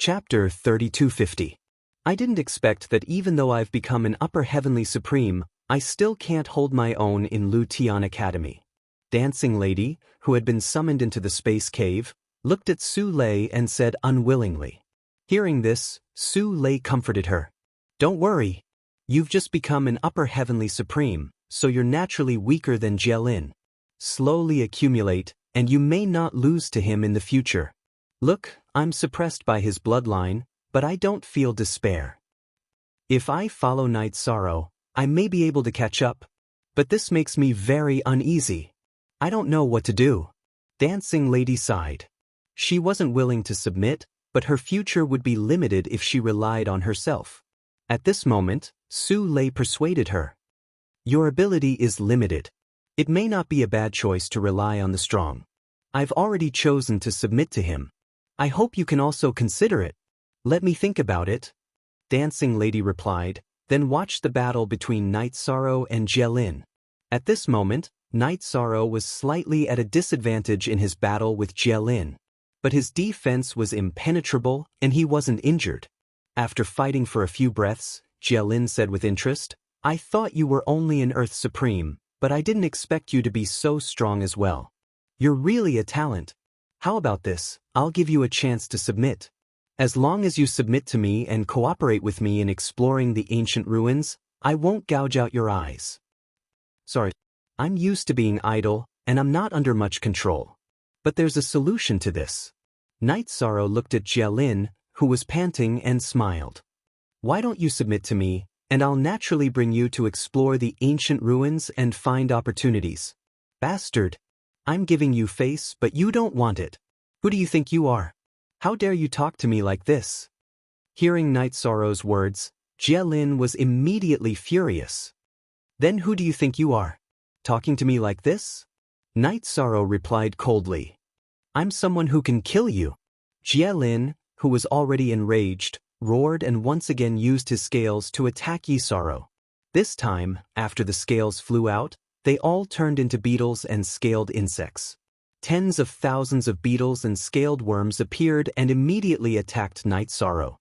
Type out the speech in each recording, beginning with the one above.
Chapter 3250. I didn't expect that even though I've become an upper heavenly supreme, I still can't hold my own in Lu Tian Academy. Dancing Lady, who had been summoned into the space cave, looked at Su Lei and said unwillingly. Hearing this, Su Lei comforted her. Don't worry. You've just become an upper heavenly supreme, so you're naturally weaker than Jielin. Slowly accumulate, and you may not lose to him in the future. Look, I'm suppressed by his bloodline, but I don't feel despair. If I follow Night Sorrow, I may be able to catch up, but this makes me very uneasy. I don't know what to do. Dancing Lady sighed. She wasn't willing to submit, but her future would be limited if she relied on herself. At this moment, Su Lei persuaded her. Your ability is limited. It may not be a bad choice to rely on the strong. I've already chosen to submit to him. I hope you can also consider it. Let me think about it. Dancing Lady replied, then watched the battle between Night Sorrow and Jielin. At this moment, Night Sorrow was slightly at a disadvantage in his battle with Jielin. But his defense was impenetrable and he wasn't injured. After fighting for a few breaths, Jielin said with interest, I thought you were only an Earth Supreme, but I didn't expect you to be so strong as well. You're really a talent. How about this? I'll give you a chance to submit. As long as you submit to me and cooperate with me in exploring the ancient ruins, I won't gouge out your eyes. Sorry, I'm used to being idle, and I'm not under much control. But there's a solution to this. Night Sorrow looked at Jielin, who was panting, and smiled. Why don't you submit to me, and I'll naturally bring you to explore the ancient ruins and find opportunities. Bastard. I'm giving you face, but you don't want it. Who do you think you are? How dare you talk to me like this? Hearing Night Sorrow's words, Jielin was immediately furious. Then who do you think you are? Talking to me like this? Night Sorrow replied coldly. I'm someone who can kill you. Jielin, who was already enraged, roared and once again used his scales to attack Yi Sorrow. This time, after the scales flew out, they all turned into beetles and scaled insects. Tens of thousands of beetles and scaled worms appeared and immediately attacked Night Sorrow.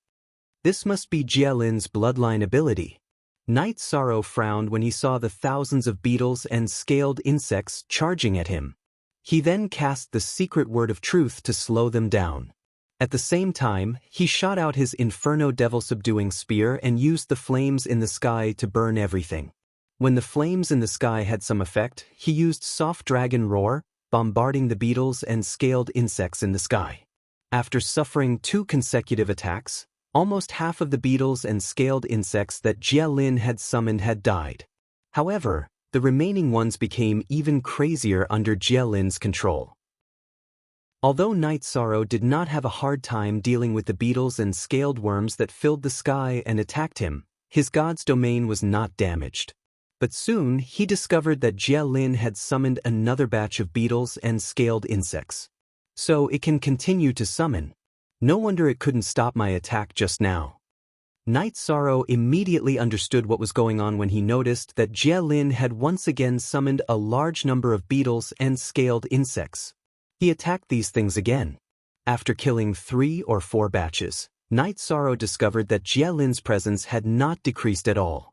This must be Jielin's bloodline ability. Night Sorrow frowned when he saw the thousands of beetles and scaled insects charging at him. He then cast the secret word of truth to slow them down. At the same time, he shot out his Inferno Devil-subduing spear and used the flames in the sky to burn everything. When the flames in the sky had some effect, he used Soft Dragon Roar, bombarding the beetles and scaled insects in the sky. After suffering 2 consecutive attacks, almost half of the beetles and scaled insects that Jielin had summoned had died. However, the remaining ones became even crazier under Jielin's control. Although Night Sorrow did not have a hard time dealing with the beetles and scaled worms that filled the sky and attacked him, his god's domain was not damaged. But soon he discovered that Jielin had summoned another batch of beetles and scaled insects. So it can continue to summon. No wonder it couldn't stop my attack just now. Night Sorrow immediately understood what was going on when he noticed that Jielin had once again summoned a large number of beetles and scaled insects. He attacked these things again. After killing 3 or 4 batches, Night Sorrow discovered that Jielin's presence had not decreased at all.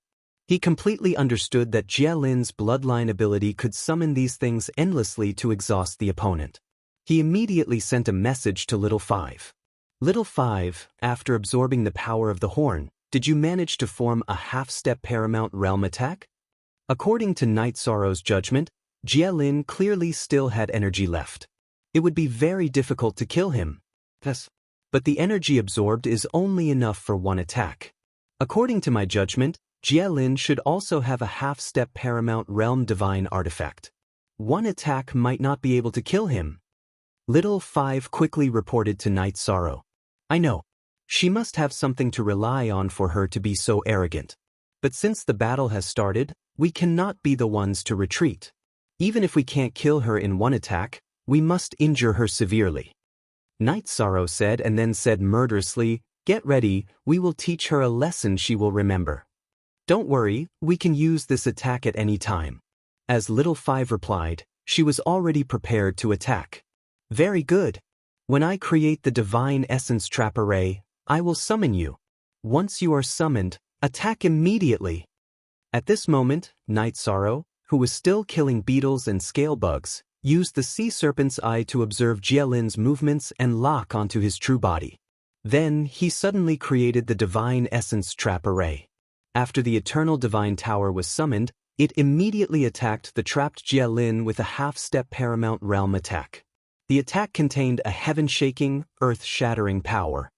He completely understood that Jielin's bloodline ability could summon these things endlessly to exhaust the opponent. He immediately sent a message to Little Five. Little Five, after absorbing the power of the horn, did you manage to form a half-step paramount realm attack? According to Night Sorrow's judgment, Jielin clearly still had energy left. It would be very difficult to kill him. Yes. But the energy absorbed is only enough for 1 attack. According to my judgment, Jielin should also have a half-step paramount realm divine artifact. 1 attack might not be able to kill him. Little Five quickly reported to Night Sorrow. I know. She must have something to rely on for her to be so arrogant. But since the battle has started, we cannot be the ones to retreat. Even if we can't kill her in 1 attack, we must injure her severely. Night Sorrow said and then said murderously, Get ready, we will teach her a lesson she will remember. Don't worry, we can use this attack at any time. As Little Five replied, she was already prepared to attack. Very good. When I create the Divine Essence Trap Array, I will summon you. Once you are summoned, attack immediately. At this moment, Night Sorrow, who was still killing beetles and scale bugs, used the sea serpent's eye to observe Jielin's movements and lock onto his true body. Then, he suddenly created the Divine Essence Trap Array. After the Eternal Divine Tower was summoned, it immediately attacked the trapped Jielin with a half-step Paramount Realm attack. The attack contained a heaven-shaking, earth-shattering power.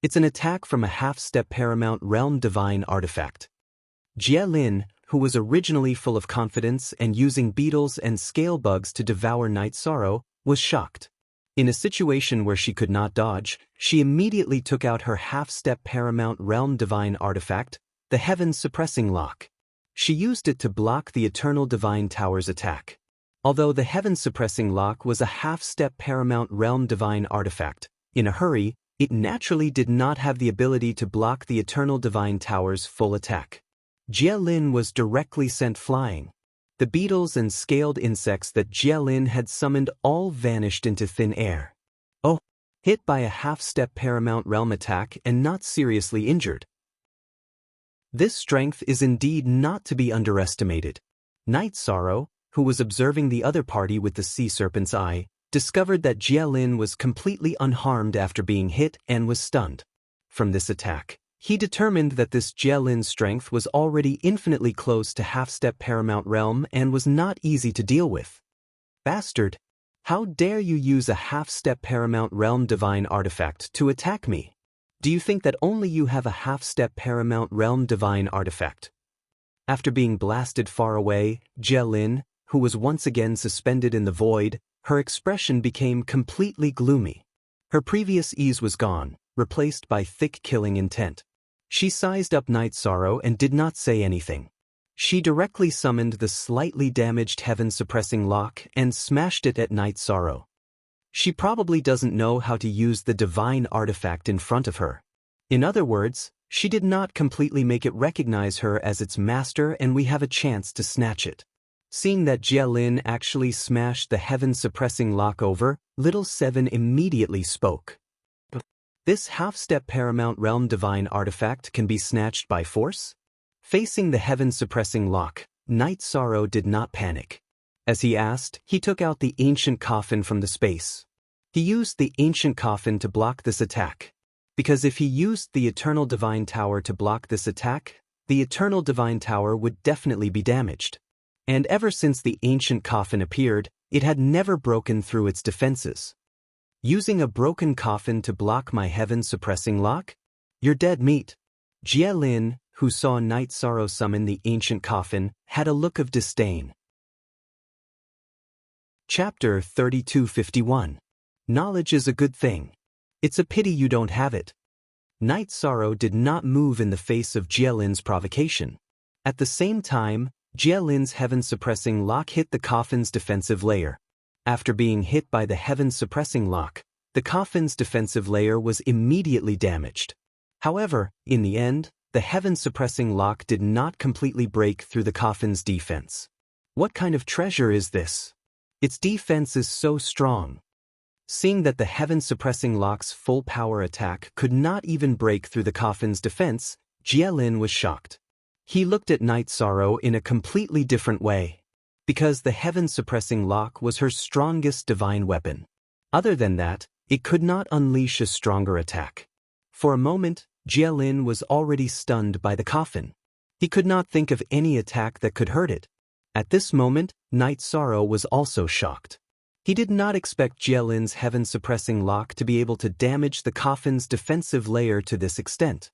It's an attack from a half-step Paramount Realm Divine Artifact. Jielin, who was originally full of confidence and using beetles and scale bugs to devour Night Sorrow, was shocked. In a situation where she could not dodge, she immediately took out her half-step Paramount Realm Divine Artifact, the Heaven Suppressing Lock. She used it to block the Eternal Divine Tower's attack. Although the Heaven Suppressing Lock was a half-step Paramount Realm Divine Artifact, in a hurry, it naturally did not have the ability to block the Eternal Divine Tower's full attack. Jielin was directly sent flying. The beetles and scaled insects that Jielin had summoned all vanished into thin air. Oh, hit by a half-step Paramount Realm attack and not seriously injured. This strength is indeed not to be underestimated. Night Sorrow, who was observing the other party with the sea serpent's eye, discovered that Jielin was completely unharmed after being hit and was stunned. From this attack, he determined that this Jielin's strength was already infinitely close to half-step Paramount Realm and was not easy to deal with. Bastard! How dare you use a half-step Paramount Realm Divine Artifact to attack me? Do you think that only you have a half-step Paramount Realm Divine Artifact? After being blasted far away, Jielin, who was once again suspended in the void, her expression became completely gloomy. Her previous ease was gone, replaced by thick killing intent. She sized up Night Sorrow and did not say anything. She directly summoned the slightly damaged Heaven Suppressing Lock and smashed it at Night Sorrow. She probably doesn't know how to use the divine artifact in front of her. In other words, she did not completely make it recognize her as its master, and we have a chance to snatch it. Seeing that Jielin actually smashed the Heaven Suppressing Lock over, Little Seven immediately spoke. This half-step Paramount Realm Divine Artifact can be snatched by force? Facing the Heaven Suppressing Lock, Night Sorrow did not panic. As he asked, he took out the Ancient Coffin from the space. He used the Ancient Coffin to block this attack. Because if he used the Eternal Divine Tower to block this attack, the Eternal Divine Tower would definitely be damaged. And ever since the Ancient Coffin appeared, it had never broken through its defenses. Using a broken coffin to block my Heaven Suppressing Lock? You're dead meat. Jielin, who saw Night Sorrow summon the Ancient Coffin, had a look of disdain. Chapter 3251. Knowledge is a good thing. It's a pity you don't have it. Night Sorrow did not move in the face of Jielin's provocation. At the same time, Jielin's Heaven Suppressing Lock hit the coffin's defensive layer. After being hit by the Heaven Suppressing Lock, the coffin's defensive layer was immediately damaged. However, in the end, the Heaven Suppressing Lock did not completely break through the coffin's defense. What kind of treasure is this? Its defense is so strong. Seeing that the Heaven Suppressing Lock's full power attack could not even break through the coffin's defense, Jielin was shocked. He looked at Night Sorrow in a completely different way. Because the Heaven Suppressing Lock was her strongest divine weapon. Other than that, it could not unleash a stronger attack. For a moment, Jielin was already stunned by the coffin. He could not think of any attack that could hurt it. At this moment, Night Sorrow was also shocked. He did not expect Jielin's Heaven Suppressing Lock to be able to damage the coffin's defensive layer to this extent.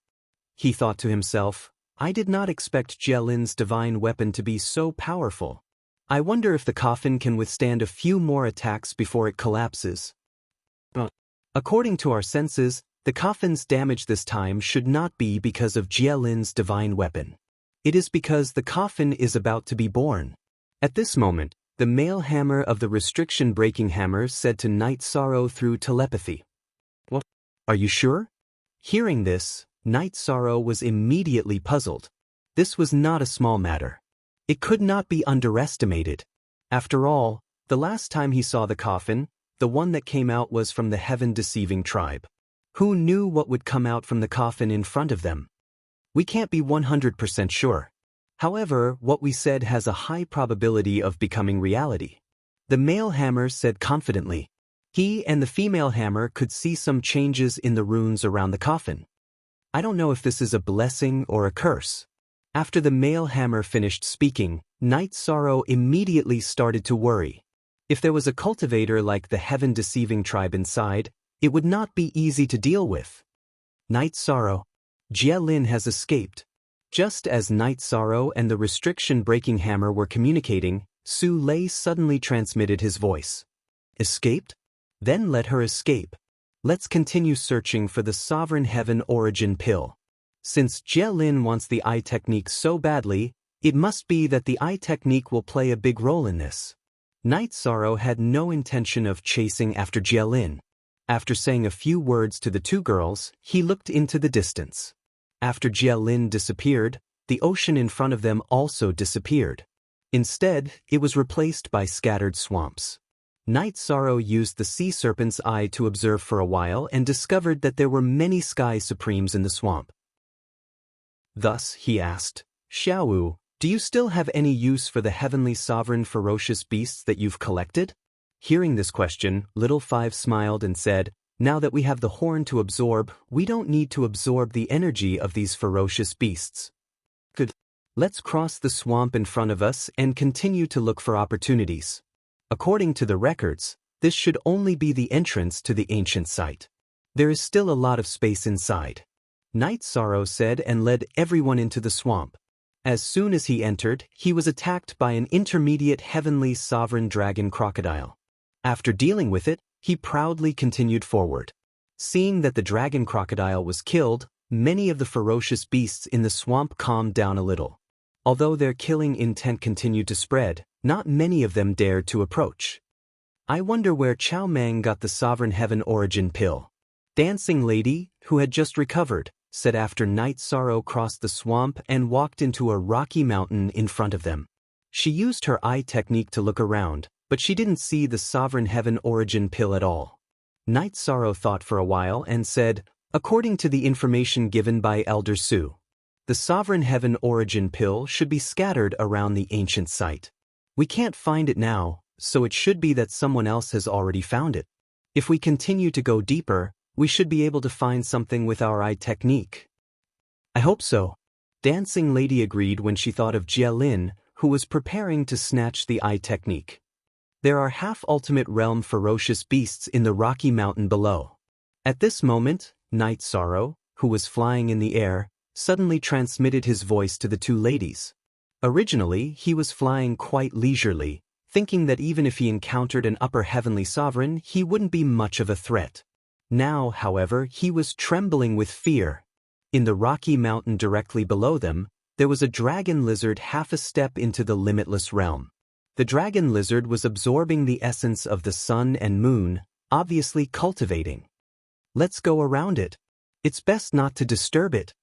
He thought to himself, I did not expect Jielin's divine weapon to be so powerful. I wonder if the coffin can withstand a few more attacks before it collapses. According to our senses, the coffin's damage this time should not be because of Jielin's divine weapon. It is because the coffin is about to be born. At this moment, the male hammer of the restriction-breaking hammer said to Night Sorrow through telepathy. What? Are you sure? Hearing this, Night Sorrow was immediately puzzled. This was not a small matter. It could not be underestimated. After all, the last time he saw the coffin, the one that came out was from the heaven-deceiving tribe. Who knew what would come out from the coffin in front of them? We can't be 100% sure. However, what we said has a high probability of becoming reality. The male hammer said confidently. He and the female hammer could see some changes in the runes around the coffin. I don't know if this is a blessing or a curse. After the male hammer finished speaking, Night Sorrow immediately started to worry. If there was a cultivator like the heaven-deceiving tribe inside, it would not be easy to deal with. Night Sorrow. Jie Lin has escaped. Just as Night Sorrow and the restriction-breaking hammer were communicating, Su Lei suddenly transmitted his voice. Escaped? Then let her escape. Let's continue searching for the Sovereign Heaven Origin Pill. Since Jie Lin wants the eye technique so badly, it must be that the eye technique will play a big role in this. Night Sorrow had no intention of chasing after Jie Lin. After saying a few words to the two girls, he looked into the distance. After Jie Lin disappeared, the ocean in front of them also disappeared. Instead, it was replaced by scattered swamps. Night Sorrow used the sea serpent's eye to observe for a while and discovered that there were many sky supremes in the swamp. Thus, he asked, Xiaowu, do you still have any use for the heavenly sovereign ferocious beasts that you've collected? Hearing this question, Little Five smiled and said, now that we have the horn to absorb, we don't need to absorb the energy of these ferocious beasts. Good. Let's cross the swamp in front of us and continue to look for opportunities. According to the records, this should only be the entrance to the ancient site. There is still a lot of space inside. Night Sorrow said and led everyone into the swamp. As soon as he entered, he was attacked by an intermediate heavenly sovereign dragon crocodile. After dealing with it, he proudly continued forward. Seeing that the dragon crocodile was killed, many of the ferocious beasts in the swamp calmed down a little. Although their killing intent continued to spread, not many of them dared to approach. I wonder where Chow Mang got the Sovereign Heaven Origin Pill. Dancing Lady, who had just recovered, said after Night Sorrow crossed the swamp and walked into a rocky mountain in front of them. She used her eye technique to look around, but she didn't see the Sovereign Heaven Origin Pill at all. Night Sorrow thought for a while and said, according to the information given by Elder Su, the Sovereign Heaven Origin Pill should be scattered around the ancient site. We can't find it now, so it should be that someone else has already found it. If we continue to go deeper, we should be able to find something with our eye technique. I hope so. Dancing Lady agreed when she thought of Jie Lin, who was preparing to snatch the eye technique. There are half-ultimate realm ferocious beasts in the rocky mountain below. At this moment, Night Sorrow, who was flying in the air, suddenly transmitted his voice to the two ladies. Originally, he was flying quite leisurely, thinking that even if he encountered an upper heavenly sovereign, he wouldn't be much of a threat. Now, however, he was trembling with fear. In the rocky mountain directly below them, there was a dragon lizard half a step into the limitless realm. The dragon lizard was absorbing the essence of the sun and moon, obviously cultivating. Let's go around it. It's best not to disturb it.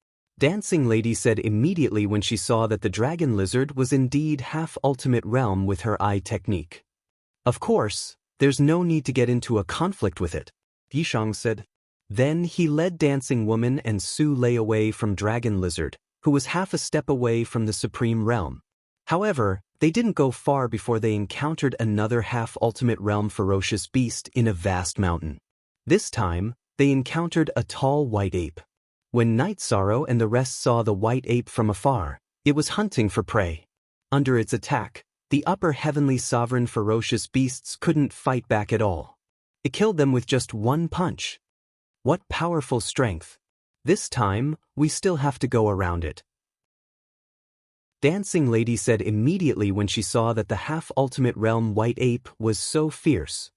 Dancing Lady said immediately when she saw that the dragon lizard was indeed half-ultimate realm with her eye technique. Of course, there's no need to get into a conflict with it, Yishang said. Then he led Dancing Woman and Su Lei away from Dragon Lizard, who was half a step away from the Supreme Realm. However, they didn't go far before they encountered another half-ultimate realm ferocious beast in a vast mountain. This time, they encountered a tall white ape. When Night Sorrow and the rest saw the white ape from afar, it was hunting for prey. Under its attack, the upper heavenly sovereign ferocious beasts couldn't fight back at all. It killed them with just one punch. What powerful strength! This time, we still have to go around it. Dancing Lady said immediately when she saw that the half-ultimate realm white ape was so fierce.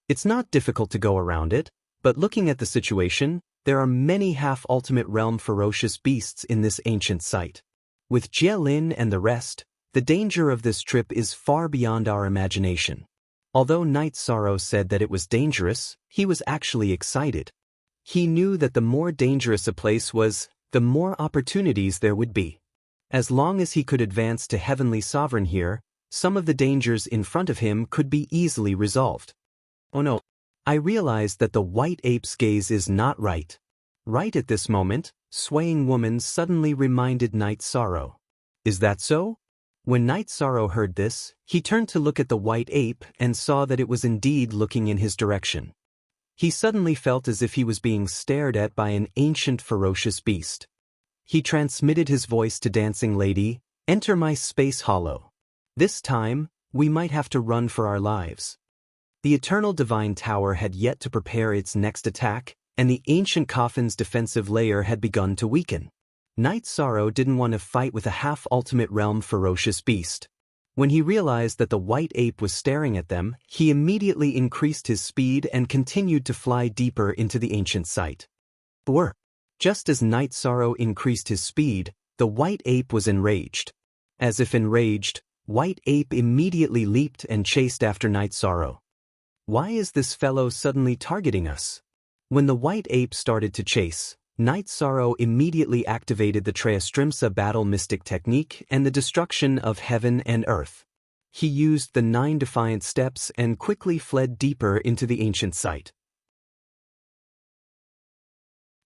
It's not difficult to go around it, but looking at the situation, there are many half-ultimate realm ferocious beasts in this ancient site. With Jie Lin and the rest, the danger of this trip is far beyond our imagination. Although Night Sorrow said that it was dangerous, he was actually excited. He knew that the more dangerous a place was, the more opportunities there would be. As long as he could advance to Heavenly Sovereign here, some of the dangers in front of him could be easily resolved. Oh no, I realized that the white ape's gaze is not right. Right at this moment, swaying woman suddenly reminded Night Sorrow. Is that so? When Night Sorrow heard this, he turned to look at the white ape and saw that it was indeed looking in his direction. He suddenly felt as if he was being stared at by an ancient ferocious beast. He transmitted his voice to Dancing Lady, "Enter my space hollow. This time, we might have to run for our lives." The Eternal Divine Tower had yet to prepare its next attack, and the ancient coffin's defensive layer had begun to weaken. Night Sorrow didn't want to fight with a half-ultimate realm ferocious beast. When he realized that the white ape was staring at them, he immediately increased his speed and continued to fly deeper into the ancient site. Just as Night Sorrow increased his speed, the white ape was enraged. As if enraged, White Ape immediately leaped and chased after Night Sorrow. Why is this fellow suddenly targeting us? When the White Ape started to chase, Night Sorrow immediately activated the Treastrimsa battle mystic technique and the destruction of heaven and earth. He used the 9 defiant steps and quickly fled deeper into the ancient site.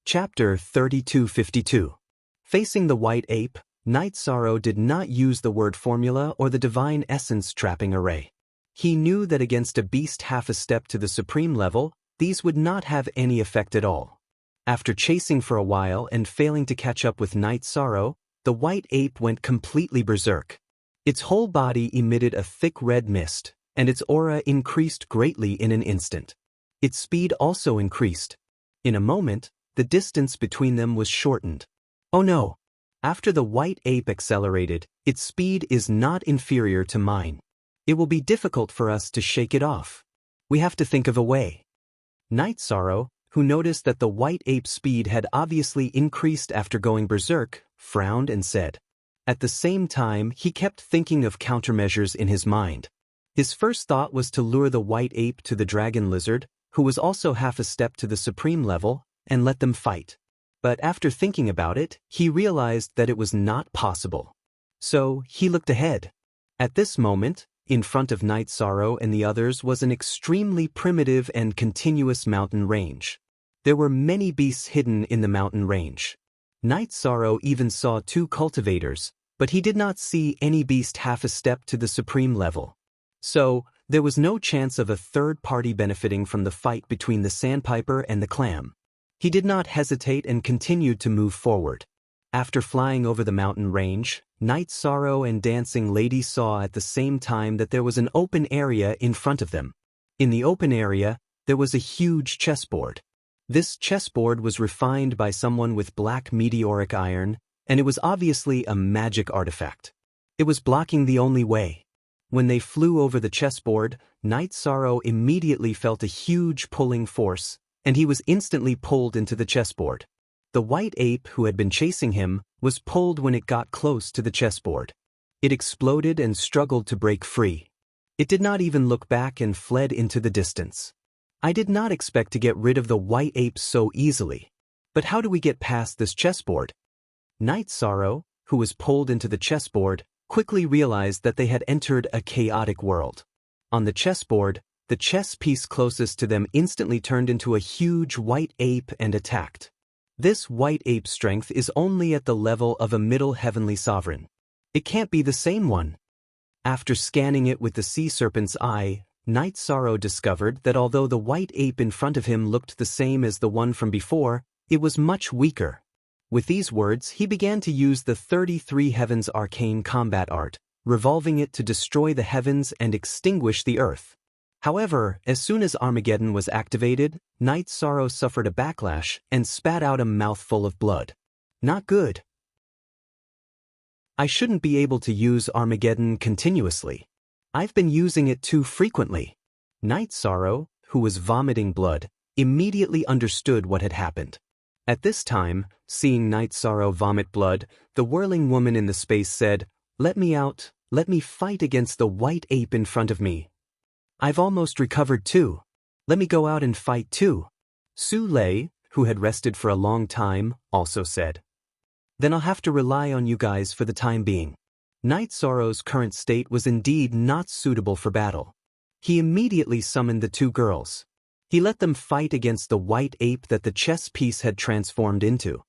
Chapter 3252. Facing the White Ape, Night Sorrow did not use the word formula or the divine essence trapping array. He knew that against a beast half a step to the supreme level, these would not have any effect at all. After chasing for a while and failing to catch up with Night Sorrow, the White Ape went completely berserk. Its whole body emitted a thick red mist, and its aura increased greatly in an instant. Its speed also increased. In a moment, the distance between them was shortened. Oh no! After the White Ape accelerated, its speed is not inferior to mine. It will be difficult for us to shake it off. We have to think of a way. Night Sorrow, who noticed that the White Ape's speed had obviously increased after going berserk, frowned and said. At the same time, he kept thinking of countermeasures in his mind. His first thought was to lure the White Ape to the Dragon Lizard, who was also half a step to the supreme level, and let them fight. But after thinking about it, he realized that it was not possible. So, he looked ahead. At this moment, in front of Night Sorrow and the others was an extremely primitive and continuous mountain range. There were many beasts hidden in the mountain range. Night Sorrow even saw 2 cultivators, but he did not see any beast half a step to the supreme level. So, there was no chance of a third party benefiting from the fight between the Sandpiper and the Clam. He did not hesitate and continued to move forward. After flying over the mountain range, Night Sorrow and Dancing Lady saw at the same time that there was an open area in front of them. In the open area, there was a huge chessboard. This chessboard was refined by someone with black meteoric iron, and it was obviously a magic artifact. It was blocking the only way. When they flew over the chessboard, Night Sorrow immediately felt a huge pulling force, and he was instantly pulled into the chessboard. The White Ape, who had been chasing him, was pulled when it got close to the chessboard. It exploded and struggled to break free. It did not even look back and fled into the distance. I did not expect to get rid of the White Ape so easily. But how do we get past this chessboard? Night Sorrow, who was pulled into the chessboard, quickly realized that they had entered a chaotic world. On the chessboard, the chess piece closest to them instantly turned into a huge White Ape and attacked. This White Ape strength is only at the level of a middle heavenly sovereign. It can't be the same one. After scanning it with the sea serpent's eye, Night Sorrow discovered that although the White Ape in front of him looked the same as the one from before, it was much weaker. With these words, he began to use the 33 Heavens arcane combat art, revolving it to destroy the heavens and extinguish the earth. However, as soon as Armageddon was activated, Night Sorrow suffered a backlash and spat out a mouthful of blood. Not good. I shouldn't be able to use Armageddon continuously. I've been using it too frequently. Night Sorrow, who was vomiting blood, immediately understood what had happened. At this time, seeing Night Sorrow vomit blood, the whirling woman in the space said, "Let me out, let me fight against the White Ape in front of me. I've almost recovered too. Let me go out and fight too." Su Lei, who had rested for a long time, also said, "Then I'll have to rely on you guys for the time being." Night Sorrow's current state was indeed not suitable for battle. He immediately summoned the 2 girls. He let them fight against the white ape that the chess piece had transformed into.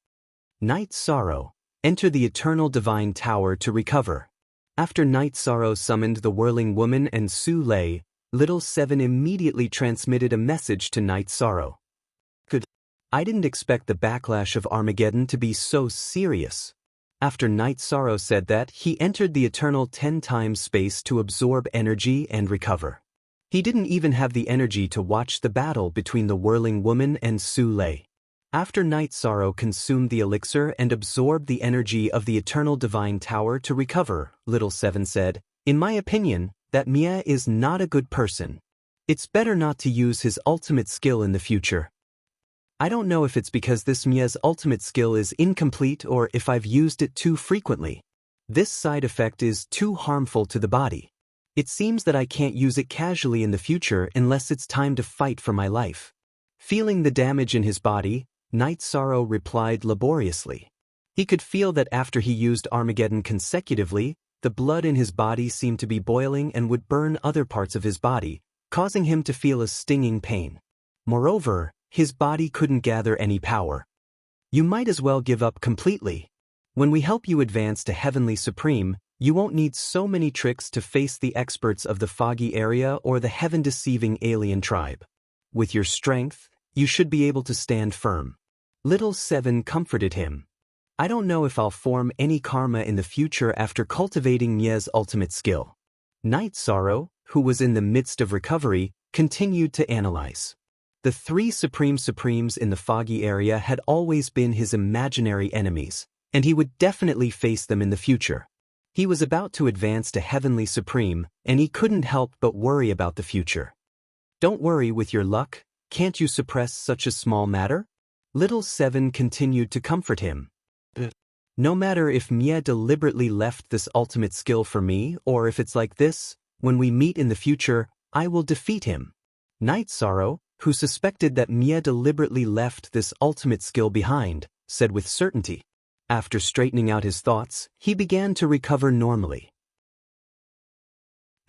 Night Sorrow, enter the eternal divine tower to recover. After Night Sorrow summoned the whirling woman and Su Lei, Little Seven immediately transmitted a message to Night Sorrow. Good. I didn't expect the backlash of Armageddon to be so serious. After Night Sorrow said that, he entered the eternal 10 times space to absorb energy and recover. He didn't even have the energy to watch the battle between the whirling woman and Su Lei. After Night Sorrow consumed the elixir and absorbed the energy of the eternal divine tower to recover, Little Seven said, "In my opinion, that Mia is not a good person. It's better not to use his ultimate skill in the future. I don't know if it's because this Mia's ultimate skill is incomplete or if I've used it too frequently. This side effect is too harmful to the body. It seems that I can't use it casually in the future unless it's time to fight for my life." Feeling the damage in his body, Night Sorrow replied laboriously. He could feel that after he used Armageddon consecutively, the blood in his body seemed to be boiling and would burn other parts of his body, causing him to feel a stinging pain. Moreover, his body couldn't gather any power. You might as well give up completely. When we help you advance to Heavenly Supreme, you won't need so many tricks to face the experts of the foggy area or the heaven-deceiving alien tribe. With your strength, you should be able to stand firm. Little Seven comforted him. I don't know if I'll form any karma in the future after cultivating Mia's ultimate skill. Night Sorrow, who was in the midst of recovery, continued to analyze. The 3 Supremes in the foggy area had always been his imaginary enemies, and he would definitely face them in the future. He was about to advance to Heavenly Supreme, and he couldn't help but worry about the future. Don't worry with your luck, can't you suppress such a small matter? Little Seven continued to comfort him. No matter if Mia deliberately left this ultimate skill for me or if it's like this, when we meet in the future, I will defeat him. Night Sorrow, who suspected that Mia deliberately left this ultimate skill behind, said with certainty. After straightening out his thoughts, he began to recover normally.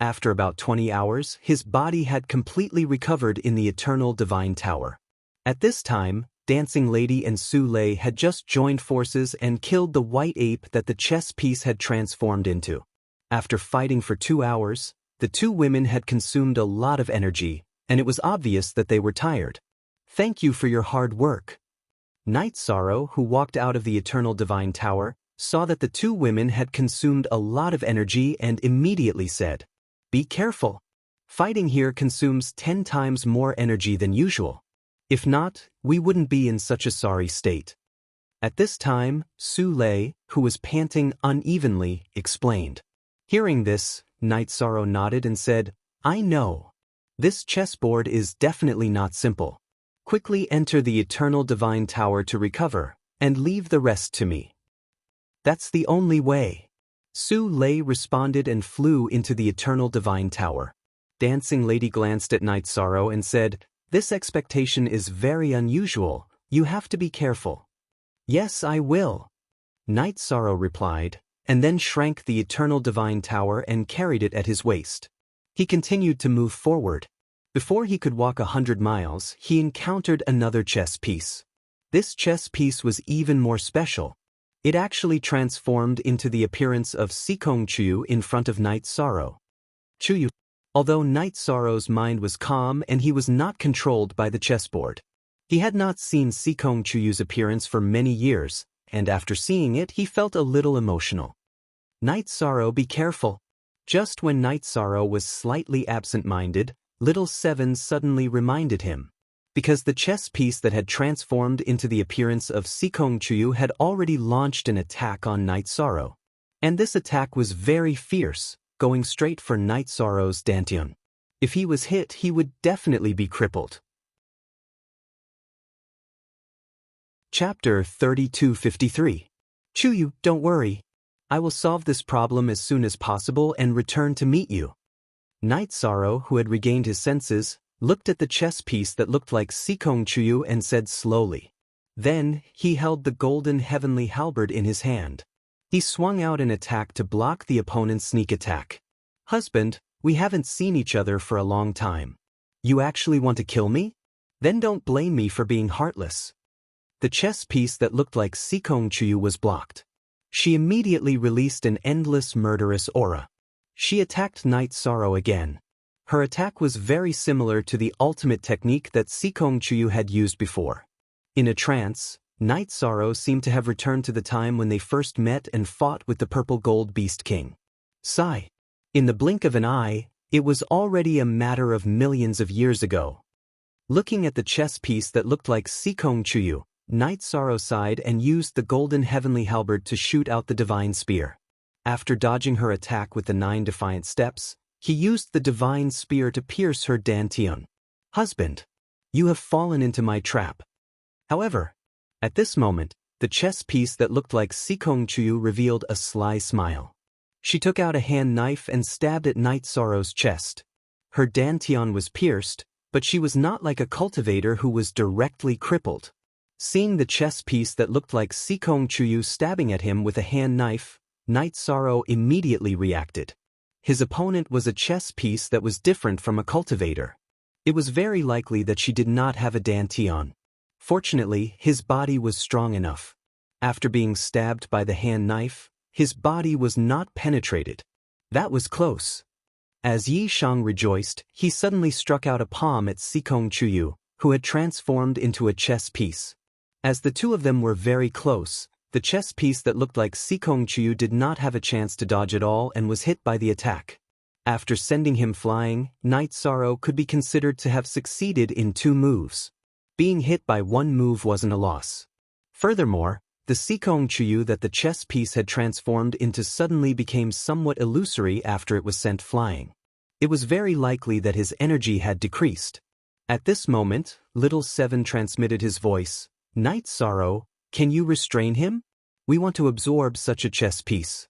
After about 20 hours, his body had completely recovered in the eternal divine tower. At this time, Dancing Lady and Su Lei had just joined forces and killed the white ape that the chess piece had transformed into. After fighting for 2 hours, the 2 women had consumed a lot of energy, and it was obvious that they were tired. Thank you for your hard work. Night Sorrow, who walked out of the eternal divine tower, saw that the 2 women had consumed a lot of energy and immediately said, "Be careful. Fighting here consumes 10 times more energy than usual. If not, we wouldn't be in such a sorry state." At this time, Su Lei, who was panting unevenly, explained. Hearing this, Night Sorrow nodded and said, "I know. This chessboard is definitely not simple. Quickly enter the eternal divine tower to recover, and leave the rest to me." "That's the only way." Su Lei responded and flew into the eternal divine tower. Dancing Lady glanced at Night Sorrow and said, "This expectation is very unusual. You have to be careful." "Yes, I will," Night Sorrow replied, and then shrank the eternal divine tower and carried it at his waist. He continued to move forward. Before he could walk 100 miles, he encountered another chess piece. This chess piece was even more special. It actually transformed into the appearance of Sikong Chu in front of Night Sorrow. Chuyu. Although Night Sorrow's mind was calm and he was not controlled by the chessboard. He had not seen Sikong Chuyu's appearance for many years, and after seeing it he felt a little emotional. "Night Sorrow, be careful." Just when Night Sorrow was slightly absent-minded, Little Seven suddenly reminded him. Because the chess piece that had transformed into the appearance of Sikong Chu had already launched an attack on Night Sorrow. And this attack was very fierce, going straight for Night Sorrow's dantian. If he was hit, he would definitely be crippled. Chapter 3253. Chuyu, don't worry. I will solve this problem as soon as possible and return to meet you. Night Sorrow, who had regained his senses, looked at the chess piece that looked like Sikong Chuyu and said slowly. Then, he held the golden heavenly halberd in his hand. He swung out an attack to block the opponent's sneak attack. "Husband, we haven't seen each other for a long time. You actually want to kill me?" Then don't blame me for being heartless. The chess piece that looked like Sikong Chuyu was blocked. She immediately released an endless murderous aura. She attacked Night Sorrow again. Her attack was very similar to the ultimate technique that Sikong Chuyu had used before. In a trance, Night Sorrow seemed to have returned to the time when they first met and fought with the Purple Gold Beast King. Sigh. In the blink of an eye, it was already a matter of millions of years ago. Looking at the chess piece that looked like Sikong Chuyu, Night Sorrow sighed and used the golden heavenly halberd to shoot out the divine spear. After dodging her attack with the 9 defiant steps, he used the divine spear to pierce her dantian. Husband, you have fallen into my trap. However, at this moment, the chess piece that looked like Sikong Chuyu revealed a sly smile. She took out a hand knife and stabbed at Night Sorrow's chest. Her dantian was pierced, but she was not like a cultivator who was directly crippled. Seeing the chess piece that looked like Sikong Chuyu stabbing at him with a hand knife, Night Sorrow immediately reacted. His opponent was a chess piece that was different from a cultivator. It was very likely that she did not have a dantian. Fortunately, his body was strong enough. After being stabbed by the hand knife, his body was not penetrated. That was close. As Yi Shang rejoiced, he suddenly struck out a palm at Sikong Chuyu, who had transformed into a chess piece. As the two of them were very close, the chess piece that looked like Sikong Chuyu did not have a chance to dodge at all and was hit by the attack. After sending him flying, Night Sorrow could be considered to have succeeded in 2 moves. Being hit by 1 move wasn't a loss. Furthermore, the Sikong Chuyu that the chess piece had transformed into suddenly became somewhat illusory after it was sent flying. It was very likely that his energy had decreased. At this moment, Little Seven transmitted his voice. Night Sorrow, can you restrain him? We want to absorb such a chess piece.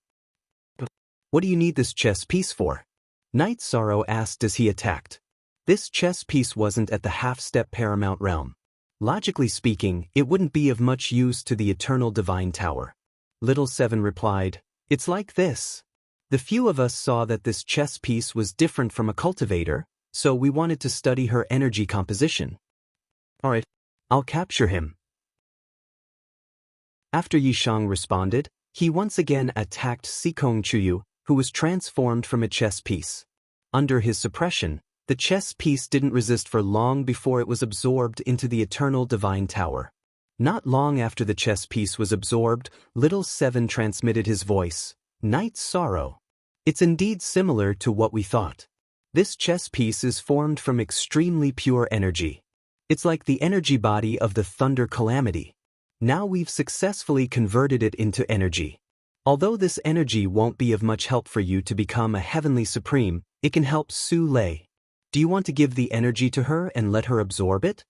What do you need this chess piece for? Night Sorrow asked as he attacked. This chess piece wasn't at the half-step paramount realm. Logically speaking, it wouldn't be of much use to the Eternal Divine Tower. Little Seven replied, it's like this. The few of us saw that this chess piece was different from a cultivator, so we wanted to study her energy composition. Alright, I'll capture him. After Yi Shang responded, he once again attacked Sikong Chuyu, who was transformed from a chess piece. Under his suppression, the chess piece didn't resist for long before it was absorbed into the Eternal Divine Tower. Not long after the chess piece was absorbed, Little Seven transmitted his voice. Night Sorrow. It's indeed similar to what we thought. This chess piece is formed from extremely pure energy. It's like the energy body of the Thunder Calamity. Now we've successfully converted it into energy. Although this energy won't be of much help for you to become a Heavenly Supreme, it can help Su Lei. Do you want to give the energy to her and let her absorb it?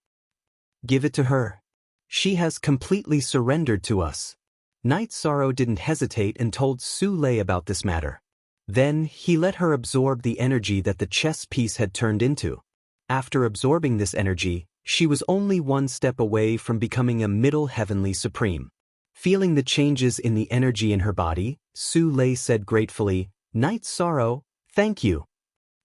Give it to her. She has completely surrendered to us. Night Sorrow didn't hesitate and told Su Lei about this matter. Then, he let her absorb the energy that the chess piece had turned into. After absorbing this energy, she was only 1 step away from becoming a Middle Heavenly Supreme. Feeling the changes in the energy in her body, Su Lei said gratefully, Night Sorrow, thank you.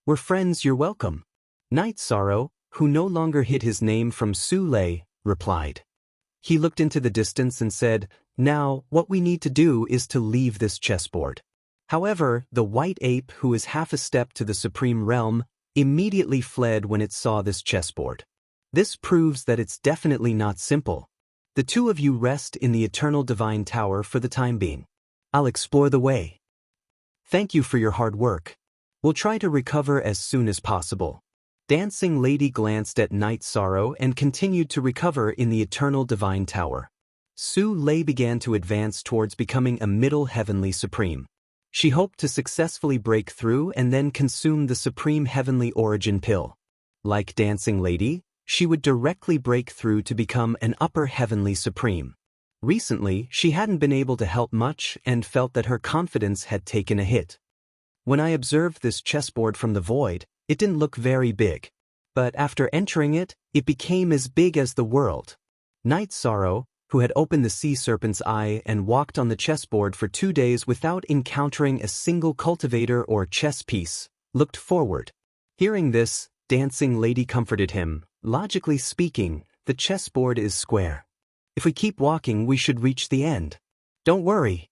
We're friends, you're welcome. Night Sorrow, who no longer hid his name from Su Lei, replied. He looked into the distance and said, now, what we need to do is to leave this chessboard. However, the white ape, who is half a step to the Supreme Realm, immediately fled when it saw this chessboard. This proves that it's definitely not simple. The 2 of you rest in the Eternal Divine Tower for the time being. I'll explore the way. Thank you for your hard work. We'll try to recover as soon as possible. Dancing Lady glanced at Night Sorrow and continued to recover in the Eternal Divine Tower. Su Lei began to advance towards becoming a Middle Heavenly Supreme. She hoped to successfully break through and then consume the Supreme Heavenly Origin Pill. Like Dancing Lady, she would directly break through to become an Upper Heavenly Supreme. Recently, she hadn't been able to help much and felt that her confidence had taken a hit. When I observed this chessboard from the void, it didn't look very big. But after entering it, it became as big as the world. Night Sorrow, who had opened the Sea Serpent's Eye and walked on the chessboard for 2 days without encountering a single cultivator or chess piece, looked forward. Hearing this, Dancing Lady comforted him. Logically speaking, the chessboard is square. If we keep walking, we should reach the end. Don't worry.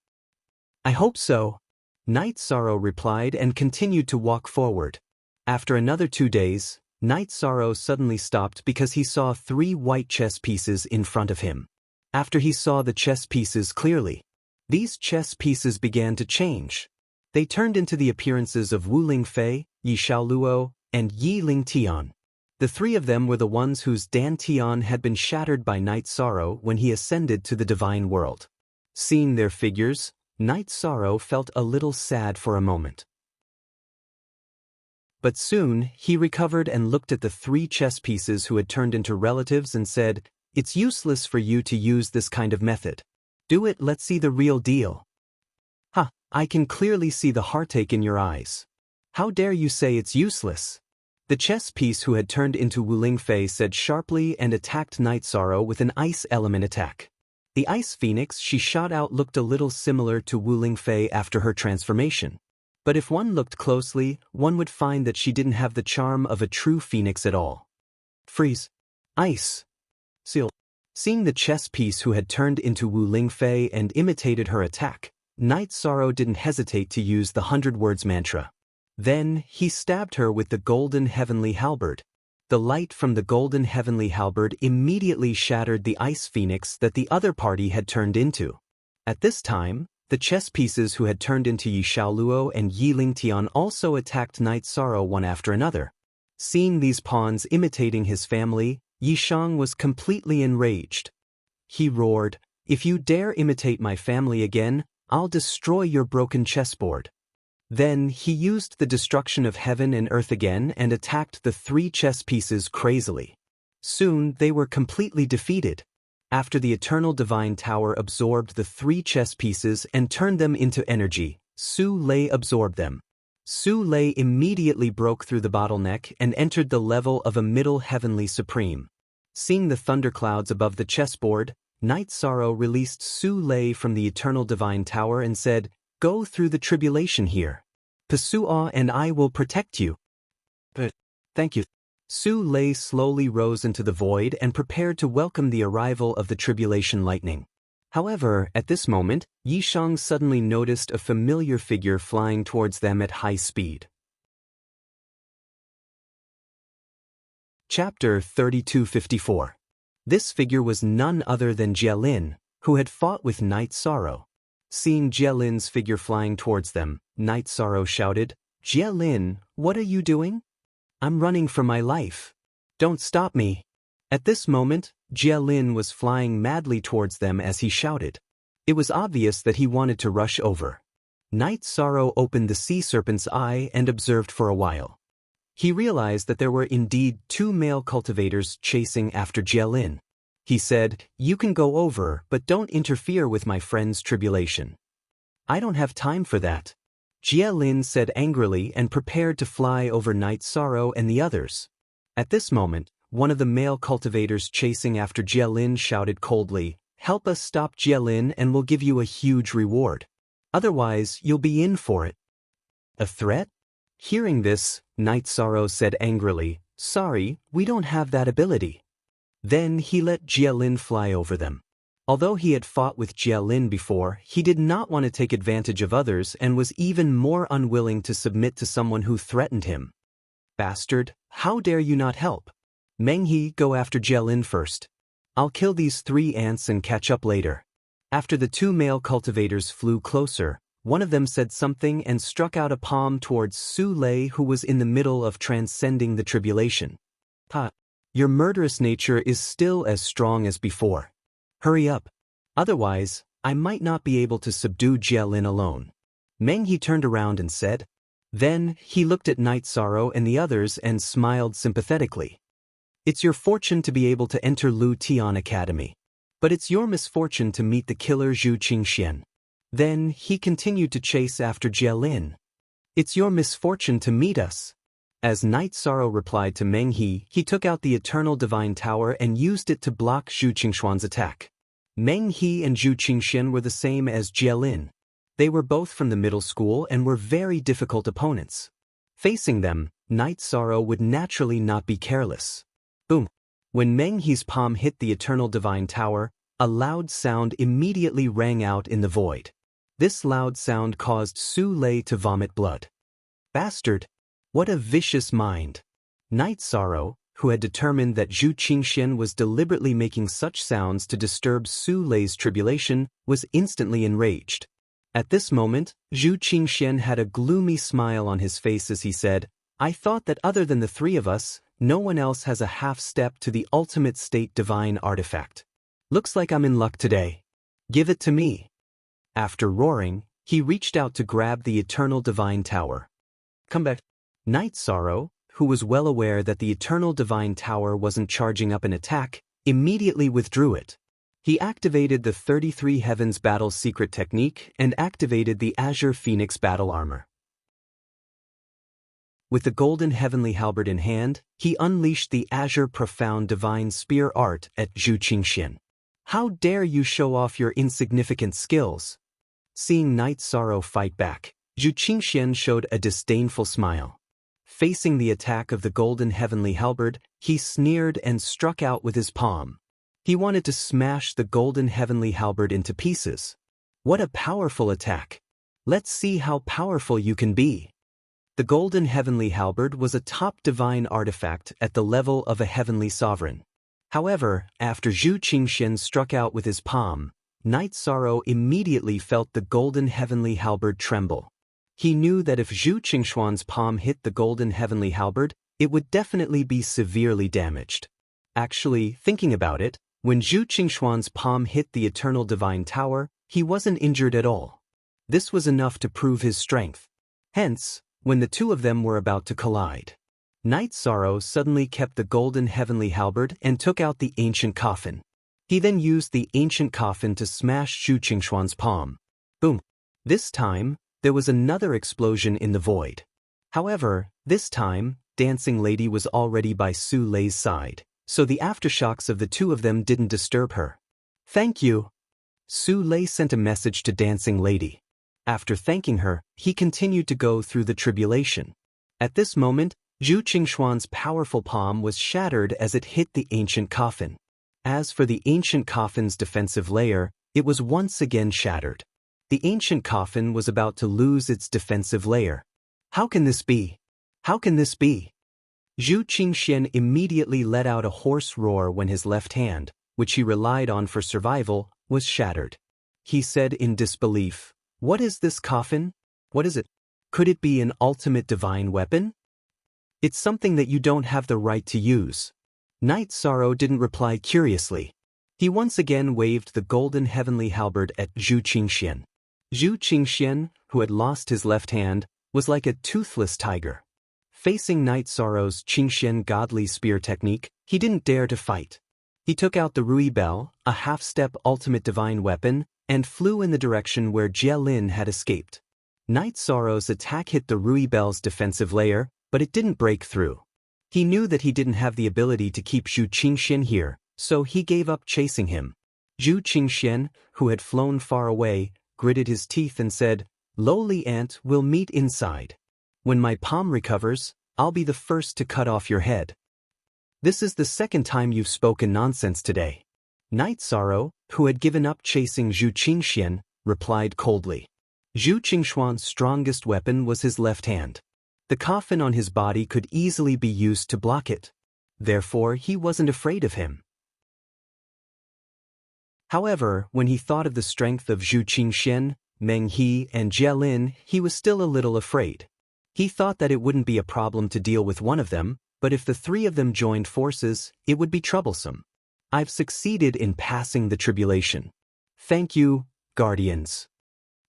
I hope so. Night Sorrow replied and continued to walk forward. After another 2 days, Night Sorrow suddenly stopped because he saw 3 white chess pieces in front of him. After he saw the chess pieces clearly, these chess pieces began to change. They turned into the appearances of Wu Lingfei, Yi Xiaoluo, and Yi Lingtian. The 3 of them were the ones whose dantian had been shattered by Night Sorrow when he ascended to the divine world. Seeing their figures, Night Sorrow felt a little sad for a moment. But soon, he recovered and looked at the 3 chess pieces who had turned into relatives and said, "It's useless for you to use this kind of method. Do it, let's see the real deal." "Ha, I can clearly see the heartache in your eyes. How dare you say it's useless?" The chess piece who had turned into Wu Lingfei said sharply and attacked Night Sorrow with an ice element attack. The ice phoenix she shot out looked a little similar to Wu Lingfei after her transformation. But if one looked closely, one would find that she didn't have the charm of a true phoenix at all. Freeze. Ice. Seal. Seeing the chess piece who had turned into Wu Lingfei and imitated her attack, Night Sorrow didn't hesitate to use the 100 words mantra. Then, he stabbed her with the golden heavenly halberd. The light from the golden heavenly halberd immediately shattered the ice phoenix that the other party had turned into. At this time, the chess pieces who had turned into Yi Xiaoluo and Yi Lingtian also attacked Night Sorrow one after another. Seeing these pawns imitating his family, Yi Shang was completely enraged. He roared, "If you dare imitate my family again, I'll destroy your broken chessboard." Then he used the destruction of heaven and earth again and attacked the 3 chess pieces crazily. Soon they were completely defeated. After the eternal divine tower absorbed the 3 chess pieces and turned them into energy, Su Lei absorbed them. Su Lei immediately broke through the bottleneck and entered the level of a middle heavenly supreme. Seeing the thunderclouds above the chessboard, Night Sorrow released Su Lei from the eternal divine tower and said, "Go through the tribulation here. Pasua and I will protect you." "But, thank you." Su Lei slowly rose into the void and prepared to welcome the arrival of the tribulation lightning. However, at this moment, Yi Shang suddenly noticed a familiar figure flying towards them at high speed. Chapter 3254. This figure was none other than Jielin, who had fought with Night Sorrow. Seeing Jielin's figure flying towards them, Night Sorrow shouted, "Jielin, what are you doing?" "I'm running for my life. Don't stop me." At this moment, Jielin was flying madly towards them as he shouted. It was obvious that he wanted to rush over. Night Sorrow opened the sea serpent's eye and observed for a while. He realized that there were indeed 2 male cultivators chasing after Jielin. He said, "You can go over, but don't interfere with my friend's tribulation." "I don't have time for that," Jielin said angrily and prepared to fly over Night Sorrow and the others. At this moment, one of the male cultivators chasing after Jielin shouted coldly, "Help us stop Jielin and we'll give you a huge reward. Otherwise, you'll be in for it." "A threat?" Hearing this, Night Sorrow said angrily, "Sorry, we don't have that ability." Then he let Jielin fly over them. Although he had fought with Jielin before, he did not want to take advantage of others and was even more unwilling to submit to someone who threatened him. "Bastard, how dare you not help? Menghe, go after Jielin first. I'll kill these 3 ants and catch up later." After the 2 male cultivators flew closer, one of them said something and struck out a palm towards Su Lei, who was in the middle of transcending the tribulation. "Ha! Your murderous nature is still as strong as before. Hurry up. Otherwise, I might not be able to subdue Jielin alone." Menghe turned around and said. Then, he looked at Night Sorrow and the others and smiled sympathetically. "It's your fortune to be able to enter Lu Tian Academy. But it's your misfortune to meet the killer Zhu Qingxian." Then, he continued to chase after Jielin. "It's your misfortune to meet us." As Night Sorrow replied to Menghe, he took out the Eternal Divine Tower and used it to block Zhu Qingshuan's attack. Menghe and Zhu Qingxian were the same as Jielin. They were both from the middle school and were very difficult opponents. Facing them, Night Sorrow would naturally not be careless. Boom! When Meng He's palm hit the Eternal Divine Tower, a loud sound immediately rang out in the void. This loud sound caused Su Lei to vomit blood. Bastard! What a vicious mind! Night Sorrow, who had determined that Zhu Qingxian was deliberately making such sounds to disturb Su Lei's tribulation, was instantly enraged. At this moment, Zhu Qingxian had a gloomy smile on his face as he said, "I thought that other than the three of us, no one else has a half-step to the ultimate state divine artifact. Looks like I'm in luck today. Give it to me." After roaring, he reached out to grab the Eternal Divine Tower. "Come back." Night Sorrow, who was well aware that the Eternal Divine Tower wasn't charging up an attack, immediately withdrew it. He activated the 33 Heavens Battle Secret Technique and activated the Azure Phoenix Battle Armor. With the golden heavenly halberd in hand, he unleashed the Azure Profound Divine Spear Art at Zhu Qingxian. "How dare you show off your insignificant skills?" Seeing Night Sorrow fight back, Zhu Qingxian showed a disdainful smile. Facing the attack of the golden heavenly halberd, he sneered and struck out with his palm. He wanted to smash the golden heavenly halberd into pieces. What a powerful attack! Let's see how powerful you can be. The golden heavenly halberd was a top divine artifact at the level of a heavenly sovereign. However, after Zhu Qingxian struck out with his palm, Night Sorrow immediately felt the golden heavenly halberd tremble. He knew that if Zhu Qingxuan's palm hit the golden heavenly halberd, it would definitely be severely damaged. Actually, thinking about it, when Zhu Qingxuan's palm hit the Eternal Divine Tower, he wasn't injured at all. This was enough to prove his strength. Hence, when the two of them were about to collide, Night Sorrow suddenly kept the golden heavenly halberd and took out the ancient coffin. He then used the ancient coffin to smash Zhu Qingxuan's palm. Boom! This time, there was another explosion in the void. However, this time, Dancing Lady was already by Su Lei's side, so the aftershocks of the two of them didn't disturb her. "Thank you." Su Lei sent a message to Dancing Lady. After thanking her, he continued to go through the tribulation. At this moment, Zhu Qingxuan's powerful palm was shattered as it hit the ancient coffin. As for the ancient coffin's defensive layer, it was once again shattered. The ancient coffin was about to lose its defensive layer. How can this be? How can this be? Zhu Qingxian immediately let out a hoarse roar when his left hand, which he relied on for survival, was shattered. He said in disbelief, "What is this coffin? What is it? Could it be an ultimate divine weapon? It's something that you don't have the right to use." Night Sorrow didn't reply curiously. He once again waved the golden heavenly halberd at Zhu Qingxian. Zhu Qingxian, who had lost his left hand, was like a toothless tiger. Facing Night Sorrow's Qingxian godly spear technique, he didn't dare to fight. He took out the Rui Bell, a half-step ultimate divine weapon, and flew in the direction where Jie Lin had escaped. Night Sorrow's attack hit the Rui Bell's defensive layer, but it didn't break through. He knew that he didn't have the ability to keep Zhu Qingxian here, so he gave up chasing him. Zhu Qingxian, who had flown far away, gritted his teeth and said, "Lowly ant will meet inside. When my palm recovers, I'll be the first to cut off your head." "This is the second time you've spoken nonsense today." Night Sorrow, who had given up chasing Zhu Qingxian, replied coldly. Zhu Qingxuan's strongest weapon was his left hand. The coffin on his body could easily be used to block it. Therefore, he wasn't afraid of him. However, when he thought of the strength of Zhu Qingxian, Meng He, and Jie Lin, he was still a little afraid. He thought that it wouldn't be a problem to deal with one of them, but if the three of them joined forces, it would be troublesome. "I've succeeded in passing the tribulation. Thank you, Guardians."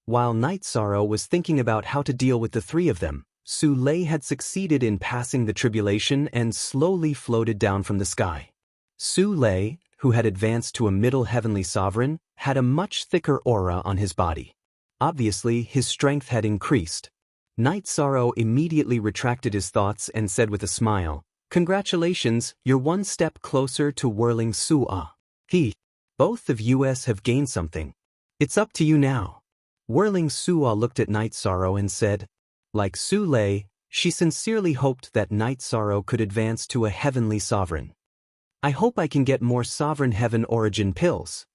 While Night Sorrow was thinking about how to deal with the three of them, Su Lei had succeeded in passing the tribulation and slowly floated down from the sky. Su Lei, who had advanced to a middle heavenly sovereign, had a much thicker aura on his body. Obviously, his strength had increased. Night Sorrow immediately retracted his thoughts and said with a smile, "Congratulations, you're one step closer to whirling Su'a. Both of us have gained something. It's up to you now." Whirling Su'a looked at Night Sorrow and said, like Su Lei, she sincerely hoped that Night Sorrow could advance to a heavenly sovereign. I hope I can get more sovereign heaven origin pills.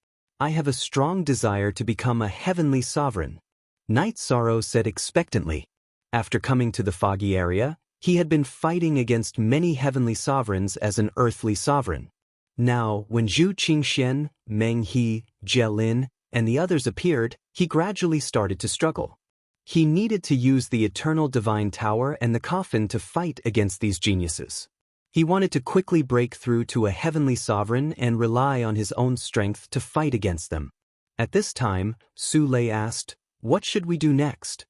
I have a strong desire to become a heavenly sovereign. Night Sorrow said expectantly. After coming to the foggy area, he had been fighting against many heavenly sovereigns as an earthly sovereign. Now, when Zhu Qingxian, Meng He, Jie Lin, and the others appeared, he gradually started to struggle. He needed to use the Eternal Divine Tower and the coffin to fight against these geniuses. He wanted to quickly break through to a heavenly sovereign and rely on his own strength to fight against them. At this time, Su Lei asked, "What should we do next?"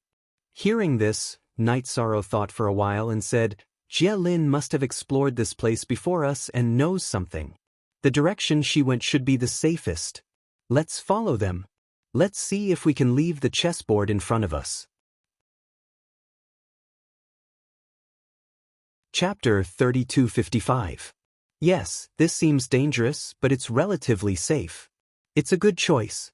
Hearing this, Night Sorrow thought for a while and said, "Jie Lin must have explored this place before us and knows something. The direction she went should be the safest. Let's follow them. Let's see if we can leave the chessboard in front of us." Chapter 3255. Yes, this seems dangerous, but it's relatively safe. It's a good choice.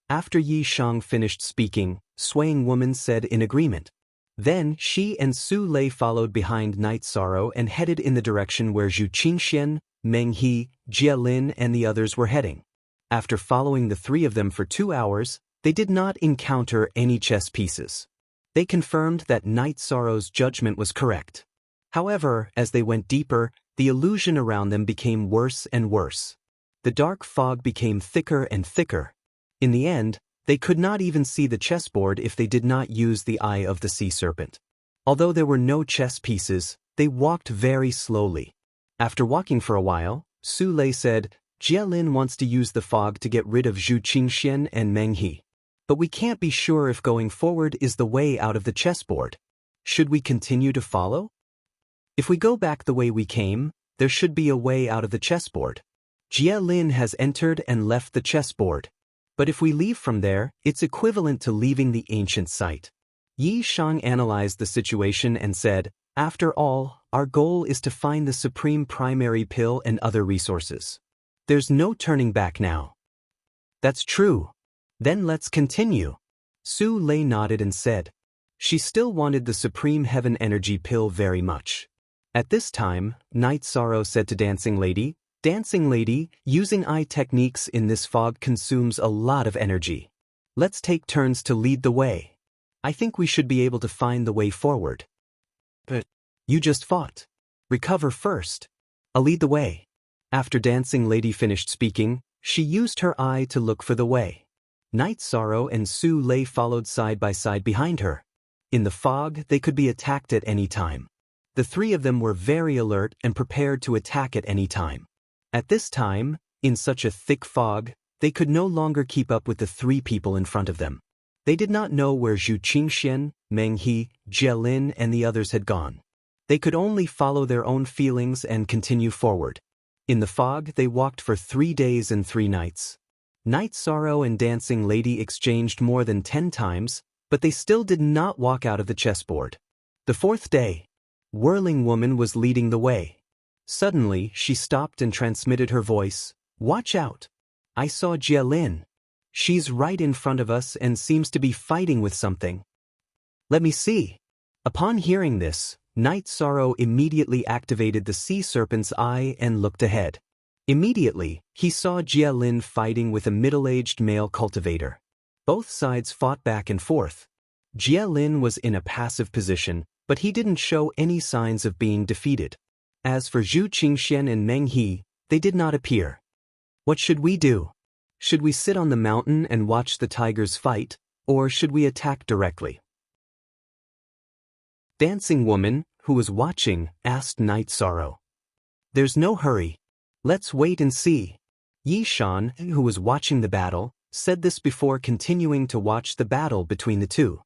After Yi Shang finished speaking, Swaying Woman said in agreement. Then she and Su Lei followed behind Night Sorrow and headed in the direction where Zhu Qingxian, Meng He, Jie Lin and the others were heading. After following the three of them for 2 hours, they did not encounter any chess pieces. They confirmed that Night Sorrow's judgment was correct. However, as they went deeper, the illusion around them became worse and worse. The dark fog became thicker and thicker. In the end, they could not even see the chessboard if they did not use the eye of the sea serpent. Although there were no chess pieces, they walked very slowly. After walking for a while, Su Lei said, "Jie Lin wants to use the fog to get rid of Zhu Qingxian and Meng He. But we can't be sure if going forward is the way out of the chessboard. Should we continue to follow? If we go back the way we came, there should be a way out of the chessboard. Jie Lin has entered and left the chessboard. But if we leave from there, it's equivalent to leaving the ancient site." Yi Shang analyzed the situation and said, "After all, our goal is to find the supreme primary pill and other resources. There's no turning back now." "That's true. Then let's continue." Su Lei nodded and said. She still wanted the supreme heaven energy pill very much. At this time, Night Sorrow said to Dancing Lady, "Dancing Lady, using eye techniques in this fog consumes a lot of energy. Let's take turns to lead the way. I think we should be able to find the way forward." "But you just fought. Recover first. I'll lead the way." After Dancing Lady finished speaking, she used her eye to look for the way. Night Sorrow and Su Lei followed side by side behind her. In the fog, they could be attacked at any time. The three of them were very alert and prepared to attack at any time. At this time, in such a thick fog, they could no longer keep up with the three people in front of them. They did not know where Zhu Qingxian, Meng He, Jie Lin and the others had gone. They could only follow their own feelings and continue forward. In the fog, they walked for 3 days and 3 nights. Night Sorrow and Dancing Lady exchanged more than 10 times, but they still did not walk out of the chessboard. The 4th day, Whirling Woman was leading the way. Suddenly, she stopped and transmitted her voice, "Watch out! I saw Jie Lin. She's right in front of us and seems to be fighting with something. Let me see." Upon hearing this, Night Sorrow immediately activated the sea serpent's eye and looked ahead. Immediately, he saw Jie Lin fighting with a middle-aged male cultivator. Both sides fought back and forth. Jie Lin was in a passive position, but he didn't show any signs of being defeated. As for Zhu Qingxian and Meng He, they did not appear. "What should we do? Should we sit on the mountain and watch the tigers fight, or should we attack directly?" Dancing Woman, who was watching, asked Night Sorrow. "There's no hurry. Let's wait and see." Yi Shang, who was watching the battle, said this before continuing to watch the battle between the two.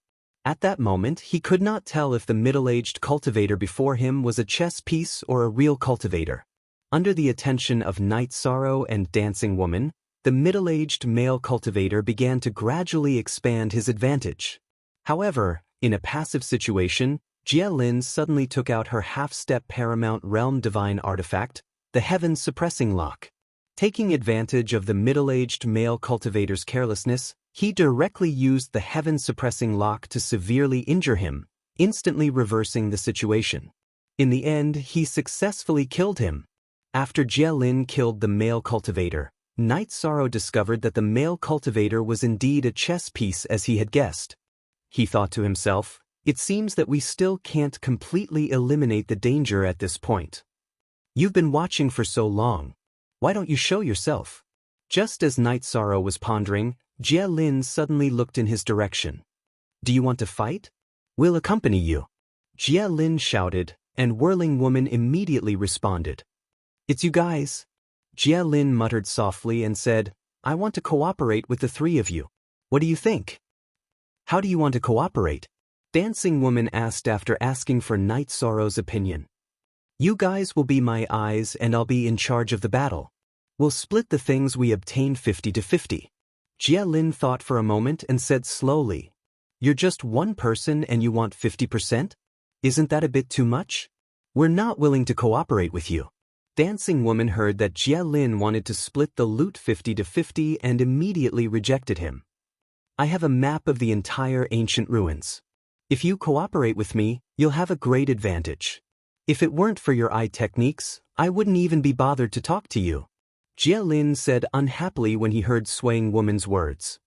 At that moment, he could not tell if the middle-aged cultivator before him was a chess piece or a real cultivator. Under the attention of Night Sorrow and Dancing Woman, the middle-aged male cultivator began to gradually expand his advantage. However, in a passive situation, Jie Lin suddenly took out her half-step Paramount Realm Divine artifact, the Heaven Suppressing Lock. Taking advantage of the middle-aged male cultivator's carelessness, he directly used the Heaven Suppressing Lock to severely injure him, instantly reversing the situation. In the end, he successfully killed him. After Jie Lin killed the male cultivator, Night Sorrow discovered that the male cultivator was indeed a chess piece as he had guessed. He thought to himself, it seems that we still can't completely eliminate the danger at this point. You've been watching for so long. Why don't you show yourself? Just as Night Sorrow was pondering, Jie Lin suddenly looked in his direction. Do you want to fight? We'll accompany you. Jie Lin shouted, and Whirling Woman immediately responded. It's you guys. Jie Lin muttered softly and said, I want to cooperate with the three of you. What do you think? How do you want to cooperate? Dancing Woman asked after asking for Night Sorrow's opinion. You guys will be my eyes and I'll be in charge of the battle. We'll split the things we obtain 50-50. Jie Lin thought for a moment and said slowly, You're just one person and you want 50%? Isn't that a bit too much? We're not willing to cooperate with you. Dancing Woman heard that Jie Lin wanted to split the loot 50-50 and immediately rejected him. I have a map of the entire ancient ruins. If you cooperate with me, you'll have a great advantage. If it weren't for your eye techniques, I wouldn't even be bothered to talk to you. Jie Lin said unhappily when he heard Swaying Woman's words.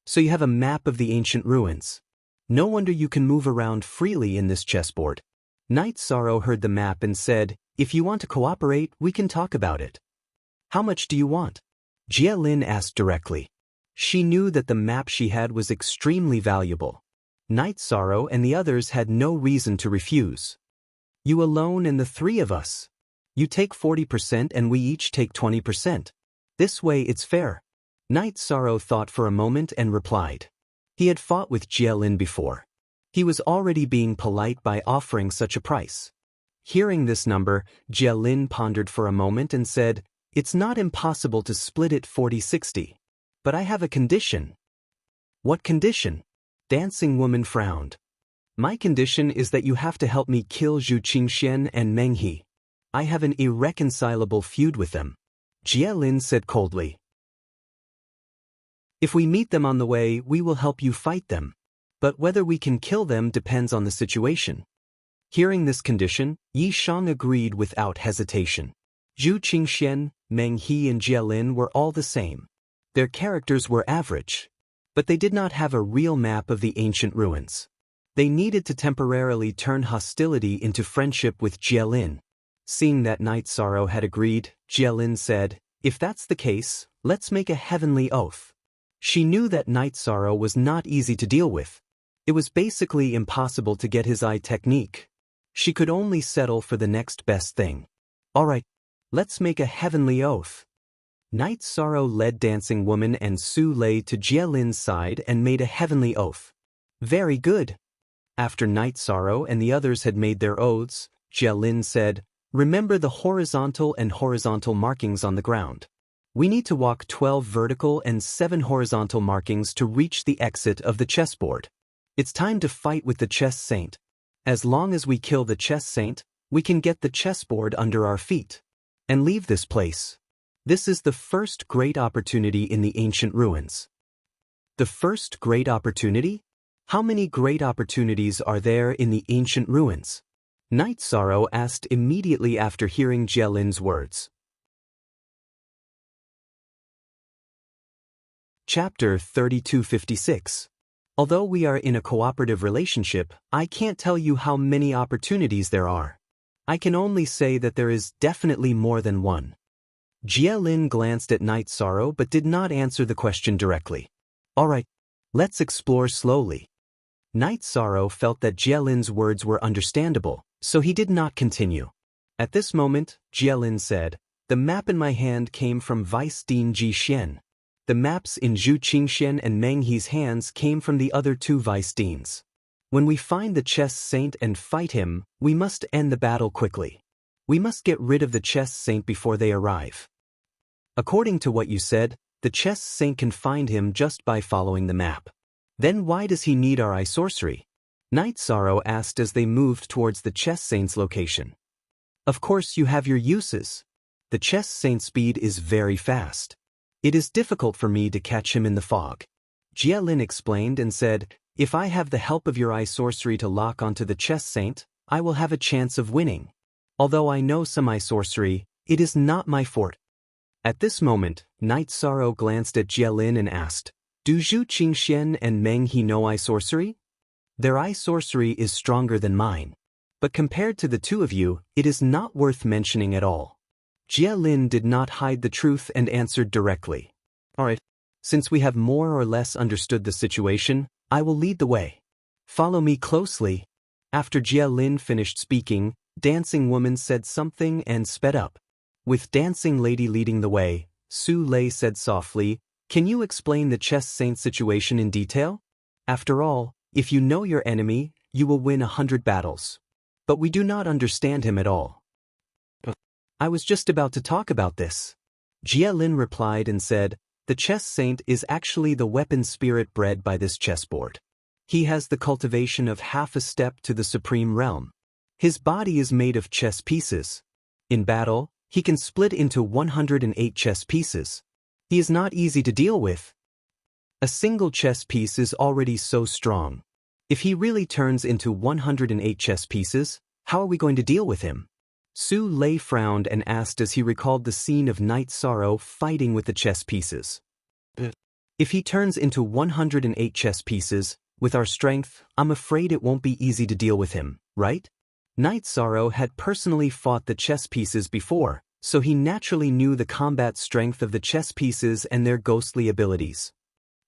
So you have a map of the ancient ruins. No wonder you can move around freely in this chessboard. Night Sorrow heard the map and said, If you want to cooperate, we can talk about it. How much do you want? Jie Lin asked directly. She knew that the map she had was extremely valuable. Night Sorrow and the others had no reason to refuse. You alone and the three of us. You take 40% and we each take 20%. This way it's fair. Night Sorrow thought for a moment and replied. He had fought with Jie Lin before. He was already being polite by offering such a price. Hearing this number, Jie Lin pondered for a moment and said, It's not impossible to split it 40-60. But I have a condition. What condition? Dancing Woman frowned. My condition is that you have to help me kill Zhu Qingxian and Meng He. I have an irreconcilable feud with them. Jie Lin said coldly. If we meet them on the way, we will help you fight them. But whether we can kill them depends on the situation. Hearing this condition, Yi Shang agreed without hesitation. Zhu Qingxian, Meng He and Jie Lin were all the same. Their characters were average. But they did not have a real map of the ancient ruins. They needed to temporarily turn hostility into friendship with Jie Lin. Seeing that Night Sorrow had agreed, Jie Lin said, If that's the case, let's make a heavenly oath. She knew that Night Sorrow was not easy to deal with. It was basically impossible to get his eye technique. She could only settle for the next best thing. All right, let's make a heavenly oath. Night Sorrow led Dancing Woman and Su Lei to Jie Lin's side and made a heavenly oath. Very good. After Night Sorrow and the others had made their oaths, Jie Lin said, Remember the horizontal and horizontal markings on the ground. We need to walk 12 vertical and 7 horizontal markings to reach the exit of the chessboard. It's time to fight with the chess saint. As long as we kill the chess saint, we can get the chessboard under our feet. And leave this place. This is the first great opportunity in the ancient ruins. The first great opportunity? How many great opportunities are there in the ancient ruins? Night Sorrow asked immediately after hearing Jie Lin's words. Chapter 3256. Although we are in a cooperative relationship, I can't tell you how many opportunities there are. I can only say that there is definitely more than one. Jie Lin glanced at Night Sorrow but did not answer the question directly. All right, let's explore slowly. Night Sorrow felt that Jie Lin's words were understandable, so he did not continue. At this moment, Jie Lin said, The map in my hand came from Vice Dean Ji Xian. The maps in Zhu Qingxian and Meng He's hands came from the other two Vice Deans. When we find the chess saint and fight him, we must end the battle quickly. We must get rid of the chess saint before they arrive. According to what you said, the chess saint can find him just by following the map. Then why does he need our eye sorcery? Night Sorrow asked as they moved towards the chess saint's location. Of course you have your uses. The chess saint's speed is very fast. It is difficult for me to catch him in the fog. Jie Lin explained and said, If I have the help of your eye sorcery to lock onto the chess saint, I will have a chance of winning. Although I know some eye sorcery, It is not my fort. At this moment, Night Sorrow glanced at Jielin and asked, Do Zhu Qingxian and Meng He know eye sorcery? Their eye sorcery is stronger than mine. But compared to the two of you, it is not worth mentioning at all. Jielin did not hide the truth and answered directly. Alright, since we have more or less understood the situation, I will lead the way. Follow me closely. After Jielin finished speaking, Dancing Woman said something and sped up. With Dancing Lady leading the way, Su Lei said softly, Can you explain the chess saint situation in detail? After all, if you know your enemy, you will win 100 battles. But we do not understand him at all. I was just about to talk about this. Jielin replied and said, The chess saint is actually the weapon spirit bred by this chessboard. He has the cultivation of half a step to the supreme realm. His body is made of chess pieces. In battle, he can split into 108 chess pieces. He is not easy to deal with. A single chess piece is already so strong. If he really turns into 108 chess pieces, how are we going to deal with him? Su Lei frowned and asked as he recalled the scene of Night Sorrow fighting with the chess pieces. If he turns into 108 chess pieces, with our strength, I'm afraid it won't be easy to deal with him, right? Night Sorrow had personally fought the chess pieces before, so he naturally knew the combat strength of the chess pieces and their ghostly abilities.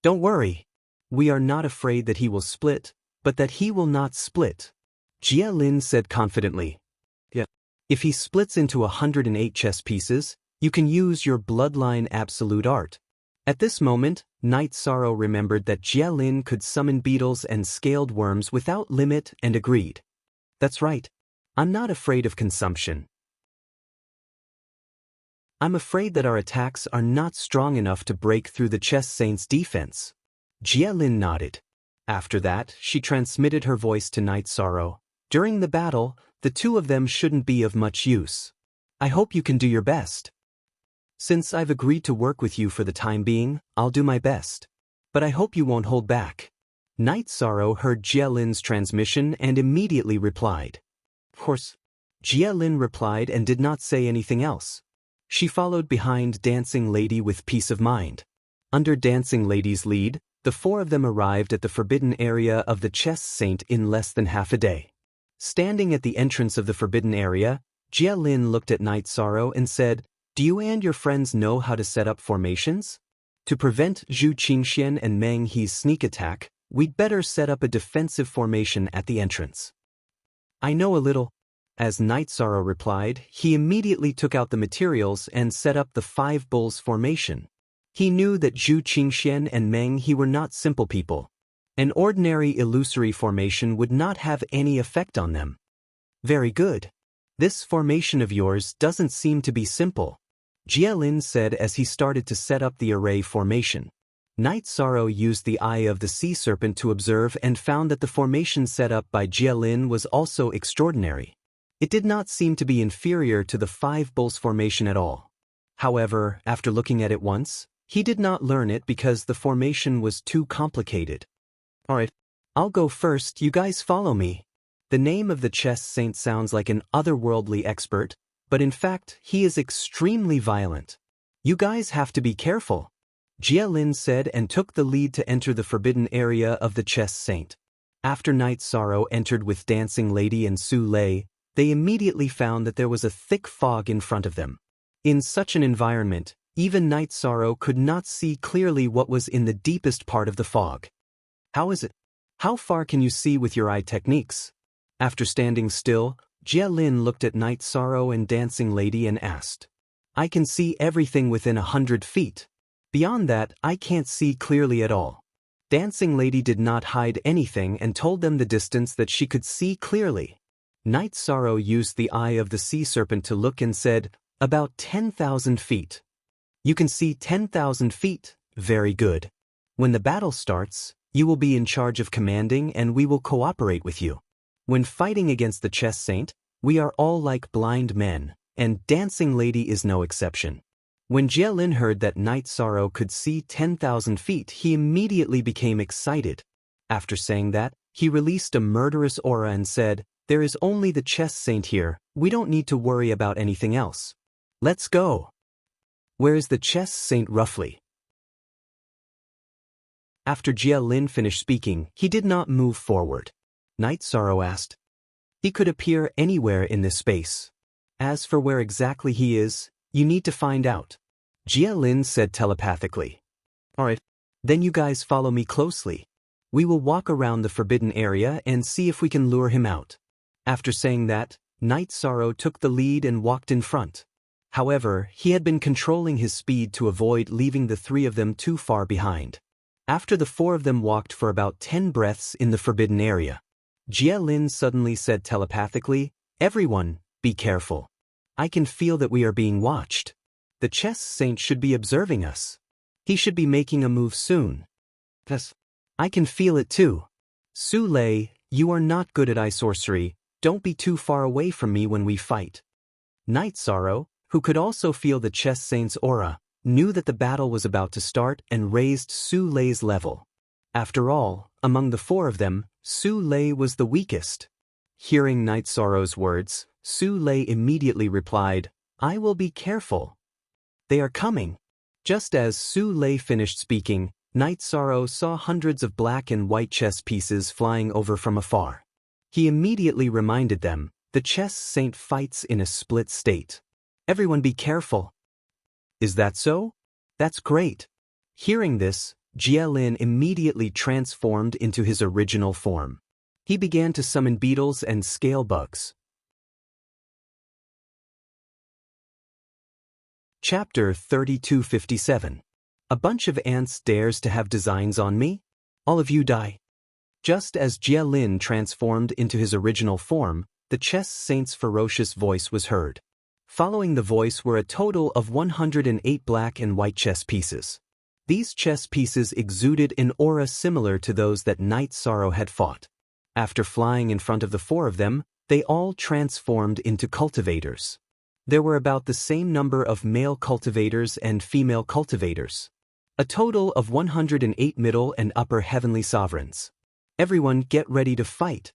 Don't worry. We are not afraid that he will split, but that he will not split. Jielin said confidently. Yeah. If he splits into 108 chess pieces, you can use your bloodline absolute art. At this moment, Night Sorrow remembered that Jielin could summon beetles and scaled worms without limit and agreed. That's right. I'm not afraid of consumption. I'm afraid that our attacks are not strong enough to break through the chess saint's defense. Jielin nodded. After that, she transmitted her voice to Night Sorrow. During the battle, the two of them shouldn't be of much use. I hope you can do your best. Since I've agreed to work with you for the time being, I'll do my best. But I hope you won't hold back. Night Sorrow heard Jielin's transmission and immediately replied. Of course. Jielin replied and did not say anything else. She followed behind Dancing Lady with peace of mind. Under Dancing Lady's lead, the four of them arrived at the forbidden area of the chess saint in less than half a day. Standing at the entrance of the forbidden area, Jielin looked at Night Sorrow and said, Do you and your friends know how to set up formations? To prevent Zhu Qingxian and Meng He's sneak attack, we'd better set up a defensive formation at the entrance. I know a little. As Night Sorrow replied, he immediately took out the materials and set up the 5 bulls formation. He knew that Zhu Qingxian and Meng He were not simple people. An ordinary illusory formation would not have any effect on them. Very good. This formation of yours doesn't seem to be simple, Jielin said as he started to set up the array formation. Night Sorrow used the eye of the sea serpent to observe and found that the formation set up by Jielin was also extraordinary. It did not seem to be inferior to the 5 bulls formation at all. However, after looking at it once, he did not learn it because the formation was too complicated. Alright, I'll go first, you guys follow me. The name of the chess saint sounds like an otherworldly expert, but in fact, he is extremely violent. You guys have to be careful, Jielin said and took the lead to enter the forbidden area of the chess saint. After Night Sorrow entered with Dancing Lady and Su Lei, they immediately found that there was a thick fog in front of them. In such an environment, even Night Sorrow could not see clearly what was in the deepest part of the fog. How is it? How far can you see with your eye techniques? After standing still, Jielin looked at Night Sorrow and Dancing Lady and asked. I can see everything within 100 feet. Beyond that, I can't see clearly at all. Dancing Lady did not hide anything and told them the distance that she could see clearly. Night Sorrow used the eye of the sea serpent to look and said, About 10,000 feet. You can see 10,000 feet, very good. When the battle starts, you will be in charge of commanding and we will cooperate with you. When fighting against the chess saint, we are all like blind men, and Dancing Lady is no exception. When Jielin heard that Night Sorrow could see 10,000 feet, he immediately became excited. After saying that, he released a murderous aura and said, There is only the chess saint here, we don't need to worry about anything else. Let's go. Where is the chess saint roughly? After Jia Lin finished speaking, he did not move forward. Night Sorrow asked. He could appear anywhere in this space. As for where exactly he is, you need to find out. Jia Lin said telepathically. Alright, then you guys follow me closely. We will walk around the forbidden area and see if we can lure him out. After saying that, Night Sorrow took the lead and walked in front. However, he had been controlling his speed to avoid leaving the three of them too far behind. After the four of them walked for about 10 breaths in the forbidden area, Jia Lin suddenly said telepathically, Everyone, be careful. I can feel that we are being watched. The chess saint should be observing us. He should be making a move soon. Yes, I can feel it too. Su Lei, you are not good at eye sorcery. Don't be too far away from me when we fight. Night Sorrow, who could also feel the chess saint's aura, knew that the battle was about to start and raised Su Lei's level. After all, among the four of them, Su Lei was the weakest. Hearing Night Sorrow's words, Su Lei immediately replied, I will be careful. They are coming. Just as Su Lei finished speaking, Night Sorrow saw hundreds of black and white chess pieces flying over from afar. He immediately reminded them, the chess saint fights in a split state. Everyone be careful. Is that so? That's great. Hearing this, Jia Lin immediately transformed into his original form. He began to summon beetles and scale bugs. Chapter 3257. A bunch of ants dares to have designs on me? All of you die. Just as Jia Lin transformed into his original form, the chess saint's ferocious voice was heard. Following the voice were a total of 108 black and white chess pieces. These chess pieces exuded an aura similar to those that Night Sorrow had fought. After flying in front of the four of them, they all transformed into cultivators. There were about the same number of male cultivators and female cultivators. A total of 108 middle and upper heavenly sovereigns. Everyone get ready to fight.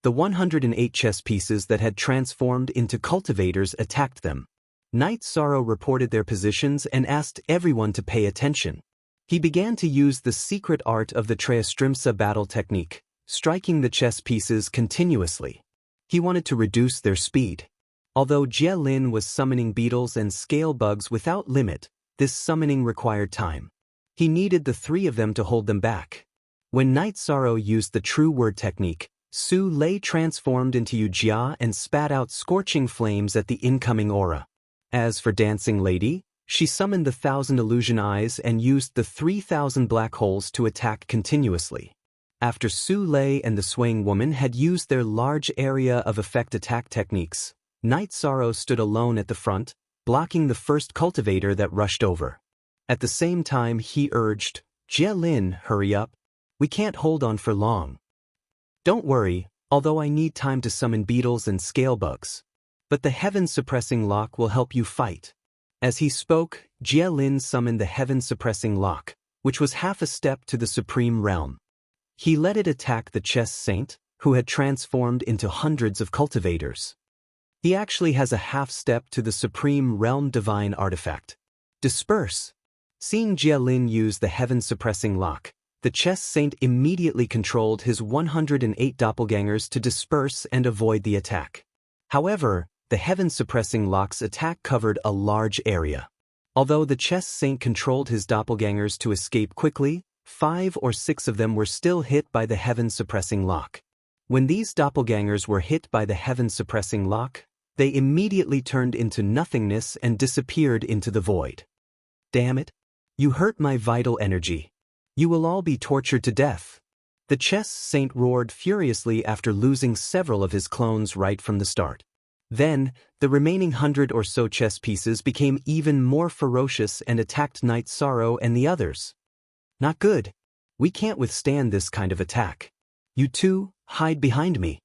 The 108 chess pieces that had transformed into cultivators attacked them. Night Sorrow reported their positions and asked everyone to pay attention. He began to use the secret art of the Treastrimsa battle technique, striking the chess pieces continuously. He wanted to reduce their speed. Although Jia Lin was summoning beetles and scale bugs without limit, this summoning required time. He needed the three of them to hold them back. When Night Sorrow used the true word technique, Su Lei transformed into Yujia and spat out scorching flames at the incoming aura. As for Dancing Lady, she summoned the 1,000 illusion eyes and used the 3,000 black holes to attack continuously. After Su Lei and the Swaying Woman had used their large area of effect attack techniques, Night Sorrow stood alone at the front, blocking the first cultivator that rushed over. At the same time he urged, Jia Lin, hurry up. We can't hold on for long. Don't worry, although I need time to summon beetles and scale bugs. But the heaven-suppressing lock will help you fight. As he spoke, Jia Lin summoned the heaven-suppressing lock, which was half a step to the supreme realm. He let it attack the chess saint, who had transformed into hundreds of cultivators. He actually has a half step to the supreme realm divine artifact. Disperse. Seeing Jia Lin use the heaven-suppressing lock, the chess saint immediately controlled his 108 doppelgangers to disperse and avoid the attack. However, the heaven-suppressing lock's attack covered a large area. Although the chess saint controlled his doppelgangers to escape quickly, 5 or 6 of them were still hit by the heaven-suppressing lock. When these doppelgangers were hit by the heaven-suppressing lock, they immediately turned into nothingness and disappeared into the void. Damn it! You hurt my vital energy. You will all be tortured to death. The chess saint roared furiously after losing several of his clones right from the start. Then, the remaining 100 or so chess pieces became even more ferocious and attacked Night Sorrow and the others. Not good. We can't withstand this kind of attack. You two, hide behind me.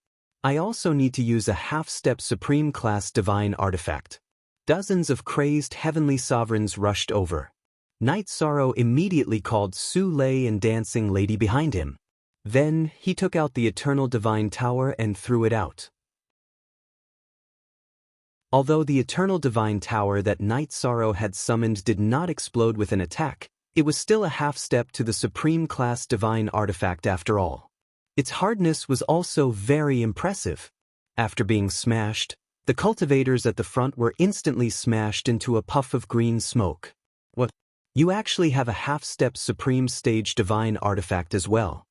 I also need to use a half-step Supreme Class Divine Artifact. Dozens of crazed heavenly sovereigns rushed over. Night Sorrow immediately called Su Lei and Dancing Lady behind him. Then, he took out the Eternal Divine Tower and threw it out. Although the eternal divine tower that Night Sorrow had summoned did not explode with an attack, it was still a half-step to the supreme-class divine artifact after all. Its hardness was also very impressive. After being smashed, the cultivators at the front were instantly smashed into a puff of green smoke. What? You actually have a half-step supreme stage divine artifact as well.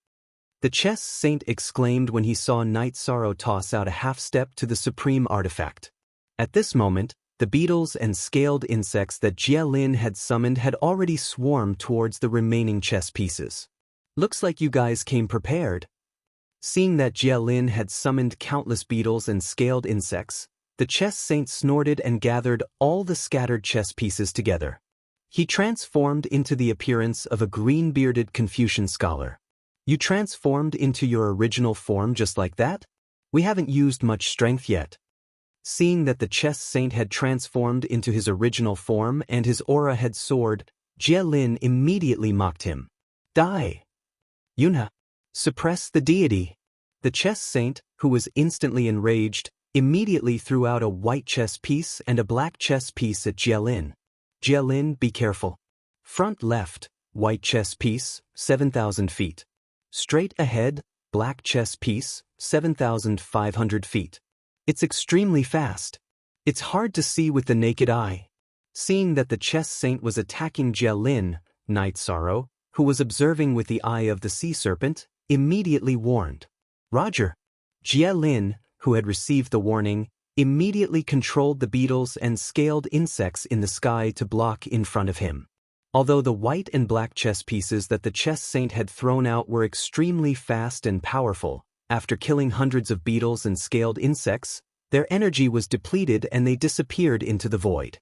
The chess saint exclaimed when he saw Night Sorrow toss out a half-step to the supreme artifact. At this moment, the beetles and scaled insects that Jia Lin had summoned had already swarmed towards the remaining chess pieces. Looks like you guys came prepared. Seeing that Jia Lin had summoned countless beetles and scaled insects, the chess saint snorted and gathered all the scattered chess pieces together. He transformed into the appearance of a green-bearded Confucian scholar. You transformed into your original form just like that? We haven't used much strength yet. Seeing that the chess saint had transformed into his original form and his aura had soared, Jia Lin immediately mocked him. Die! Yunha! Suppress the deity! The chess saint, who was instantly enraged, immediately threw out a white chess piece and a black chess piece at Jia Lin. Jia Lin, be careful. Front left, white chess piece, 7,000 feet. Straight ahead, black chess piece, 7,500 feet. It's extremely fast. It's hard to see with the naked eye. Seeing that the chess saint was attacking Jia Lin, Night Sorrow, who was observing with the eye of the sea serpent, immediately warned. Roger. Jia Lin, who had received the warning, immediately controlled the beetles and scaled insects in the sky to block in front of him. Although the white and black chess pieces that the chess saint had thrown out were extremely fast and powerful, after killing hundreds of beetles and scaled insects, their energy was depleted and they disappeared into the void.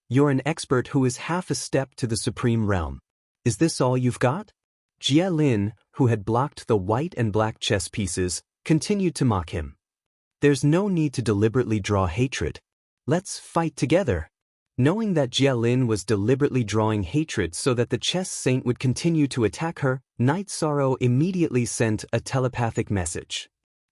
You're an expert who is half a step to the supreme realm. Is this all you've got? Jia Lin, who had blocked the white and black chess pieces, continued to mock him. There's no need to deliberately draw hatred. Let's fight together. Knowing that Jia Lin was deliberately drawing hatred so that the chess saint would continue to attack her, Night Sorrow immediately sent a telepathic message.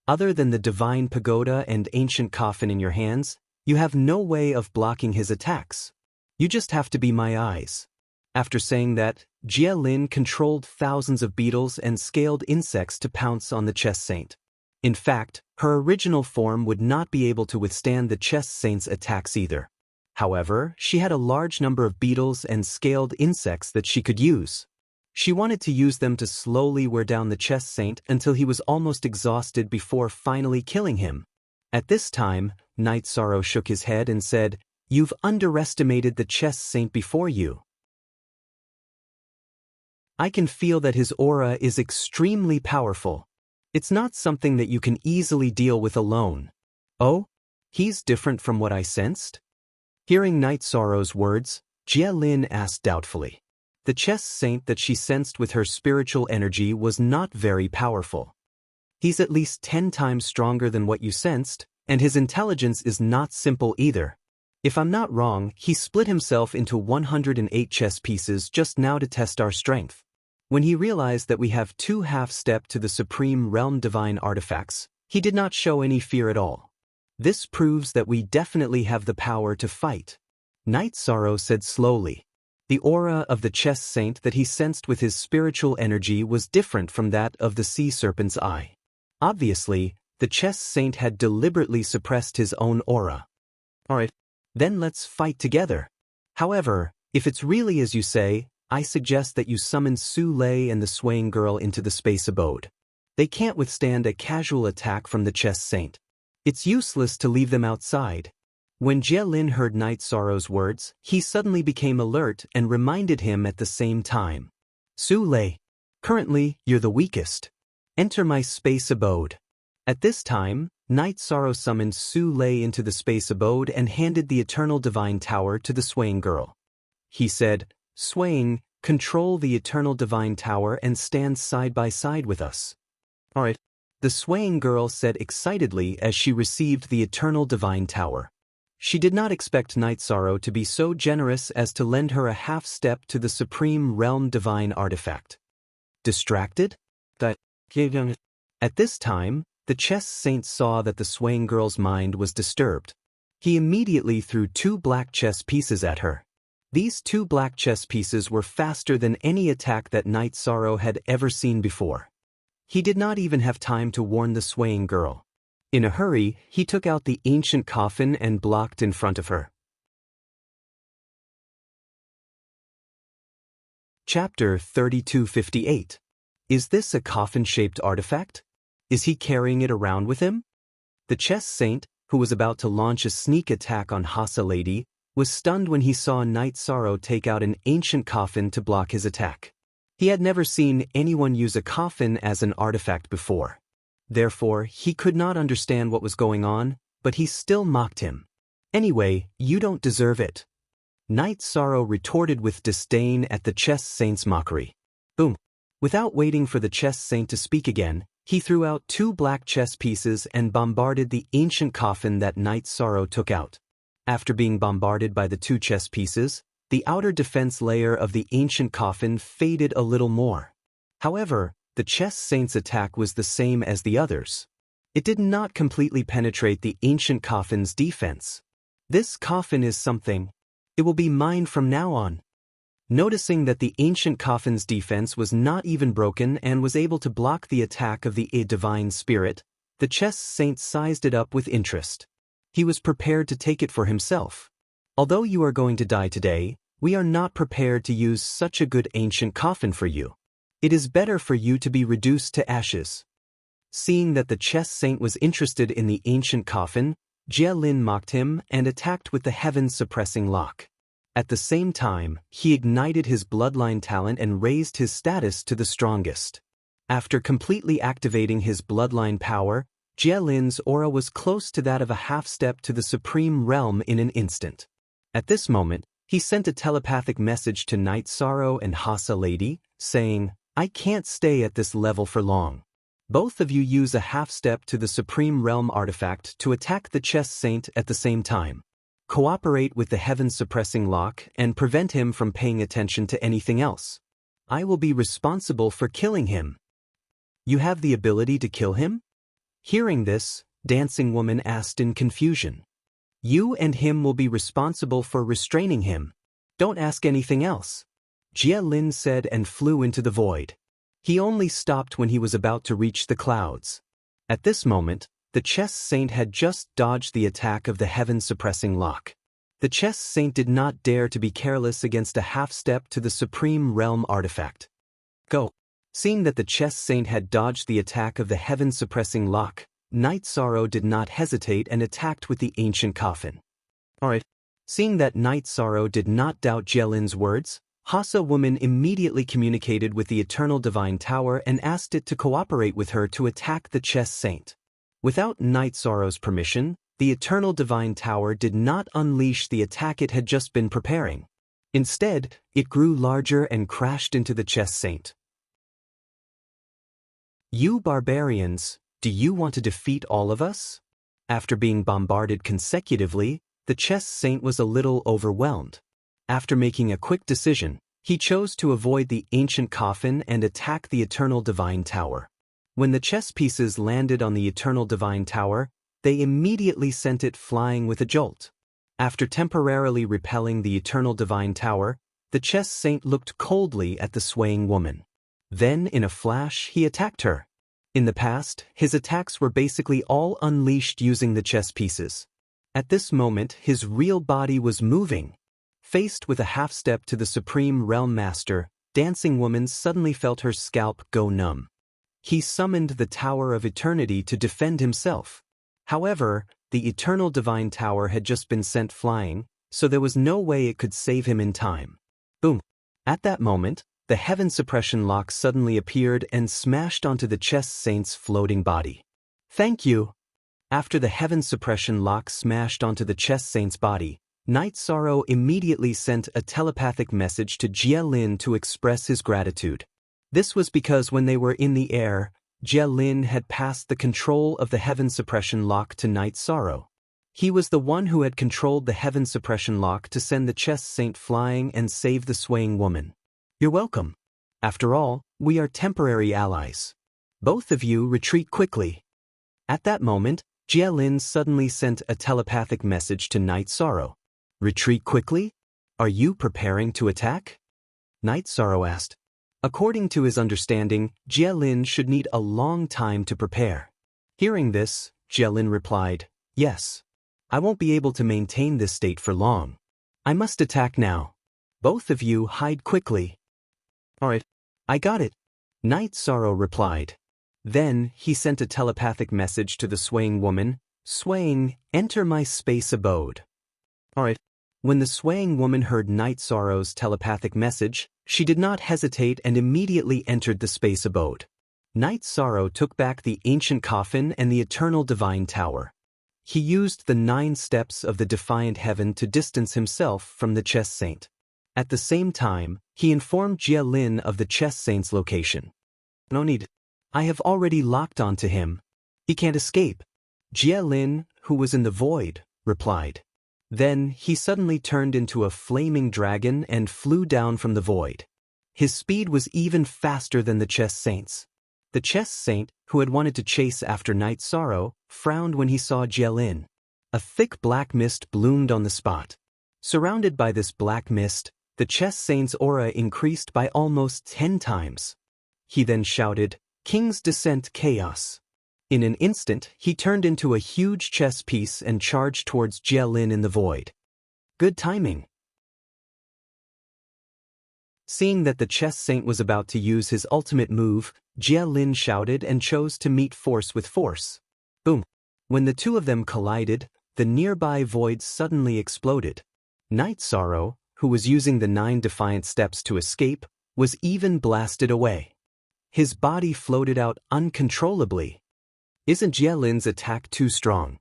Other than the divine pagoda and ancient coffin in your hands, you have no way of blocking his attacks. You just have to be my eyes. After saying that, Jia Lin controlled thousands of beetles and scaled insects to pounce on the chess saint. In fact, her original form would not be able to withstand the chess saint's attacks either. However, she had a large number of beetles and scaled insects that she could use. She wanted to use them to slowly wear down the chess saint until he was almost exhausted before finally killing him. At this time, Night Sorrow shook his head and said, "You've underestimated the chess saint before you. I can feel that his aura is extremely powerful. It's not something that you can easily deal with alone." "Oh? He's different from what I sensed?" Hearing Night Sorrow's words, Jia Lin asked doubtfully. The chess saint that she sensed with her spiritual energy was not very powerful. He's at least 10 times stronger than what you sensed, and his intelligence is not simple either. If I'm not wrong, he split himself into 108 chess pieces just now to test our strength. When he realized that we have 2 half-step to the supreme realm divine artifacts, he did not show any fear at all. This proves that we definitely have the power to fight. Night Sorrow said slowly. The aura of the chess saint that he sensed with his spiritual energy was different from that of the sea serpent's eye. Obviously, the chess saint had deliberately suppressed his own aura. Alright, then let's fight together. However, if it's really as you say, I suggest that you summon Su Lei and the swaying girl into the space abode. They can't withstand a casual attack from the chess saint. It's useless to leave them outside. When Jia Lin heard Night Sorrow's words, he suddenly became alert and reminded him at the same time. Su Lei, currently, you're the weakest. Enter my space abode. At this time, Night Sorrow summoned Su Lei into the space abode and handed the eternal divine tower to the swaying girl. He said, "Swaying, control the eternal divine tower and stand side by side with us." Alright. The swaying girl said excitedly as she received the eternal divine tower. She did not expect Night Sorrow to be so generous as to lend her a half-step to the supreme realm divine artifact. Distracted? At this time, the chess saint saw that the swaying girl's mind was disturbed. He immediately threw 2 black chess pieces at her. These 2 black chess pieces were faster than any attack that Night Sorrow had ever seen before. He did not even have time to warn the swaying girl. In a hurry, he took out the ancient coffin and blocked in front of her. Chapter 3258. Is this a coffin-shaped artifact? Is he carrying it around with him? The chess saint, who was about to launch a sneak attack on Hasa Lady, was stunned when he saw Night Sorrow take out an ancient coffin to block his attack. He had never seen anyone use a coffin as an artifact before. Therefore, he could not understand what was going on, but he still mocked him. Anyway, you don't deserve it. Night Sorrow retorted with disdain at the chess saint's mockery. Boom. Without waiting for the chess saint to speak again, he threw out 2 black chess pieces and bombarded the ancient coffin that Night Sorrow took out. After being bombarded by the 2 chess pieces, the outer defense layer of the ancient coffin faded a little more. However, the chess saint's attack was the same as the others. It did not completely penetrate the ancient coffin's defense. This coffin is something. It will be mine from now on. Noticing that the ancient coffin's defense was not even broken and was able to block the attack of the divine spirit, the chess saint sized it up with interest. He was prepared to take it for himself. Although you are going to die today, we are not prepared to use such a good ancient coffin for you. It is better for you to be reduced to ashes. Seeing that the chess saint was interested in the ancient coffin, Jie Lin mocked him and attacked with the heaven-suppressing lock. At the same time, he ignited his bloodline talent and raised his status to the strongest. After completely activating his bloodline power, Jie Lin's aura was close to that of a half-step to the supreme realm in an instant. At this moment, he sent a telepathic message to Night Sorrow and Hasa Lady, saying, I can't stay at this level for long. Both of you use a half-step to the supreme realm artifact to attack the chess saint at the same time. Cooperate with the heaven-suppressing lock and prevent him from paying attention to anything else. I will be responsible for killing him. You have the ability to kill him? Hearing this, Dancing Woman asked in confusion. You and him will be responsible for restraining him. Don't ask anything else. Jie Lin said and flew into the void. He only stopped when he was about to reach the clouds. At this moment, the chess saint had just dodged the attack of the heaven-suppressing lock. The chess saint did not dare to be careless against a half-step to the supreme realm artifact. Go. Seeing that the chess saint had dodged the attack of the heaven-suppressing lock, Night Sorrow did not hesitate and attacked with the ancient coffin. Alright. Seeing that Night Sorrow did not doubt Jie Lin's words, Hasa Woman immediately communicated with the Eternal Divine Tower and asked it to cooperate with her to attack the chess saint. Without Night Sorrow's permission, the Eternal Divine Tower did not unleash the attack it had just been preparing. Instead, it grew larger and crashed into the chess saint. You barbarians, do you want to defeat all of us? After being bombarded consecutively, the chess saint was a little overwhelmed. After making a quick decision, he chose to avoid the ancient coffin and attack the Eternal Divine Tower. When the chess pieces landed on the Eternal Divine Tower, they immediately sent it flying with a jolt. After temporarily repelling the Eternal Divine Tower, the chess saint looked coldly at the swaying woman. Then, in a flash, he attacked her. In the past, his attacks were basically all unleashed using the chess pieces. At this moment, his real body was moving. Faced with a half-step to the Supreme Realm Master, Dancing Woman suddenly felt her scalp go numb. He summoned the Tower of Eternity to defend himself. However, the Eternal Divine Tower had just been sent flying, so there was no way it could save him in time. Boom! At that moment, the Heaven Suppression Lock suddenly appeared and smashed onto the chess saint's floating body. Thank you! After the Heaven Suppression Lock smashed onto the chess saint's body, Night Sorrow immediately sent a telepathic message to Jie Lin to express his gratitude. This was because when they were in the air, Jie Lin had passed the control of the Heaven Suppression Lock to Night Sorrow. He was the one who had controlled the Heaven Suppression Lock to send the chess saint flying and save the swaying woman. You're welcome. After all, we are temporary allies. Both of you retreat quickly. At that moment, Jie Lin suddenly sent a telepathic message to Night Sorrow. Retreat quickly? Are you preparing to attack? Night Sorrow asked. According to his understanding, Jie Lin should need a long time to prepare. Hearing this, Jie Lin replied, Yes. I won't be able to maintain this state for long. I must attack now. Both of you hide quickly. Alright, I got it. Night Sorrow replied. Then he sent a telepathic message to the swaying woman, Swaying, enter my space abode. Alright. When the swaying woman heard Night Sorrow's telepathic message, she did not hesitate and immediately entered the space abode. Night Sorrow took back the ancient coffin and the eternal divine tower. He used the 9 steps of the defiant heaven to distance himself from the chess saint. At the same time, he informed Jie Lin of the chess saint's location. No need. I have already locked onto him. He can't escape. Jie Lin, who was in the void, replied. Then he suddenly turned into a flaming dragon and flew down from the void. His speed was even faster than the chess saint's. The chess saint, who had wanted to chase after Night Sorrow, frowned when he saw Jie Lin. A thick black mist bloomed on the spot. Surrounded by this black mist, the chess saint's aura increased by almost 10 times. He then shouted, King's Descent Chaos. In an instant, he turned into a huge chess piece and charged towards Jie Lin in the void. Good timing. Seeing that the chess saint was about to use his ultimate move, Jie Lin shouted and chose to meet force with force. Boom! When the two of them collided, the nearby void suddenly exploded. Night Sorrow, who was using the 9 defiant steps to escape, was even blasted away. His body floated out uncontrollably. Isn't Jie Lin's attack too strong?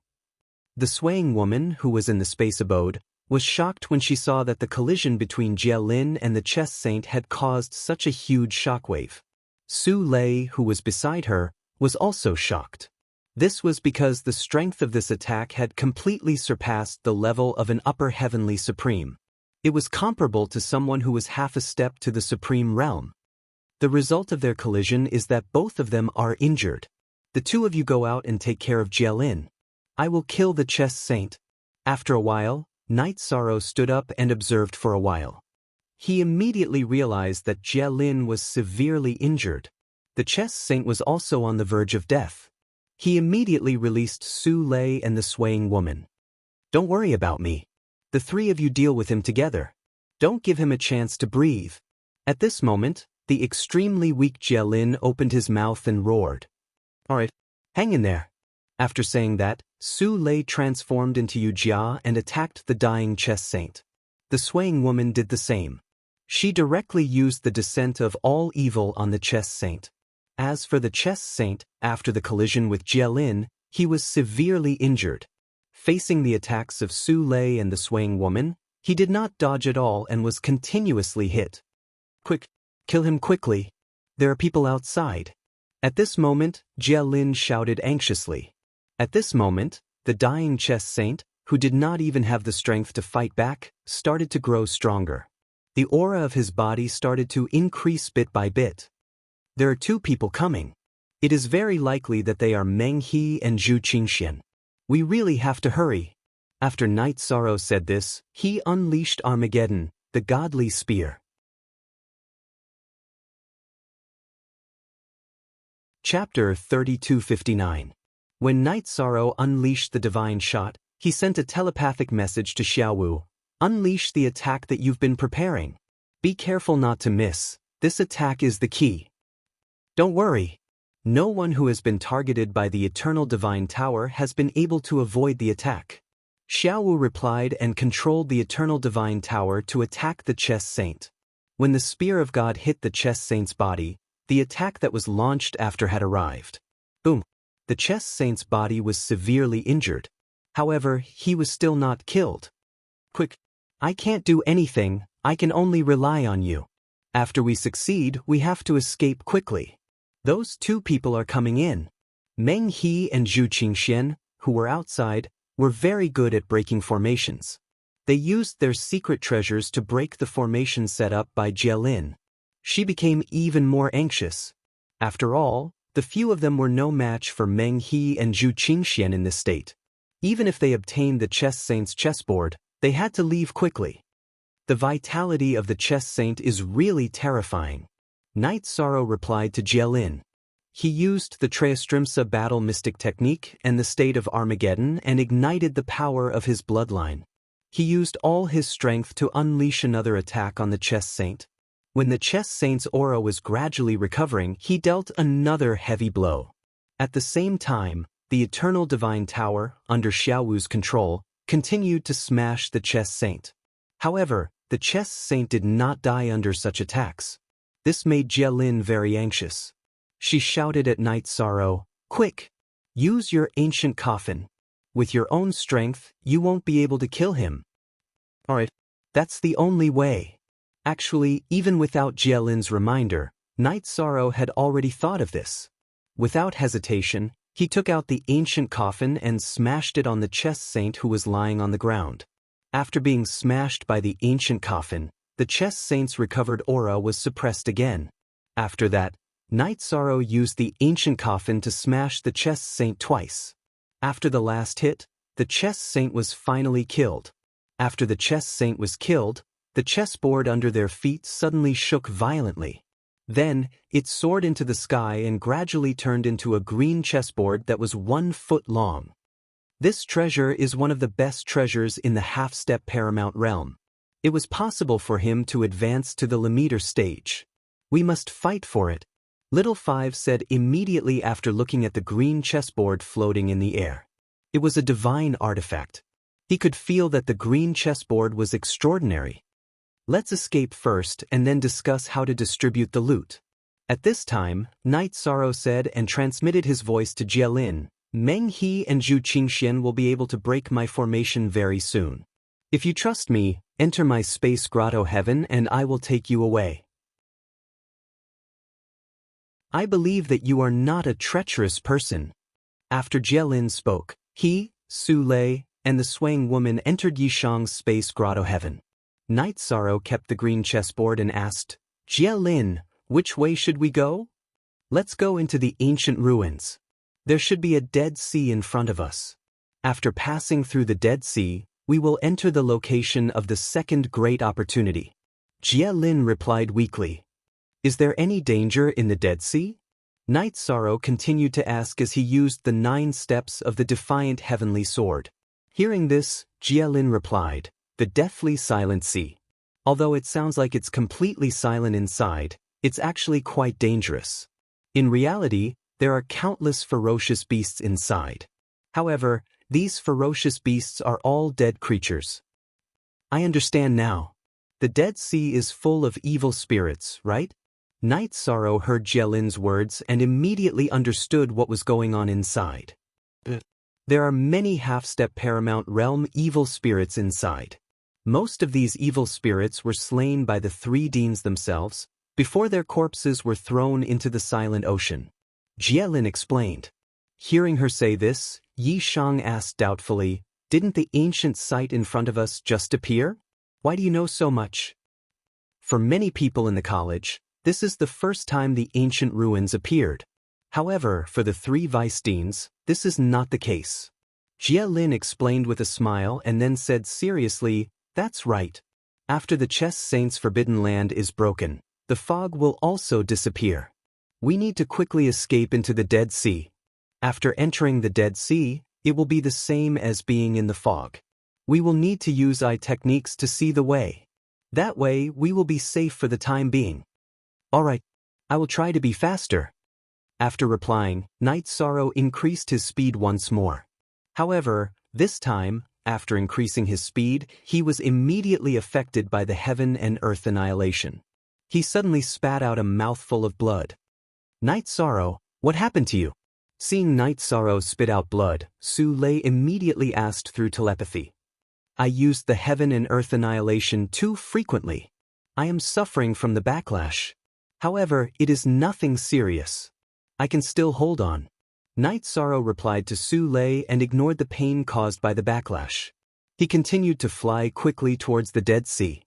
The swaying woman, who was in the space abode, was shocked when she saw that the collision between Jie Lin and the chess saint had caused such a huge shockwave. Su Lei, who was beside her, was also shocked. This was because the strength of this attack had completely surpassed the level of an upper heavenly supreme. It was comparable to someone who was half a step to the supreme realm. The result of their collision is that both of them are injured. The two of you go out and take care of Jie Lin. I will kill the chess saint. After a while, Night Sorrow stood up and observed for a while. He immediately realized that Jie Lin was severely injured. The chess saint was also on the verge of death. He immediately released Su Lei and the swaying woman. Don't worry about me. The 3 of you deal with him together. Don't give him a chance to breathe. At this moment, the extremely weak Jie Lin opened his mouth and roared. Alright, hang in there. After saying that, Su Lei transformed into Yu Jia and attacked the dying chess saint. The swaying woman did the same. She directly used the descent of all evil on the chess saint. As for the chess saint, after the collision with Jie Lin, he was severely injured. Facing the attacks of Su Lei and the swaying woman, he did not dodge at all and was continuously hit. Quick, kill him quickly. There are people outside. At this moment, Jie Lin shouted anxiously. At this moment, the dying chess saint, who did not even have the strength to fight back, started to grow stronger. The aura of his body started to increase bit by bit. There are 2 people coming. It is very likely that they are Meng He and Zhu Qingxian. We really have to hurry. After Night Sorrow said this, he unleashed Armageddon, the godly spear. Chapter 3259. When Night Sorrow unleashed the divine shot, he sent a telepathic message to Xiaowu. Unleash the attack that you've been preparing. Be careful not to miss. This attack is the key. Don't worry. No one who has been targeted by the eternal divine tower has been able to avoid the attack. Xiaowu replied and controlled the eternal divine tower to attack the chess saint. When the spear of God hit the chess saint's body, the attack that was launched after had arrived. Boom! The chess saint's body was severely injured. However, he was still not killed. Quick! I can't do anything, I can only rely on you. After we succeed, we have to escape quickly. Those 2 people are coming in. Meng He and Zhu Qingxian, who were outside, were very good at breaking formations. They used their secret treasures to break the formation set up by Jie Lin. She became even more anxious. After all, The few of them were no match for Meng He and Zhu Qingxian in this state. Even if they obtained the chess saint's chessboard, they had to leave quickly. The vitality of the chess saint is really terrifying. Knight Sorrow replied to Jielin. He used the Treastrimsa battle mystic technique and the state of Armageddon and ignited the power of his bloodline. He used all his strength to unleash another attack on the chess saint. When the chess saint's aura was gradually recovering, he dealt another heavy blow. At the same time, the Eternal Divine Tower, under Xiaowu's control, continued to smash the chess saint. However, the chess saint did not die under such attacks. This made Jielin very anxious. She shouted at Knight Sorrow, "Quick! Use your ancient coffin. With your own strength, you won't be able to kill him." Alright, that's the only way. Actually, even without Jielin's reminder, Knight Sorrow had already thought of this. Without hesitation, he took out the ancient coffin and smashed it on the chess saint who was lying on the ground. After being smashed by the ancient coffin, the chess saint's recovered aura was suppressed again. After that, Knight Sorrow used the ancient coffin to smash the chess saint twice. After the last hit, the chess saint was finally killed. After the chess saint was killed, the chessboard under their feet suddenly shook violently. Then, it soared into the sky and gradually turned into a green chessboard that was 1 foot long. This treasure is one of the best treasures in the half-step paramount realm. It was possible for him to advance to the Limiter stage. We must fight for it, Little Five said immediately after looking at the green chessboard floating in the air. It was a divine artifact. He could feel that the green chessboard was extraordinary. Let's escape first and then discuss how to distribute the loot. At this time, Knight Sorrow said and transmitted his voice to Jielin, Meng He and Zhu Qingxian will be able to break my formation very soon. If you trust me, enter my space grotto heaven and I will take you away. I believe that you are not a treacherous person. After Jielin spoke, he, Su Lei, and the swaying woman entered Yishang's space grotto heaven. Knight Sorrow kept the green chessboard and asked, Jielin, which way should we go? Let's go into the ancient ruins. There should be a Dead Sea in front of us. After passing through the Dead Sea, we will enter the location of the second great opportunity. Jielin replied weakly. Is there any danger in the Dead Sea? Knight Sorrow continued to ask as he used the 9 steps of the defiant heavenly sword. Hearing this, Jielin replied, the deathly silent sea. Although it sounds like it's completely silent inside, it's actually quite dangerous. In reality, there are countless ferocious beasts inside. However, these ferocious beasts are all dead creatures. I understand now. The Dead Sea is full of evil spirits, right? Knight Sorrow heard Jielin's words and immediately understood what was going on inside. There are many half-step paramount realm evil spirits inside. Most of these evil spirits were slain by the 3 Deans themselves, before their corpses were thrown into the silent ocean. Jielin explained. Hearing her say this, Yi Shang asked doubtfully, didn't the ancient site in front of us just appear? Why do you know so much? For many people in the college, this is the first time the ancient ruins appeared. However, for the 3 vice deans, this is not the case. Jielin explained with a smile and then said seriously, that's right. After the chess saint's forbidden land is broken, the fog will also disappear. We need to quickly escape into the Dead Sea. After entering the Dead Sea, it will be the same as being in the fog. We will need to use eye techniques to see the way. That way, we will be safe for the time being. Alright, I will try to be faster. After replying, Knight Sorrow increased his speed once more. However, this time, after increasing his speed, he was immediately affected by the heaven and earth annihilation. He suddenly spat out a mouthful of blood. Knight Sorrow, what happened to you? Seeing Knight Sorrow spit out blood, Su Lei immediately asked through telepathy. I used the heaven and earth annihilation too frequently. I am suffering from the backlash. However, it is nothing serious. I can still hold on. Knight Sorrow replied to Su Lei and ignored the pain caused by the backlash. He continued to fly quickly towards the Dead Sea.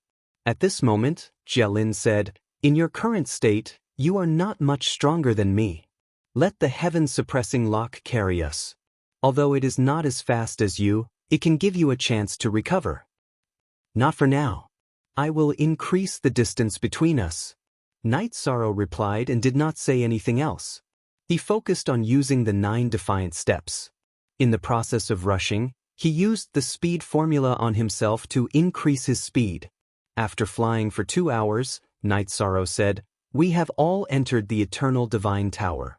At this moment, Jielin said, in your current state, you are not much stronger than me. Let the heaven-suppressing lock carry us. Although it is not as fast as you, it can give you a chance to recover. Not for now. I will increase the distance between us. Night Sorrow replied and did not say anything else. He focused on using the 9 defiant steps. In the process of rushing, he used the speed formula on himself to increase his speed. After flying for 2 hours, Night Sorrow said, "We have all entered the Eternal Divine Tower."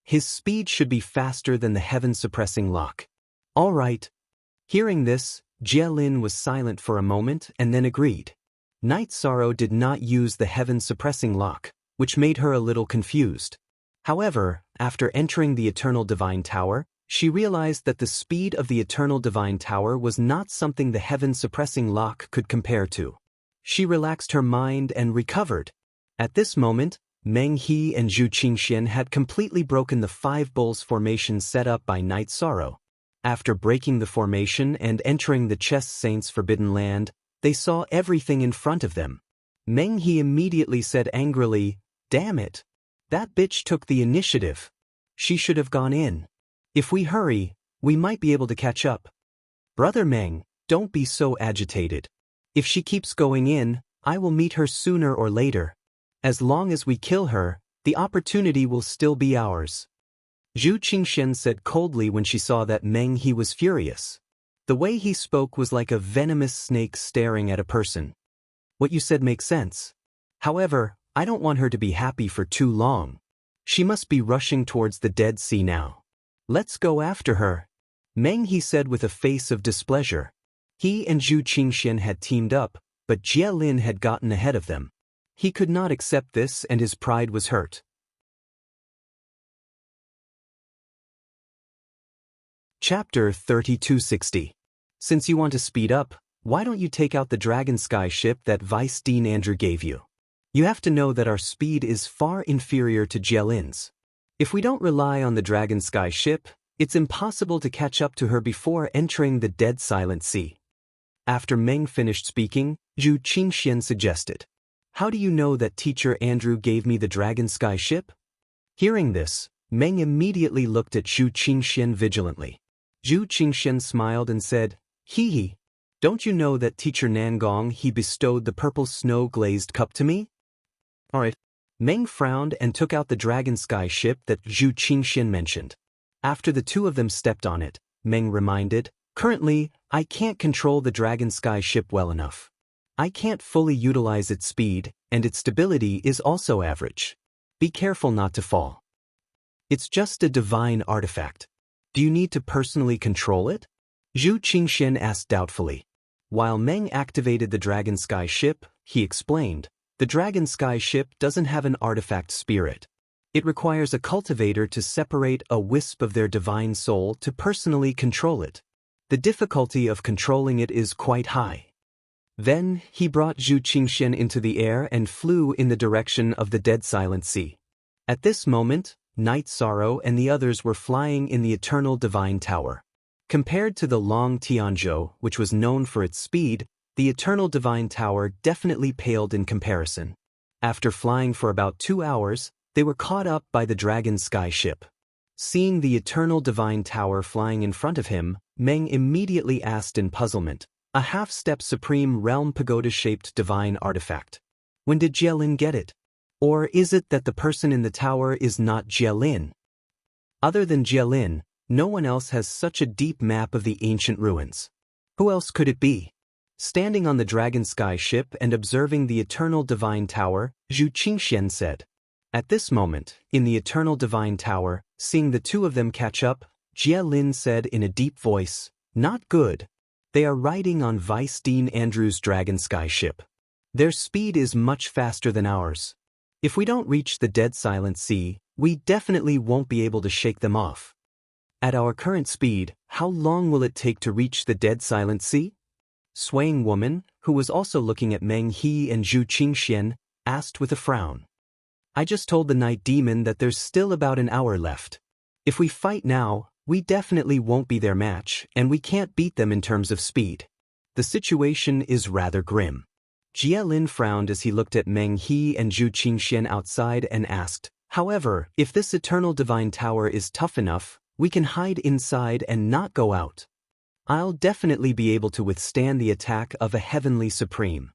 His speed should be faster than the heaven-suppressing lock. All right. Hearing this, Jielin was silent for a moment and then agreed. Night Sorrow did not use the heaven-suppressing lock, which made her a little confused. However, after entering the Eternal Divine Tower, she realized that the speed of the Eternal Divine Tower was not something the heaven-suppressing lock could compare to. She relaxed her mind and recovered. At this moment, Meng He and Zhu Qingxian had completely broken the 5 bulls formation set up by Night Sorrow. After breaking the formation and entering the Chess Saints' Forbidden Land, they saw everything in front of them. Meng He immediately said angrily, "Damn it! That bitch took the initiative. She should have gone in. If we hurry, we might be able to catch up." "Brother Meng, don't be so agitated. If she keeps going in, I will meet her sooner or later. As long as we kill her, the opportunity will still be ours." Zhu Qingxian said coldly when she saw that Meng He was furious. The way he spoke was like a venomous snake staring at a person. "What you said makes sense. However, I don't want her to be happy for too long. She must be rushing towards the Dead Sea now. Let's go after her," Meng He said with a face of displeasure. He and Zhu Qingxian had teamed up, but Jielin had gotten ahead of them. He could not accept this and his pride was hurt. Chapter 3260. Since you want to speed up, why don't you take out the Dragon Sky ship that Vice Dean Andrew gave you? You have to know that our speed is far inferior to Jielin's. If we don't rely on the Dragon Sky ship, it's impossible to catch up to her before entering the Dead Silent Sea. After Meng finished speaking, Zhu Qingxian suggested, "How do you know that Teacher Andrew gave me the Dragon Sky ship?" Hearing this, Meng immediately looked at Zhu Qingxian vigilantly. Zhu Qingxian smiled and said, "Hee, don't you know that Teacher Nangong he bestowed the purple snow-glazed cup to me?" "Alright." Meng frowned and took out the Dragon Sky ship that Zhu Qingxian mentioned. After the two of them stepped on it, Meng reminded, "Currently, I can't control the Dragon Sky ship well enough. I can't fully utilize its speed, and its stability is also average. Be careful not to fall. It's just a divine artifact. Do you need to personally control it?" Zhu Qingxian asked doubtfully. While Meng activated the Dragon Sky ship, he explained, "The Dragon Sky ship doesn't have an artifact spirit. It requires a cultivator to separate a wisp of their divine soul to personally control it. The difficulty of controlling it is quite high." Then, he brought Zhu Qingxian into the air and flew in the direction of the Dead Silent Sea. At this moment, Night Sorrow and the others were flying in the Eternal Divine Tower. Compared to the Long Tianzhou, which was known for its speed, the Eternal Divine Tower definitely paled in comparison. After flying for about 2 hours, they were caught up by the Dragon Sky ship. Seeing the Eternal Divine Tower flying in front of him, Meng immediately asked in puzzlement, "A half-step Supreme Realm Pagoda-shaped divine artifact. When did Jielin get it? Or is it that the person in the tower is not Jielin? Other than Jielin, no one else has such a deep map of the ancient ruins. Who else could it be?" Standing on the Dragon Sky ship and observing the Eternal Divine Tower, Zhu Qingxian said. At this moment, in the Eternal Divine Tower, seeing the two of them catch up, Jielin said in a deep voice, "Not good. They are riding on Vice Dean Andrew's Dragon Sky ship. Their speed is much faster than ours. If we don't reach the Dead Silent Sea, we definitely won't be able to shake them off. At our current speed, how long will it take to reach the Dead Silent Sea?" Swaying Woman, who was also looking at Meng He and Zhu Qingxian, asked with a frown. "I just told the Night Demon that there's still about an hour left. If we fight now, we definitely won't be their match, and we can't beat them in terms of speed. The situation is rather grim." Jielin frowned as he looked at Meng He and Zhu Qingxian outside and asked, However, if this eternal divine tower is tough enough, we can hide inside and not go out. I'll definitely be able to withstand the attack of a heavenly supreme.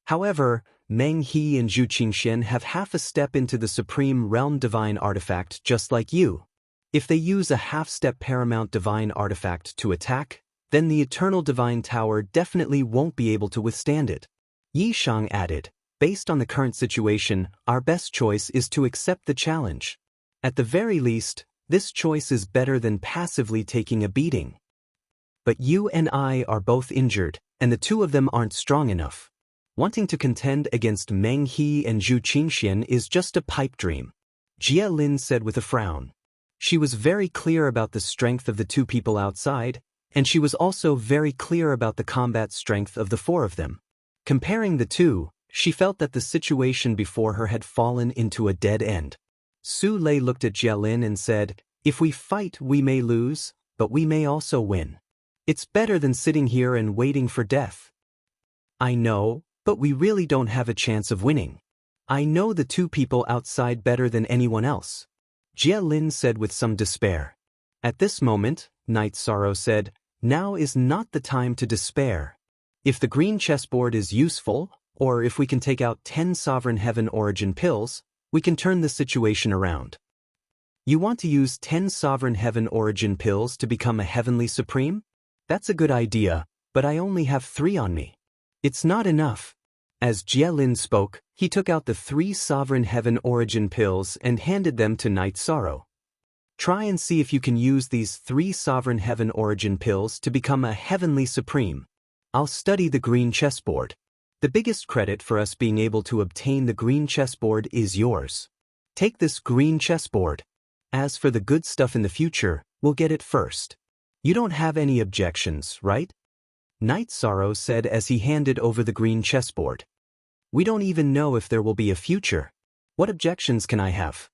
However, Meng He and Zhu Qingxian have half a step into the Supreme Realm Divine Artifact just like you. If they use a half-step Paramount Divine Artifact to attack, then the Eternal Divine Tower definitely won't be able to withstand it. Yi Shang added, based on the current situation, our best choice is to accept the challenge. At the very least, this choice is better than passively taking a beating. But you and I are both injured, and the two of them aren't strong enough. Wanting to contend against Meng He and Zhu Qingxian is just a pipe dream, Jia Lin said with a frown. She was very clear about the strength of the two people outside, and she was also very clear about the combat strength of the four of them. Comparing the two, she felt that the situation before her had fallen into a dead end. Su Lei looked at Jia Lin and said, "If we fight, we may lose, but we may also win. It's better than sitting here and waiting for death." "I know, but we really don't have a chance of winning. I know the two people outside better than anyone else," Jia Lin said with some despair. At this moment, Night Sorrow said, "Now is not the time to despair. If the green chessboard is useful, or if we can take out 10 Sovereign Heaven Origin pills, we can turn the situation around." "You want to use 10 Sovereign Heaven Origin pills to become a Heavenly Supreme? That's a good idea, but I only have 3 on me. It's not enough." As Jia Lin spoke, he took out the 3 Sovereign Heaven Origin pills and handed them to Night Sorrow. "Try and see if you can use these 3 Sovereign Heaven Origin pills to become a Heavenly Supreme. I'll study the green chessboard. The biggest credit for us being able to obtain the green chessboard is yours. Take this green chessboard. As for the good stuff in the future, we'll get it first. You don't have any objections, right?" Night Sorrow said as he handed over the green chessboard. "We don't even know if there will be a future. What objections can I have?"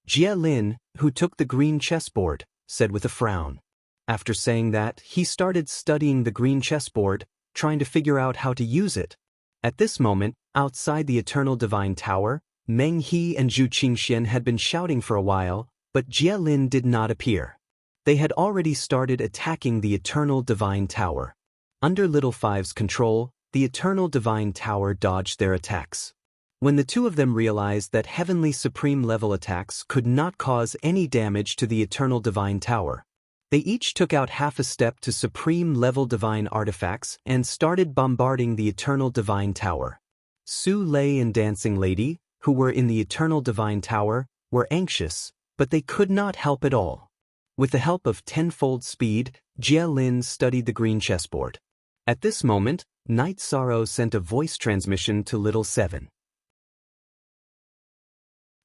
Jia Lin, who took the green chessboard, said with a frown. After saying that, he started studying the green chessboard, trying to figure out how to use it. At this moment, outside the Eternal Divine Tower, Meng He and Zhu Qingxian had been shouting for a while, but Jia Lin did not appear. They had already started attacking the Eternal Divine Tower. Under Little Five's control, the Eternal Divine Tower dodged their attacks. When the two of them realized that Heavenly Supreme level attacks could not cause any damage to the Eternal Divine Tower, they each took out half a step to Supreme level Divine artifacts and started bombarding the Eternal Divine Tower. Su Lei and Dancing Lady, who were in the Eternal Divine Tower, were anxious, but they could not help at all. With the help of tenfold speed, Jia Lin studied the green chessboard. At this moment, Night Sorrow sent a voice transmission to Little Seven.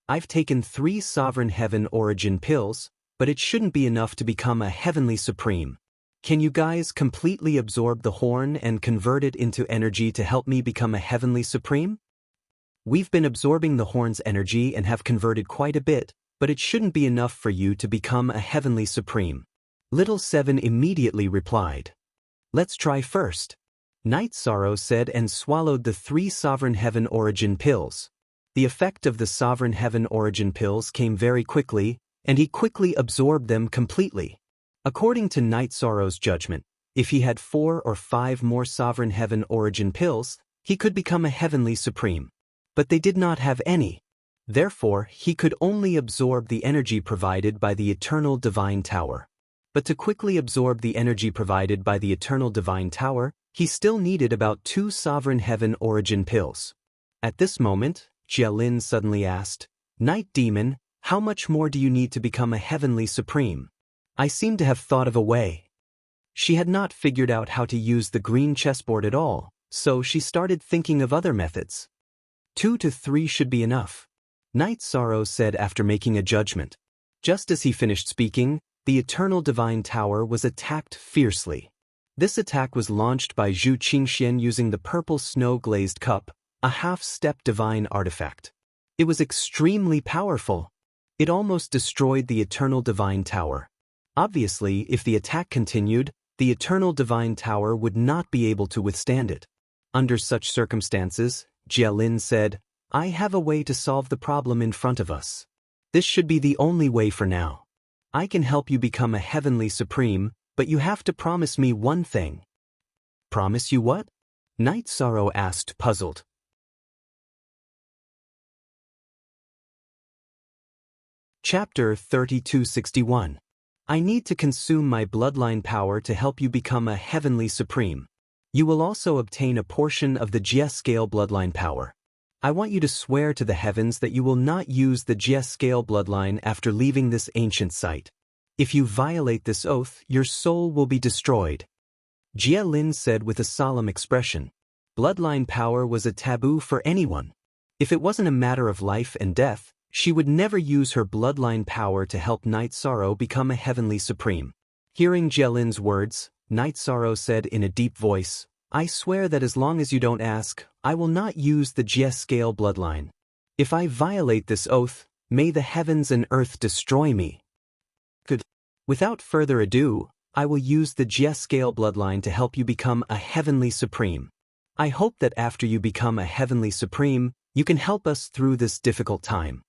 "I've taken 3 Sovereign Heaven Origin pills, but it shouldn't be enough to become a Heavenly Supreme. Can you guys completely absorb the horn and convert it into energy to help me become a Heavenly Supreme?" "We've been absorbing the horn's energy and have converted quite a bit, but it shouldn't be enough for you to become a Heavenly Supreme," Little Seven immediately replied. "Let's try first," Night Sorrow said and swallowed the 3 Sovereign Heaven Origin pills. The effect of the Sovereign Heaven Origin pills came very quickly, and he quickly absorbed them completely. According to Night Sorrow's judgment, if he had 4 or 5 more Sovereign Heaven Origin pills, he could become a Heavenly Supreme. But they did not have any. Therefore, he could only absorb the energy provided by the Eternal Divine Tower. But to quickly absorb the energy provided by the Eternal Divine Tower, he still needed about 2 Sovereign Heaven Origin pills. At this moment, Jia Lin suddenly asked, "Night Demon, how much more do you need to become a Heavenly Supreme?" I seem to have thought of a way. She had not figured out how to use the green chessboard at all, so she started thinking of other methods. 2 to 3 should be enough, Night Sorrow said after making a judgment. Just as he finished speaking, the Eternal Divine Tower was attacked fiercely. This attack was launched by Zhu Qingxian using the purple snow-glazed cup, a half-step divine artifact. It was extremely powerful. It almost destroyed the Eternal Divine Tower. Obviously, if the attack continued, the Eternal Divine Tower would not be able to withstand it. Under such circumstances, Jia Lin said, I have a way to solve the problem in front of us. This should be the only way for now. I can help you become a heavenly supreme, but you have to promise me one thing. Promise you what? Night Sorrow asked, puzzled. Chapter 3261. I need to consume my bloodline power to help you become a heavenly supreme. You will also obtain a portion of the Jia scale bloodline power. I want you to swear to the heavens that you will not use the Jia scale bloodline after leaving this ancient site. If you violate this oath, your soul will be destroyed. Jia Lin said with a solemn expression. Bloodline power was a taboo for anyone. If it wasn't a matter of life and death, she would never use her bloodline power to help Night Sorrow become a heavenly supreme. Hearing Jia Lin's words, Night Sorrow said in a deep voice, I swear that as long as you don't ask, I will not use the Jia scale bloodline. If I violate this oath, may the heavens and earth destroy me. Good. Without further ado, I will use the Jia scale bloodline to help you become a heavenly supreme. I hope that after you become a heavenly supreme, you can help us through this difficult time.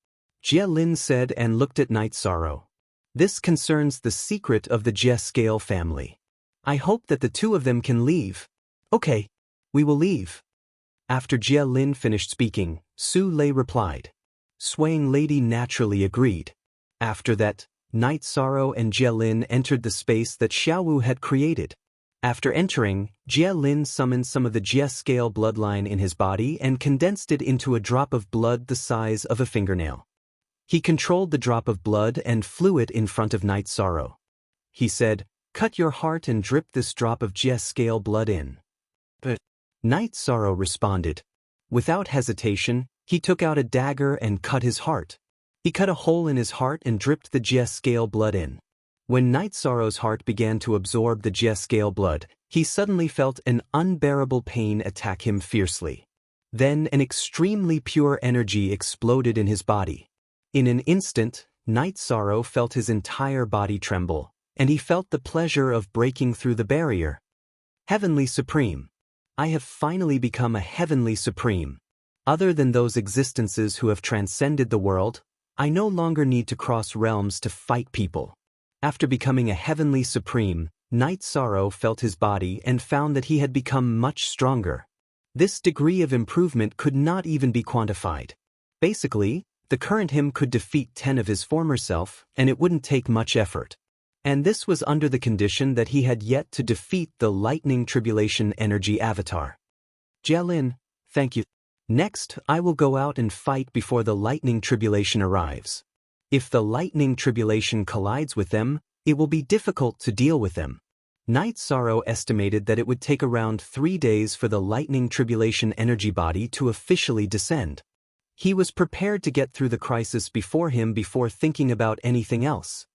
Jia Lin said and looked at Night Sorrow. This concerns the secret of the Jia scale family. I hope that the two of them can leave. Okay, we will leave. After Jia Lin finished speaking, Su Lei replied. Swaying Lady naturally agreed. After that, Night Sorrow and Jia Lin entered the space that Xiaowu had created. After entering, Jia Lin summoned some of the Jia scale bloodline in his body and condensed it into a drop of blood the size of a fingernail. He controlled the drop of blood and flew it in front of Night Sorrow. He said, Cut your heart and drip this drop of Jia scale blood in. But Night Sorrow responded. Without hesitation, he took out a dagger and cut his heart. He cut a hole in his heart and dripped the Jia scale blood in. When Night Sorrow's heart began to absorb the Jia scale blood, he suddenly felt an unbearable pain attack him fiercely. Then an extremely pure energy exploded in his body. In an instant, Night Sorrow felt his entire body tremble, and he felt the pleasure of breaking through the barrier. Heavenly Supreme. I have finally become a heavenly supreme. Other than those existences who have transcended the world, I no longer need to cross realms to fight people. After becoming a heavenly supreme, Night Sorrow felt his body and found that he had become much stronger. This degree of improvement could not even be quantified. Basically, the current him could defeat 10 of his former self, and it wouldn't take much effort. And this was under the condition that he had yet to defeat the Lightning Tribulation Energy Avatar. Jia Lin, thank you. Next, I will go out and fight before the Lightning Tribulation arrives. If the Lightning Tribulation collides with them, it will be difficult to deal with them. Night Sorrow estimated that it would take around 3 days for the Lightning Tribulation energy body to officially descend. He was prepared to get through the crisis before thinking about anything else.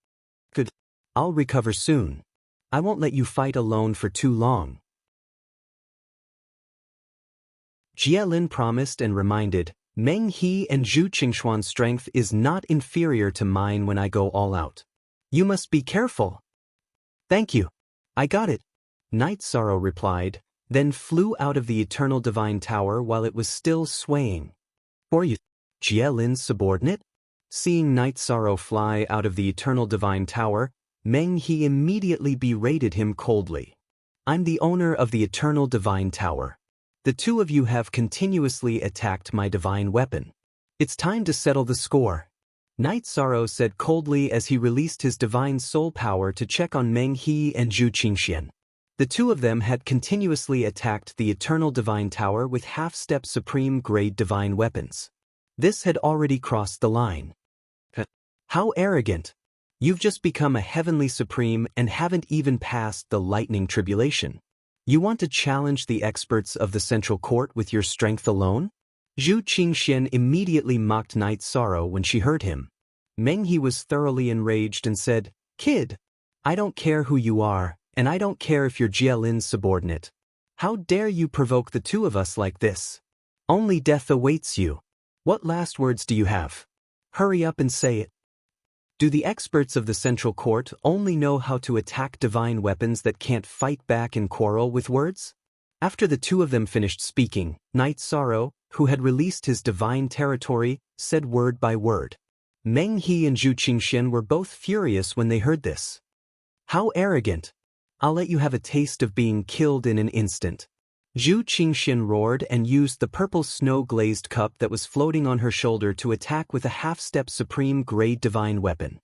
Good. I'll recover soon. I won't let you fight alone for too long. Jia Lin promised and reminded, Meng He and Zhu Qingxuan's strength is not inferior to mine when I go all out. You must be careful. Thank you. I got it. Night Sorrow replied, then flew out of the Eternal Divine Tower while it was still swaying. For you, Jia Lin's subordinate? Seeing Night Sorrow fly out of the Eternal Divine Tower, Meng He immediately berated him coldly. I'm the owner of the Eternal Divine Tower. The two of you have continuously attacked my divine weapon. It's time to settle the score. Night Sorrow said coldly as he released his divine soul power to check on Meng He and Zhu Qingxian. The two of them had continuously attacked the Eternal Divine Tower with half-step supreme-grade divine weapons. This had already crossed the line. How arrogant! You've just become a heavenly supreme and haven't even passed the Lightning Tribulation. You want to challenge the experts of the Central Court with your strength alone? Zhu Qingxian immediately mocked Night Sorrow when she heard him. Meng He was thoroughly enraged and said, Kid, I don't care who you are, and I don't care if you're Jia Lin's subordinate. How dare you provoke the two of us like this? Only death awaits you. What last words do you have? Hurry up and say it. Do the experts of the Central Court only know how to attack divine weapons that can't fight back and quarrel with words? After the two of them finished speaking, Night Sorrow, who had released his divine territory, said word by word. Meng He and Zhu Qingxian were both furious when they heard this. How arrogant! I'll let you have a taste of being killed in an instant. Zhu Qingxian roared and used the purple snow-glazed cup that was floating on her shoulder to attack with a half-step supreme grade divine weapon.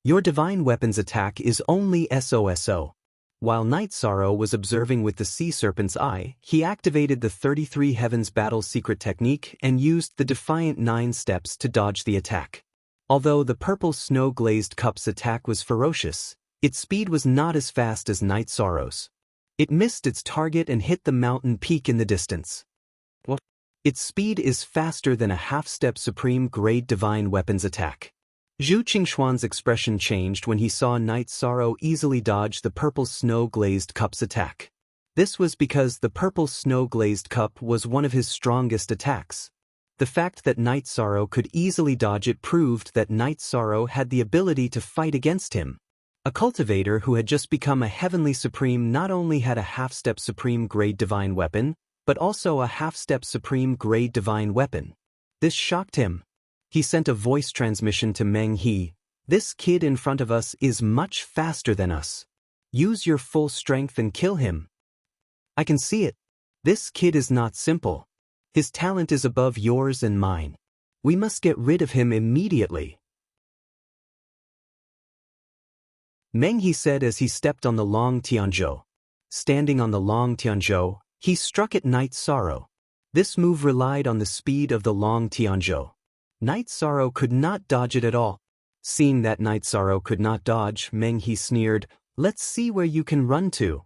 Your divine weapon's attack is only SOSO. While Night Sorrow was observing with the Sea Serpent's Eye, he activated the 33 Heavens Battle Secret Technique and used the Defiant 9 steps to dodge the attack. Although the purple snow-glazed cup's attack was ferocious, its speed was not as fast as Night Sorrow's. It missed its target and hit the mountain peak in the distance. What? Its speed is faster than a half-step supreme grade divine weapons attack. Zhu Qingxuan's expression changed when he saw Night Sorrow easily dodge the purple snow-glazed cup's attack. This was because the purple snow-glazed cup was one of his strongest attacks. The fact that Night Sorrow could easily dodge it proved that Night Sorrow had the ability to fight against him. A cultivator who had just become a heavenly supreme not only had a half-step supreme grade divine weapon, but also a half-step supreme grade divine weapon. This shocked him. He sent a voice transmission to Meng He. This kid in front of us is much faster than us. Use your full strength and kill him. I can see it. This kid is not simple. His talent is above yours and mine. We must get rid of him immediately. Meng He said as he stepped on the long Tianzhou. Standing on the long Tianzhou, he struck at Night Sorrow. This move relied on the speed of the long Tianzhou. Night Sorrow could not dodge it at all. Seeing that Night Sorrow could not dodge, Meng He sneered, "Let's see where you can run to."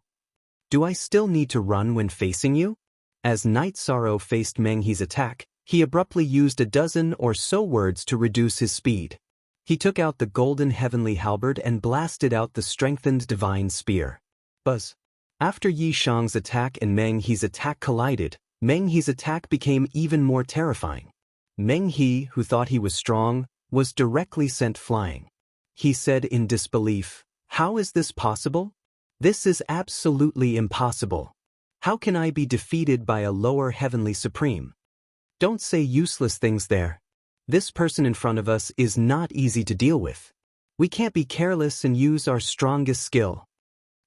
Do I still need to run when facing you? As Night Sorrow faced Meng He's attack, he abruptly used a dozen or so words to reduce his speed. He took out the golden heavenly halberd and blasted out the strengthened divine spear. Buzz. After Yi Shang's attack and Meng He's attack collided, Meng He's attack became even more terrifying. Meng He, who thought he was strong, was directly sent flying. He said in disbelief, "How is this possible? This is absolutely impossible. How can I be defeated by a lower heavenly supreme? Don't say useless things there. This person in front of us is not easy to deal with. We can't be careless and use our strongest skill."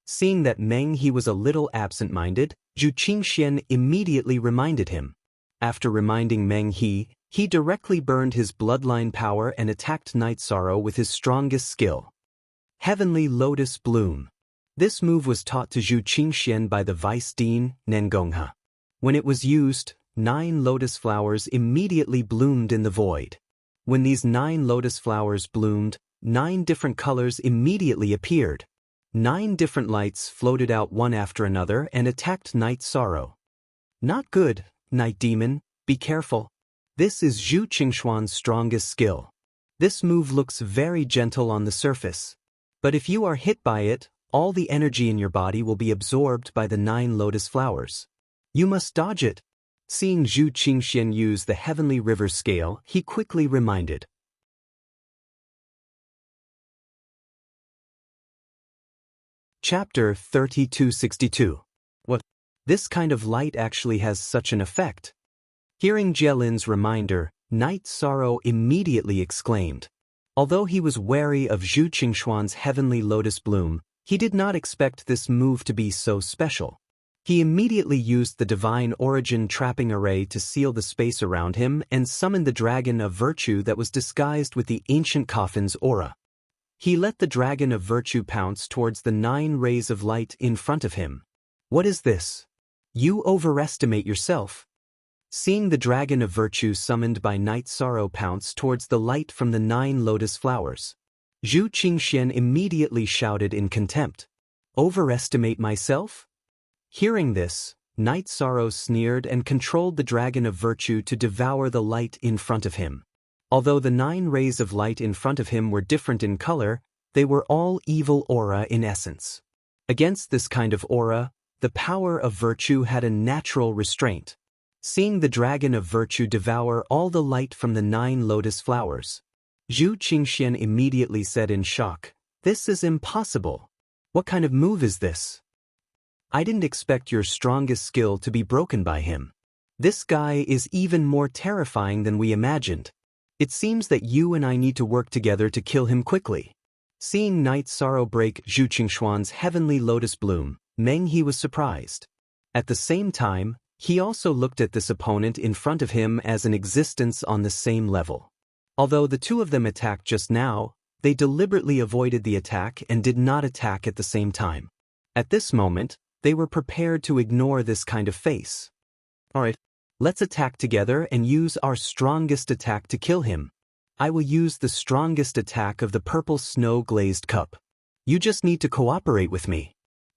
Seeing that Meng He was a little absent-minded, Zhu Qingxian immediately reminded him. After reminding Meng He directly burned his bloodline power and attacked Night Sorrow with his strongest skill. Heavenly Lotus Bloom. This move was taught to Zhu Qingxian by the Vice Dean, Nengonghe. When it was used, 9 lotus flowers immediately bloomed in the void. When these 9 lotus flowers bloomed, 9 different colors immediately appeared. 9 different lights floated out one after another and attacked Night Sorrow. Not good, Night Demon, be careful. This is Zhu Qingxuan's strongest skill. This move looks very gentle on the surface. But if you are hit by it, all the energy in your body will be absorbed by the 9 lotus flowers. You must dodge it. Seeing Zhu Qingxian use the heavenly river scale, he quickly reminded. Chapter 3262. What? This kind of light actually has such an effect. Hearing Jielin's reminder, Night Sorrow immediately exclaimed. Although he was wary of Zhu Qingxuan's heavenly lotus bloom, he did not expect this move to be so special. He immediately used the divine origin trapping array to seal the space around him and summoned the dragon of virtue that was disguised with the ancient coffin's aura. He let the dragon of virtue pounce towards the 9 rays of light in front of him. What is this? You overestimate yourself. Seeing the dragon of virtue summoned by Night Sorrow pounce towards the light from the 9 lotus flowers, Zhu Qingxian immediately shouted in contempt. Overestimate myself? Hearing this, Night Sorrow sneered and controlled the dragon of virtue to devour the light in front of him. Although the 9 rays of light in front of him were different in color, they were all evil aura in essence. Against this kind of aura, the power of virtue had a natural restraint. Seeing the dragon of virtue devour all the light from the 9 lotus flowers, Zhu Qingxian immediately said in shock, "This is impossible. What kind of move is this?" I didn't expect your strongest skill to be broken by him. This guy is even more terrifying than we imagined. It seems that you and I need to work together to kill him quickly. Seeing Night Sorrow break Zhu Qingshuan's heavenly lotus bloom, Meng He was surprised. At the same time, he also looked at this opponent in front of him as an existence on the same level. Although the two of them attacked just now, they deliberately avoided the attack and did not attack at the same time. At this moment, they were prepared to ignore this kind of face. Alright, let's attack together and use our strongest attack to kill him. I will use the strongest attack of the purple snow-glazed cup. You just need to cooperate with me.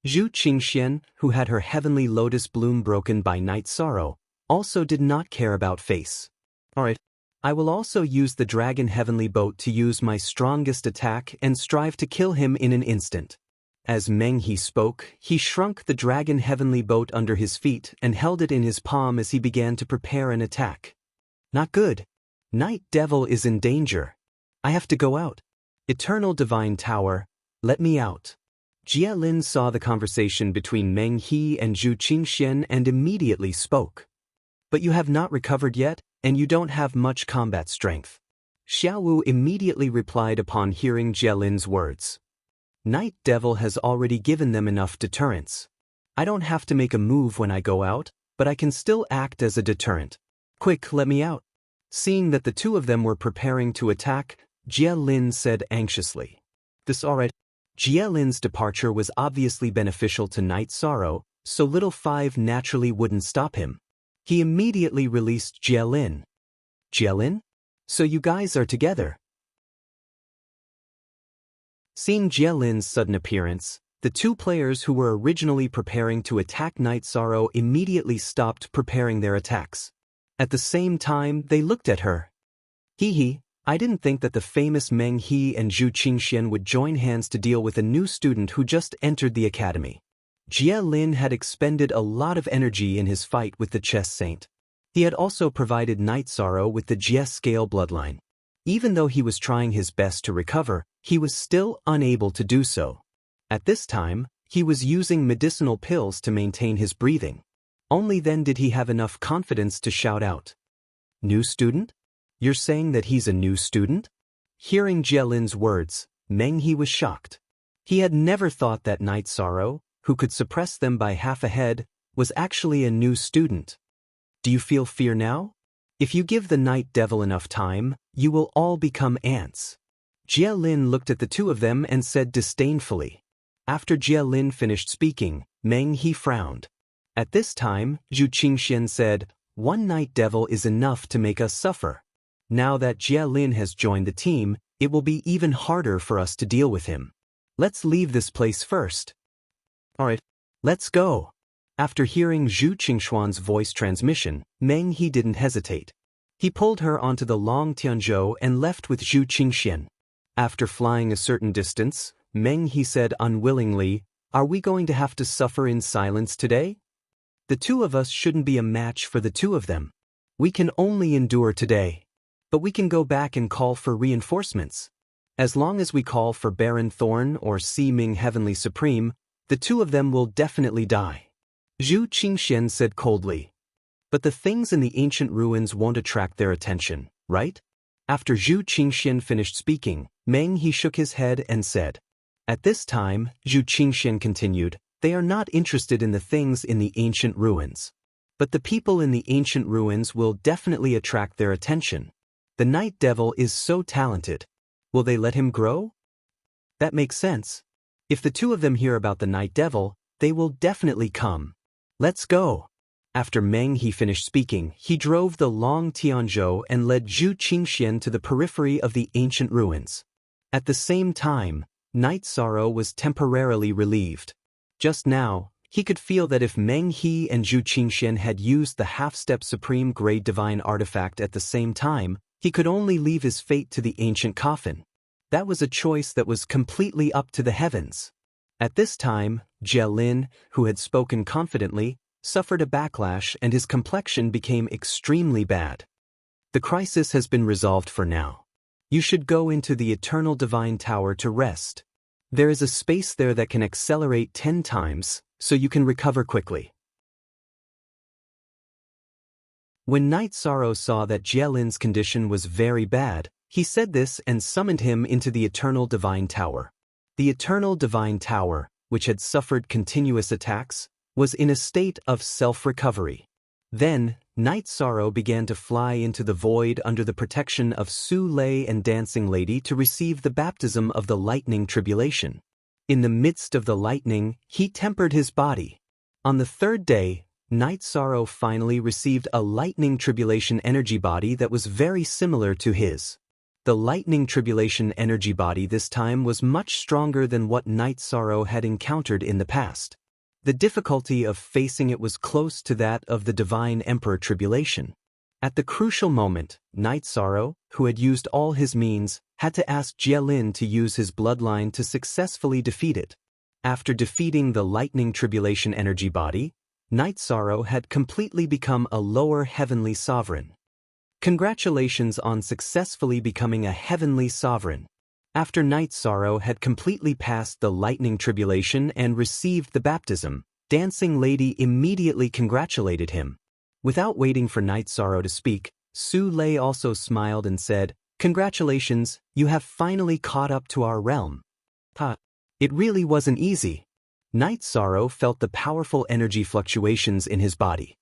Zhu Qingxian, who had her heavenly lotus bloom broken by Night Sorrow, also did not care about face. Alright, I will also use the dragon heavenly boat to use my strongest attack and strive to kill him in an instant. As Meng He spoke, he shrunk the dragon heavenly boat under his feet and held it in his palm as he began to prepare an attack. Not good. Night Devil is in danger. I have to go out. Eternal Divine Tower, let me out. Jie Lin saw the conversation between Meng He and Zhu Qingxian and immediately spoke. But you have not recovered yet, and you don't have much combat strength. Xiao Wu immediately replied upon hearing Jie Lin's words. Night Devil has already given them enough deterrence. I don't have to make a move when I go out, but I can still act as a deterrent. Quick, let me out. Seeing that the two of them were preparing to attack, Jie Lin said anxiously. This alright. Jie Lin's departure was obviously beneficial to Night Sorrow, so Little Five naturally wouldn't stop him. He immediately released Jie Lin. Jie Lin? So you guys are together? Seeing Jie Lin's sudden appearance, the two players who were originally preparing to attack Night Sorrow immediately stopped preparing their attacks. At the same time, they looked at her. Hee, I didn't think that the famous Meng He and Zhu Qingxian would join hands to deal with a new student who just entered the academy. Jie Lin had expended a lot of energy in his fight with the Chess Saint. He had also provided Night Sorrow with the Jie scale bloodline. Even though he was trying his best to recover, he was still unable to do so. At this time, he was using medicinal pills to maintain his breathing. Only then did he have enough confidence to shout out. New student? You're saying that he's a new student? Hearing Jie Lin's words, Meng He was shocked. He had never thought that Night Sorrow, who could suppress them by half a head, was actually a new student. Do you feel fear now? If you give the Night Devil enough time, you will all become ants. Jie Lin looked at the two of them and said disdainfully. After Jie Lin finished speaking, Meng He frowned. At this time, Zhu Qingxian said, one Night Devil is enough to make us suffer. Now that Jie Lin has joined the team, it will be even harder for us to deal with him. Let's leave this place first. Alright, let's go. After hearing Zhu Qingshuan's voice transmission, Meng He didn't hesitate. He pulled her onto the long Tianzhou and left with Zhu Qingxian. After flying a certain distance, Meng He said unwillingly, are we going to have to suffer in silence today? The two of us shouldn't be a match for the two of them. We can only endure today. But we can go back and call for reinforcements. As long as we call for Baron Thorn or Si Ming Heavenly Supreme, the two of them will definitely die. Zhu Qingxian said coldly. But the things in the ancient ruins won't attract their attention, right? After Zhu Qingxian finished speaking, Meng He shook his head and said. At this time, Zhu Qingxian continued, they are not interested in the things in the ancient ruins. But the people in the ancient ruins will definitely attract their attention. The Night Devil is so talented. Will they let him grow? That makes sense. If the two of them hear about the Night Devil, they will definitely come. Let's go. After Meng He finished speaking, he drove the long Tianzhou and led Zhu Qingxian to the periphery of the ancient ruins. At the same time, Night Sorrow was temporarily relieved. Just now, he could feel that if Meng He and Zhu Qingxian had used the half-step supreme grade divine artifact at the same time, he could only leave his fate to the ancient coffin. That was a choice that was completely up to the heavens. At this time, Jie Lin, who had spoken confidently, suffered a backlash and his complexion became extremely bad. The crisis has been resolved for now. You should go into the Eternal Divine Tower to rest. There is a space there that can accelerate 10 times, so you can recover quickly. When Night Sorrow saw that Jielin's condition was very bad, he said this and summoned him into the Eternal Divine Tower. The Eternal Divine Tower, which had suffered continuous attacks, was in a state of self-recovery. Then, Night Sorrow began to fly into the void under the protection of Su Lei and Dancing Lady to receive the baptism of the lightning tribulation. In the midst of the lightning, he tempered his body. On the third day, Night Sorrow finally received a lightning tribulation energy body that was very similar to his. The lightning tribulation energy body this time was much stronger than what Night Sorrow had encountered in the past. The difficulty of facing it was close to that of the Divine Emperor Tribulation. At the crucial moment, Night Sorrow, who had used all his means, had to ask Jielin to use his bloodline to successfully defeat it. After defeating the lightning tribulation energy body, Night Sorrow had completely become a lower heavenly sovereign. Congratulations on successfully becoming a heavenly sovereign. After Night Sorrow had completely passed the lightning tribulation and received the baptism, Dancing Lady immediately congratulated him. Without waiting for Night Sorrow to speak, Su Lei also smiled and said, "Congratulations, you have finally caught up to our realm." It really wasn't easy. Night Sorrow felt the powerful energy fluctuations in his body.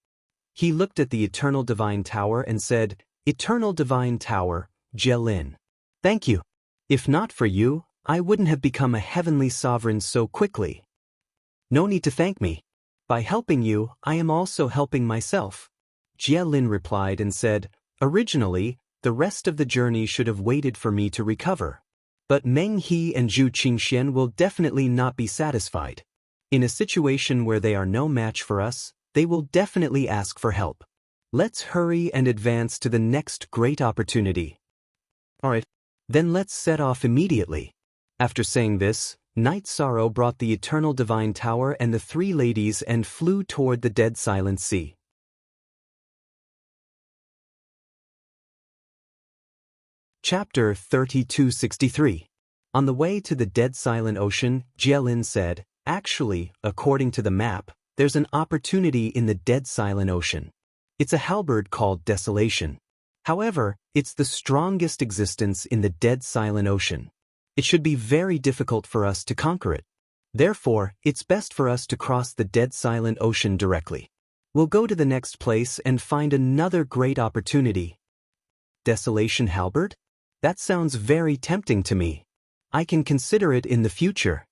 He looked at the Eternal Divine Tower and said, "Eternal Divine Tower, Jielin. Thank you. If not for you, I wouldn't have become a heavenly sovereign so quickly." "No need to thank me. By helping you, I am also helping myself." Jielin replied and said, "Originally, the rest of the journey should have waited for me to recover. But Meng He and Zhu Qingxian will definitely not be satisfied. In a situation where they are no match for us, they will definitely ask for help. Let's hurry and advance to the next great opportunity." "Alright. Then let's set off immediately." After saying this, Night Sorrow brought the Eternal Divine Tower and the three ladies and flew toward the Dead Silent Sea. Chapter 3263. On the way to the Dead Silent Ocean, Jielin said, "Actually, according to the map, there's an opportunity in the Dead Silent Ocean. It's a halberd called Desolation. However, it's the strongest existence in the Dead Silent Ocean. It should be very difficult for us to conquer it. Therefore, it's best for us to cross the Dead Silent Ocean directly. We'll go to the next place and find another great opportunity." Desolation halberd? That sounds very tempting to me. I can consider it in the future.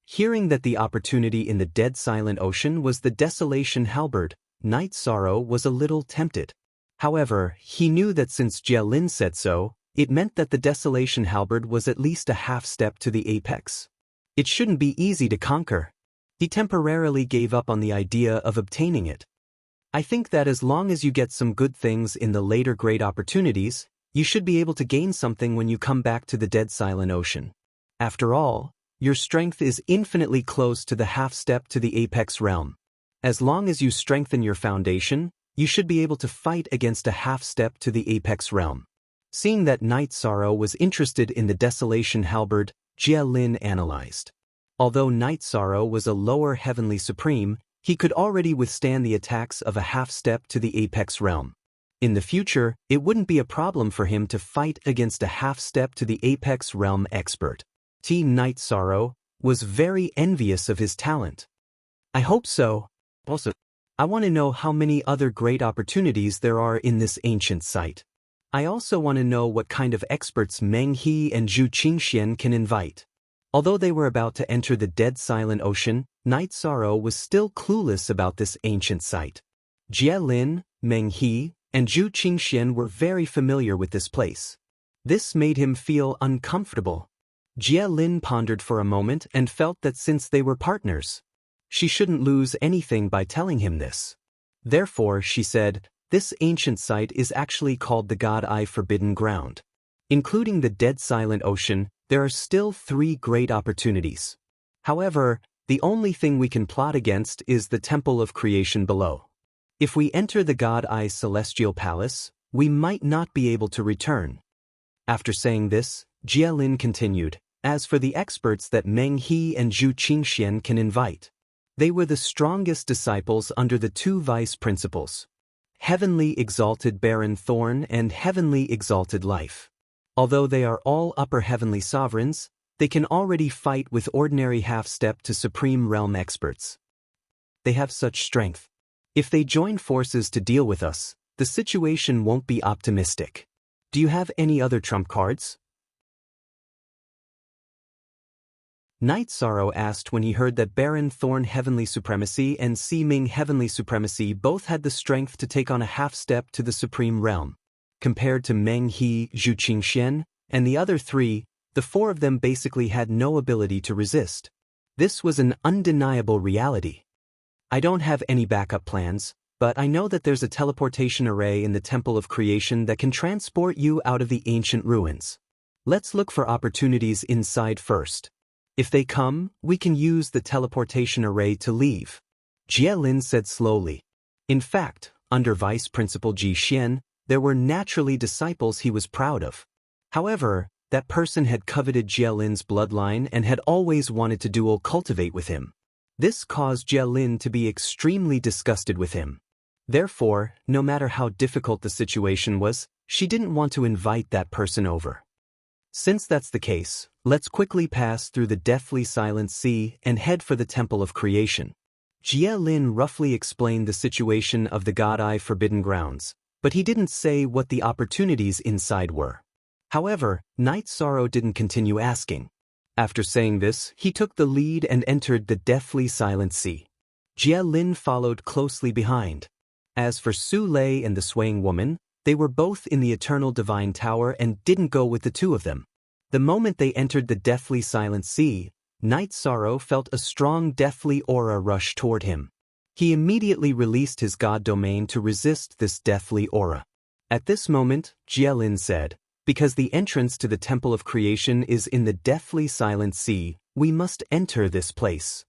Hearing that the opportunity in the Dead Silent Ocean was the Desolation halberd, Night Sorrow was a little tempted. However, he knew that since Jielin said so, it meant that the Desolation halberd was at least a half step to the apex. It shouldn't be easy to conquer. He temporarily gave up on the idea of obtaining it. I think that as long as you get some good things in the later great opportunities, you should be able to gain something when you come back to the Dead Silent Ocean. After all, your strength is infinitely close to the half step to the apex realm. As long as you strengthen your foundation, you should be able to fight against a half step to the apex realm." Seeing that Night Sorrow was interested in the Desolation halberd, Jielin analyzed. Although Night Sorrow was a lower heavenly supreme, he could already withstand the attacks of a half step to the apex realm. In the future, it wouldn't be a problem for him to fight against a half step to the apex realm expert. Night Sorrow was very envious of his talent. "I hope so. Also, I want to know how many other great opportunities there are in this ancient site. I also want to know what kind of experts Meng He and Zhu Qingxian can invite." Although they were about to enter the Dead Silent Ocean, Night Sorrow was still clueless about this ancient site. Jielin, Meng He, and Zhu Qingxian were very familiar with this place. This made him feel uncomfortable. Jielin pondered for a moment and felt that since they were partners, she shouldn't lose anything by telling him this. Therefore, she said, "This ancient site is actually called the God Eye Forbidden Ground. Including the Dead Silent Ocean, there are still 3 great opportunities. However, the only thing we can plot against is the Temple of Creation below. If we enter the God Eye's Celestial Palace, we might not be able to return." After saying this, Jielin continued, As for the experts that Meng He and Zhu Qingxian can invite, they were the strongest disciples under the two vice principles: Heavenly Exalted Baron Thorn and Heavenly Exalted Life. Although they are all upper heavenly sovereigns, they can already fight with ordinary half-step to Supreme Realm experts. They have such strength. If they join forces to deal with us, the situation won't be optimistic. Do you have any other trump cards? Night Sorrow asked when he heard that Baron Thorn Heavenly Supremacy and Si Ming Heavenly Supremacy both had the strength to take on a half-step to the Supreme Realm. Compared to Meng He, Zhu Qingxian, and the other three, the four of them basically had no ability to resist. This was an undeniable reality. I don't have any backup plans, but I know that there's a teleportation array in the Temple of Creation that can transport you out of the ancient ruins. Let's look for opportunities inside first. If they come, we can use the teleportation array to leave. Jie Lin said slowly. In fact, under Vice Principal Ji Xian, there were naturally disciples he was proud of. However, that person had coveted Jie Lin's bloodline and had always wanted to dual cultivate with him. This caused Jie Lin to be extremely disgusted with him. Therefore, no matter how difficult the situation was, she didn't want to invite that person over. Since that's the case, let's quickly pass through the deathly silent sea and head for the Temple of Creation. Jie Lin roughly explained the situation of the God Eye Forbidden Grounds, but he didn't say what the opportunities inside were. However, Night Sorrow didn't continue asking. After saying this, he took the lead and entered the deathly silent sea. Jie Lin followed closely behind. As for Su Lei and the Swaying Woman, they were both in the Eternal Divine Tower and didn't go with the two of them. The moment they entered the deathly silent sea, Night Sorrow felt a strong deathly aura rush toward him. He immediately released his god domain to resist this deathly aura. At this moment, Jie Lin said, "Because the entrance to the Temple of Creation is in the deathly silent sea, we must enter this place."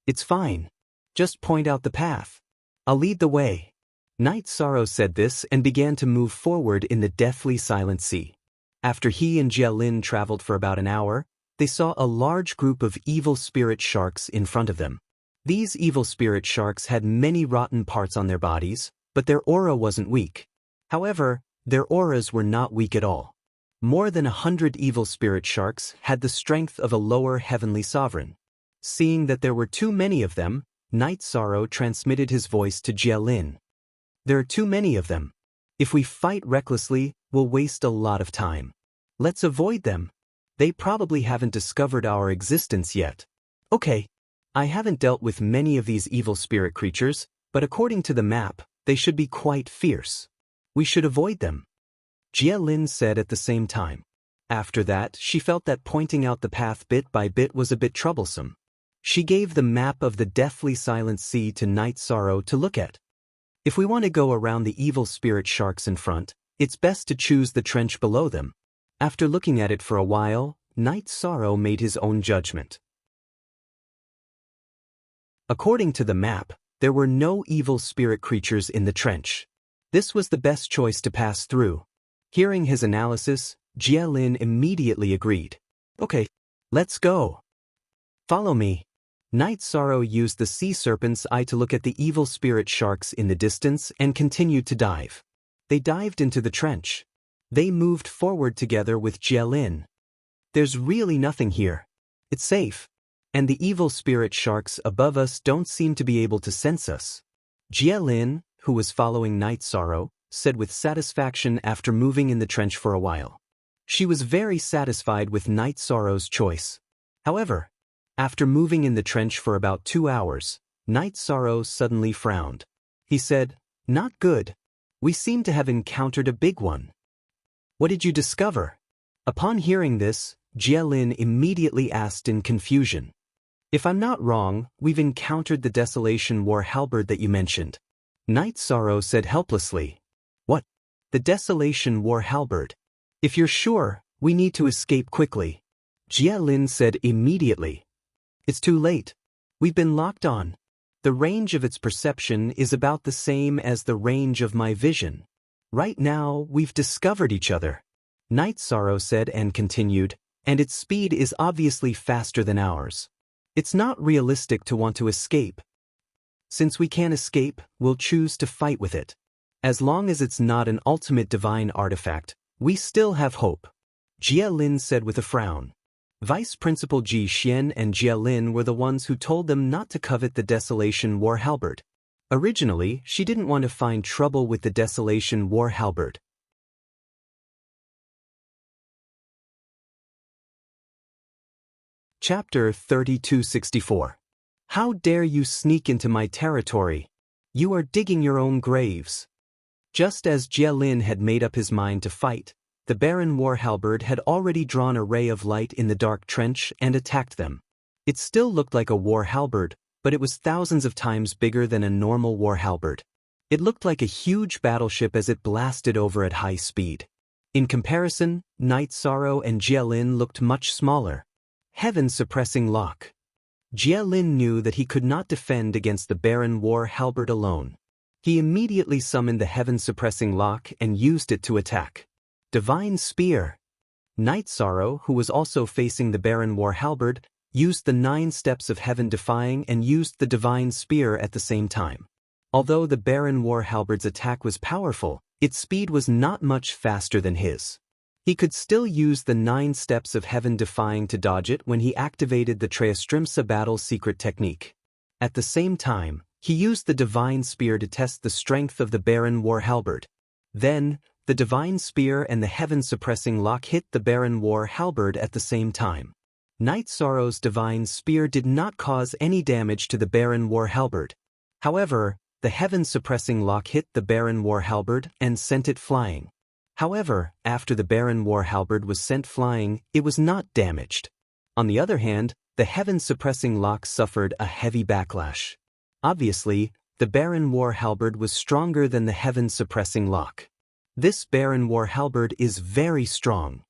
"It's fine. Just point out the path. I'll lead the way." Night Sorrow said this and began to move forward in the deathly silent sea. After he and Jie Lin traveled for about an hour, they saw a large group of evil spirit sharks in front of them. These evil spirit sharks had many rotten parts on their bodies, but their aura wasn't weak. However, their auras were not weak at all. More than 100 evil spirit sharks had the strength of a lower heavenly sovereign. Seeing that there were too many of them, Night Sorrow transmitted his voice to Jie Lin. "There are too many of them. If we fight recklessly, we'll waste a lot of time. Let's avoid them. They probably haven't discovered our existence yet." "Okay. I haven't dealt with many of these evil spirit creatures, but according to the map, they should be quite fierce. We should avoid them," Jie Lin said at the same time. After that, she felt that pointing out the path bit by bit was a bit troublesome. She gave the map of the deathly silent sea to Night Sorrow to look at. If we want to go around the evil spirit sharks in front, it's best to choose the trench below them. After looking at it for a while, Night Sorrow made his own judgment. According to the map, there were no evil spirit creatures in the trench. This was the best choice to pass through. Hearing his analysis, Jie Lin immediately agreed. "Okay, let's go. Follow me." Night Sorrow used the sea serpent's eye to look at the evil spirit sharks in the distance and continued to dive. They dived into the trench. They moved forward together with Jie Lin. "There's really nothing here. It's safe. And the evil spirit sharks above us don't seem to be able to sense us," Jie Lin, who was following Night Sorrow, said with satisfaction after moving in the trench for a while. She was very satisfied with Night Sorrow's choice. However, after moving in the trench for about 2 hours, Night Sorrow suddenly frowned. He said, "Not good. We seem to have encountered a big one." "What did you discover?" Upon hearing this, Jie Lin immediately asked in confusion. "If I'm not wrong, we've encountered the Desolation War halberd that you mentioned," Night Sorrow said helplessly. "What? The Desolation War halberd? If you're sure, we need to escape quickly," Jie Lin said immediately. "It's too late. We've been locked on. The range of its perception is about the same as the range of my vision. Right now, we've discovered each other," Night Sorrow said and continued. and its speed is obviously faster than ours. It's not realistic to want to escape. Since we can't escape, we'll choose to fight with it. As long as it's not an ultimate divine artifact, we still have hope, Jia Lin said with a frown. Vice Principal Ji Xian and Jia Lin were the ones who told them not to covet the Desolation War Halberd. Originally, she didn't want to find trouble with the Desolation War Halberd. Chapter 3264. How dare you sneak into my territory? You are digging your own graves. Just as Jia Lin had made up his mind to fight, the Baron War Halberd had already drawn a ray of light in the dark trench and attacked them. It still looked like a war halberd, but it was thousands of times bigger than a normal war halberd. It looked like a huge battleship as it blasted over at high speed. In comparison, Night Sorrow and Jia Lin looked much smaller. Heaven-suppressing lock. Jia Lin knew that he could not defend against the Baron War Halberd alone. He immediately summoned the heaven-suppressing lock and used it to attack. Divine Spear. Night Sorrow, who was also facing the Baron War Halberd, used the 9 steps of heaven defying and used the Divine Spear at the same time. Although the Baron War Halberd's attack was powerful, its speed was not much faster than his. He could still use the 9 steps of heaven defying to dodge it when he activated the Treastrimsa battle secret technique. At the same time, he used the Divine Spear to test the strength of the Baron War Halberd. Then, the Divine Spear and the heaven-suppressing lock hit the Baron War Halberd at the same time. Night Sorrow's Divine Spear did not cause any damage to the Baron War Halberd. However, the heaven-suppressing lock hit the Baron War Halberd and sent it flying. However, after the Baron War Halberd was sent flying, it was not damaged. On the other hand, the heaven-suppressing lock suffered a heavy backlash. Obviously, the Baron War Halberd was stronger than the heaven-suppressing lock. This Baron War Halberd is very strong,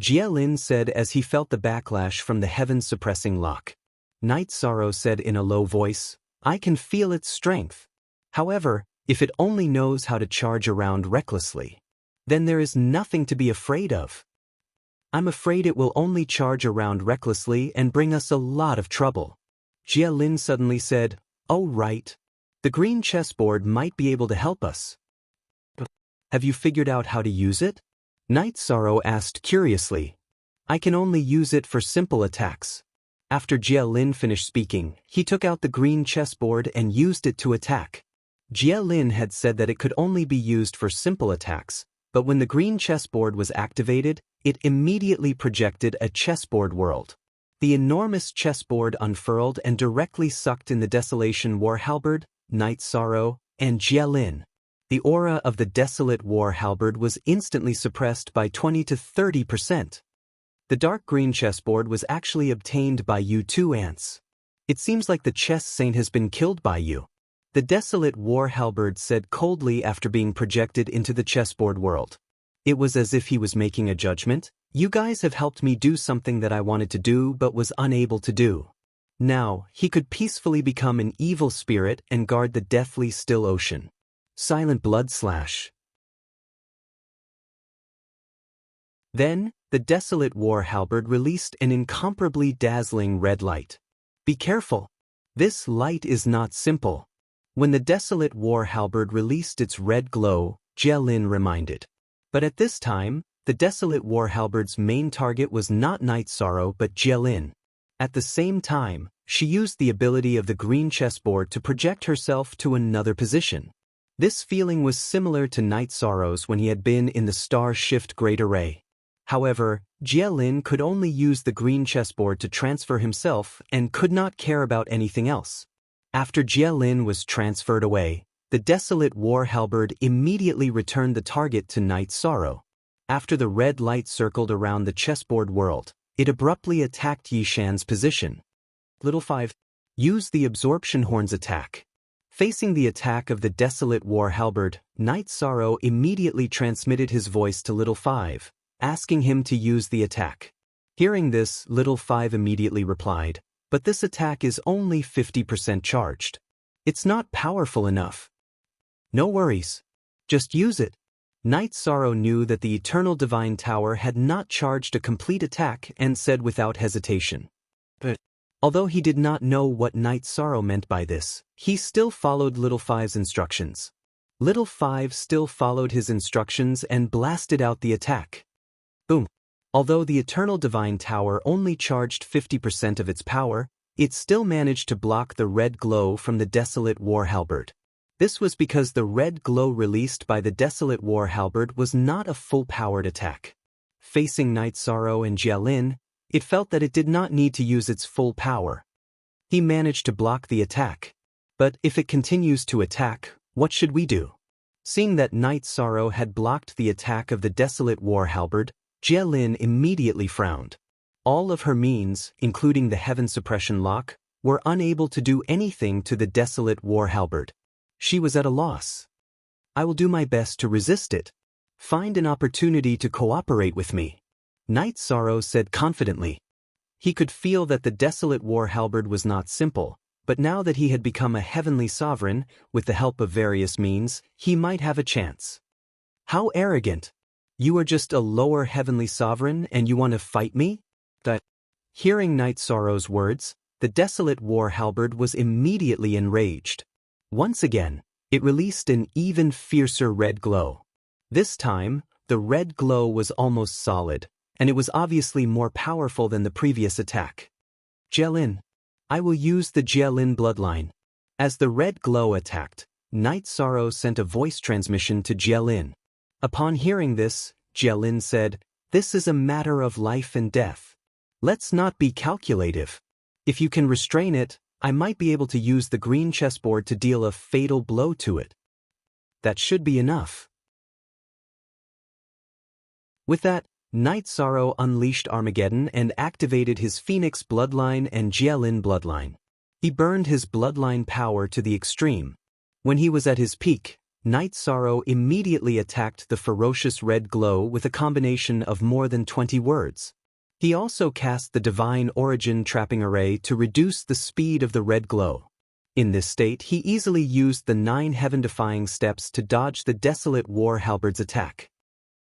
Jia Lin said as he felt the backlash from the heaven-suppressing lock. Night Sorrow said in a low voice, I can feel its strength. However, if it only knows how to charge around recklessly, then there is nothing to be afraid of. I'm afraid it will only charge around recklessly and bring us a lot of trouble. Jia Lin suddenly said, oh right. The green chessboard might be able to help us. Have you figured out how to use it? Night Sorrow asked curiously. I can only use it for simple attacks. After Jia Lin finished speaking, he took out the green chessboard and used it to attack. Jia Lin had said that it could only be used for simple attacks, but when the green chessboard was activated, it immediately projected a chessboard world. The enormous chessboard unfurled and directly sucked in the Desolation War Halberd, Night Sorrow, and Jia Lin. The aura of the Desolate War Halberd was instantly suppressed by 20 to 30%. The dark green chessboard was actually obtained by you two ants. It seems like the chess saint has been killed by you, the Desolate War Halberd said coldly after being projected into the chessboard world. It was as if he was making a judgment. You guys have helped me do something that I wanted to do but was unable to do. Now, he could peacefully become an evil spirit and guard the deathly still ocean. Silent blood slash. Then, the Desolate War Halberd released an incomparably dazzling red light. Be careful. This light is not simple. When the Desolate War Halberd released its red glow, Jia Lin reminded. But at this time, the Desolate War Halberd's main target was not Night Sorrow but Jia Lin. At the same time, she used the ability of the green chessboard to project herself to another position. This feeling was similar to Night Sorrow's when he had been in the Star Shift Great Array. However, Jia Lin could only use the green chessboard to transfer himself and could not care about anything else. After Jia Lin was transferred away, the Desolate War Halberd immediately returned the target to Night Sorrow. After the red light circled around the chessboard world, it abruptly attacked Yishan's position. Little 5. Use the Absorption Horns attack. Facing the attack of the Desolate War Halberd, Night Sorrow immediately transmitted his voice to Little 5, asking him to use the attack. Hearing this, Little 5 immediately replied, but this attack is only 50% charged. It's not powerful enough. No worries. Just use it. Night Sorrow knew that the Eternal Divine Tower had not charged a complete attack and said without hesitation. But although he did not know what Night Sorrow meant by this, he still followed Little Five's instructions. Little Five still followed his instructions and blasted out the attack. Boom! Although the Eternal Divine Tower only charged 50% of its power, it still managed to block the red glow from the Desolate War Halberd. This was because the red glow released by the Desolate War Halberd was not a full-powered attack. Facing Night Sorrow and Jialin, it felt that it did not need to use its full power. He managed to block the attack. But if it continues to attack, what should we do? Seeing that Night Sorrow had blocked the attack of the Desolate War Halberd, Jialin immediately frowned. All of her means, including the Heaven Suppression Lock, were unable to do anything to the Desolate War Halberd. She was at a loss. I will do my best to resist it. Find an opportunity to cooperate with me, Night Sorrow said confidently. He could feel that the Desolate War Halberd was not simple, but now that he had become a heavenly sovereign, with the help of various means, he might have a chance. How arrogant! You are just a lower heavenly sovereign and you want to fight me? Hearing Night Sorrow's words, the Desolate War Halberd was immediately enraged. Once again, it released an even fiercer red glow. This time, the red glow was almost solid, and it was obviously more powerful than the previous attack. Jialin. I will use the Jialin bloodline. As the red glow attacked, Night Sorrow sent a voice transmission to Jialin. Upon hearing this, Jialin said, "This is a matter of life and death. Let's not be calculative. If you can restrain it, I might be able to use the green chessboard to deal a fatal blow to it. That should be enough." With that, Night Sorrow unleashed Armageddon and activated his Phoenix bloodline and Jialin bloodline. He burned his bloodline power to the extreme. When he was at his peak, Night Sorrow immediately attacked the ferocious red glow with a combination of more than 20 words. He also cast the Divine Origin Trapping Array to reduce the speed of the red glow. In this state, he easily used the 9 heaven-defying steps to dodge the Desolate War Halberd's attack.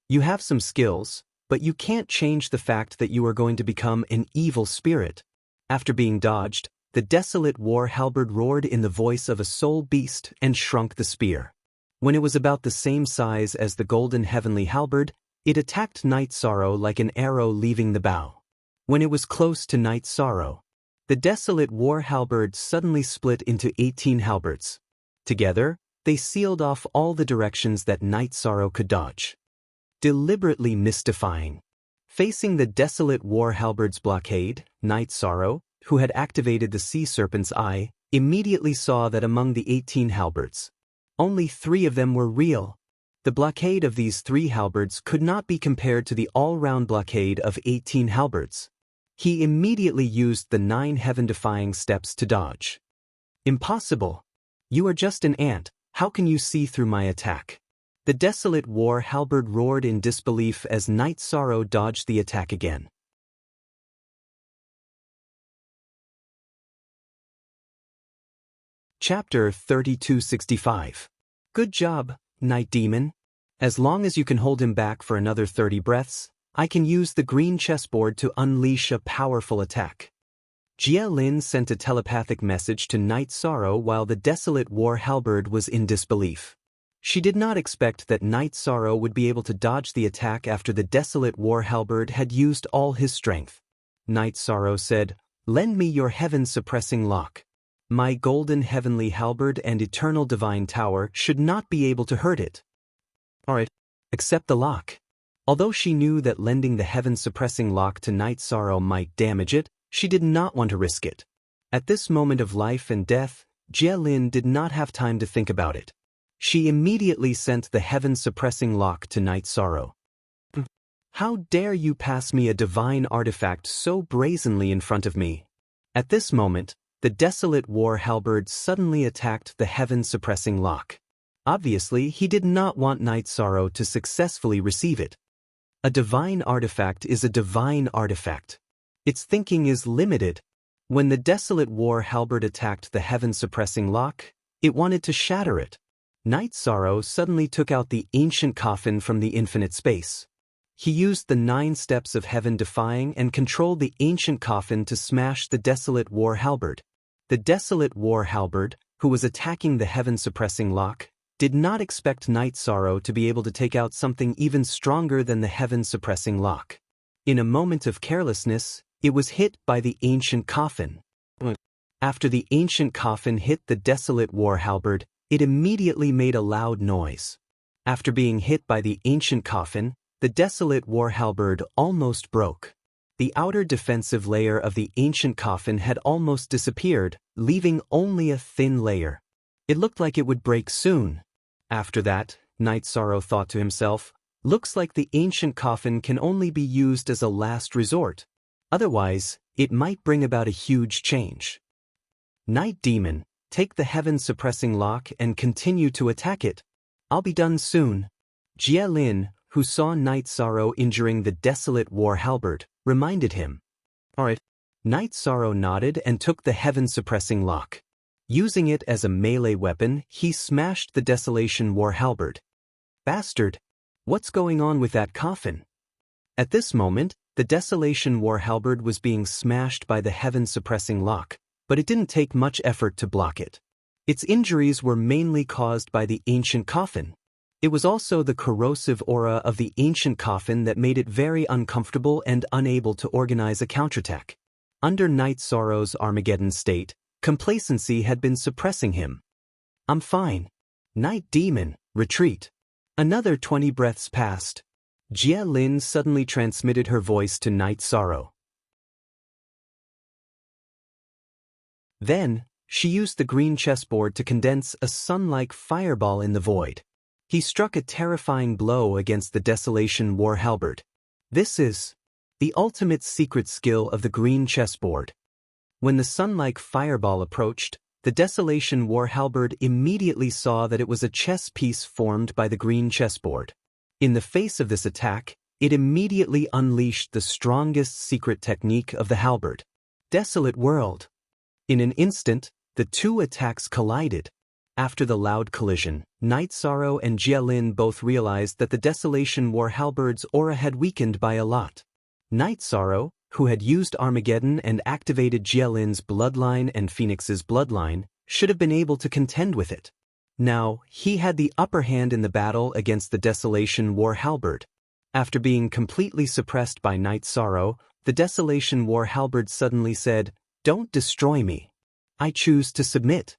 You have some skills, but you can't change the fact that you are going to become an evil spirit. After being dodged, the Desolate War Halberd roared in the voice of a soul beast and shrunk the spear. When it was about the same size as the Golden Heavenly Halberd, it attacked Night Sorrow like an arrow leaving the bow. When it was close to Night Sorrow, the Desolate War Halberd suddenly split into 18 halberds. Together, they sealed off all the directions that Night Sorrow could dodge. Deliberately mystifying. Facing the Desolate War Halberd's blockade, Night Sorrow, who had activated the Sea Serpent's Eye, immediately saw that among the 18 halberds, only 3 of them were real. The blockade of these 3 halberds could not be compared to the all-round blockade of 18 halberds. He immediately used the 9 heaven-defying steps to dodge. Impossible! You are just an ant, how can you see through my attack? The Desolate War Halberd roared in disbelief as Night Sorrow dodged the attack again. Chapter 3265. Good job, Night Demon. As long as you can hold him back for another 30 breaths, I can use the green chessboard to unleash a powerful attack. Jialin sent a telepathic message to Night Sorrow while the Desolate War Halberd was in disbelief. She did not expect that Night Sorrow would be able to dodge the attack after the Desolate War Halberd had used all his strength. Night Sorrow said, "Lend me your heaven-suppressing lock. My golden heavenly halberd and eternal divine tower should not be able to hurt it." Alright, accept the lock. Although she knew that lending the heaven-suppressing lock to Night Sorrow might damage it, she did not want to risk it. At this moment of life and death, Jialin did not have time to think about it. She immediately sent the heaven-suppressing lock to Night Sorrow. "How dare you pass me a divine artifact so brazenly in front of me?" At this moment, the Desolate War Halberd suddenly attacked the heaven-suppressing lock. Obviously, he did not want Night Sorrow to successfully receive it. A divine artifact is a divine artifact. Its thinking is limited. When the Desolate War Halberd attacked the heaven-suppressing lock, it wanted to shatter it. Night Sorrow suddenly took out the ancient coffin from the infinite space. He used the 9 steps of heaven defying and controlled the ancient coffin to smash the desolate war halberd. The desolate war halberd, who was attacking the heaven-suppressing lock, did not expect Night Sorrow to be able to take out something even stronger than the heaven-suppressing lock. In a moment of carelessness, it was hit by the ancient coffin. After the ancient coffin hit the desolate war halberd, it immediately made a loud noise. After being hit by the ancient coffin, the desolate war halberd almost broke. The outer defensive layer of the ancient coffin had almost disappeared, leaving only a thin layer. It looked like it would break soon. After that, Night Sorrow thought to himself, looks like the ancient coffin can only be used as a last resort. Otherwise, it might bring about a huge change. Night Demon, take the heaven-suppressing lock and continue to attack it. I'll be done soon. Jie Lin, who saw Night Sorrow injuring the desolate war halberd, reminded him. Alright. Night Sorrow nodded and took the heaven-suppressing lock. Using it as a melee weapon, he smashed the desolation war halberd. Bastard! What's going on with that coffin? At this moment, the desolation war halberd was being smashed by the heaven-suppressing lock, but it didn't take much effort to block it. Its injuries were mainly caused by the ancient coffin. It was also the corrosive aura of the ancient coffin that made it very uncomfortable and unable to organize a counterattack. Under Night Sorrow's Armageddon state, complacency had been suppressing him. I'm fine. Night Demon, retreat. Another 20 breaths passed. Jie Lin suddenly transmitted her voice to Night Sorrow. Then, she used the green chessboard to condense a sun-like fireball in the void. He struck a terrifying blow against the desolation war halberd. This is the ultimate secret skill of the green chessboard. When the sun-like fireball approached, the desolation war halberd immediately saw that it was a chess piece formed by the green chessboard. In the face of this attack, it immediately unleashed the strongest secret technique of the halberd. Desolate world. In an instant, the two attacks collided. After the loud collision, Night Sorrow and Jie Lin both realized that the desolation war halberd's aura had weakened by a lot. Night Sorrow, who had used Armageddon and activated Jie Lin's bloodline and Phoenix's bloodline, should have been able to contend with it. Now, he had the upper hand in the battle against the desolation war halberd. After being completely suppressed by Night Sorrow, the desolation war halberd suddenly said, "Don't destroy me. I choose to submit."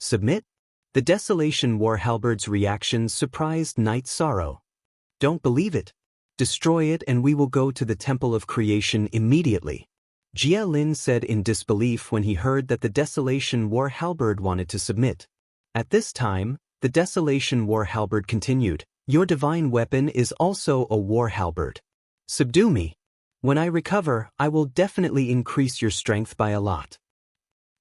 Submit? The desolation war halberd's reaction surprised Night Sorrow. Don't believe it. Destroy it and we will go to the Temple of Creation immediately. Jie Lin said in disbelief when he heard that the desolation war halberd wanted to submit. At this time, the desolation war halberd continued, "Your divine weapon is also a war halberd. Subdue me. When I recover, I will definitely increase your strength by a lot.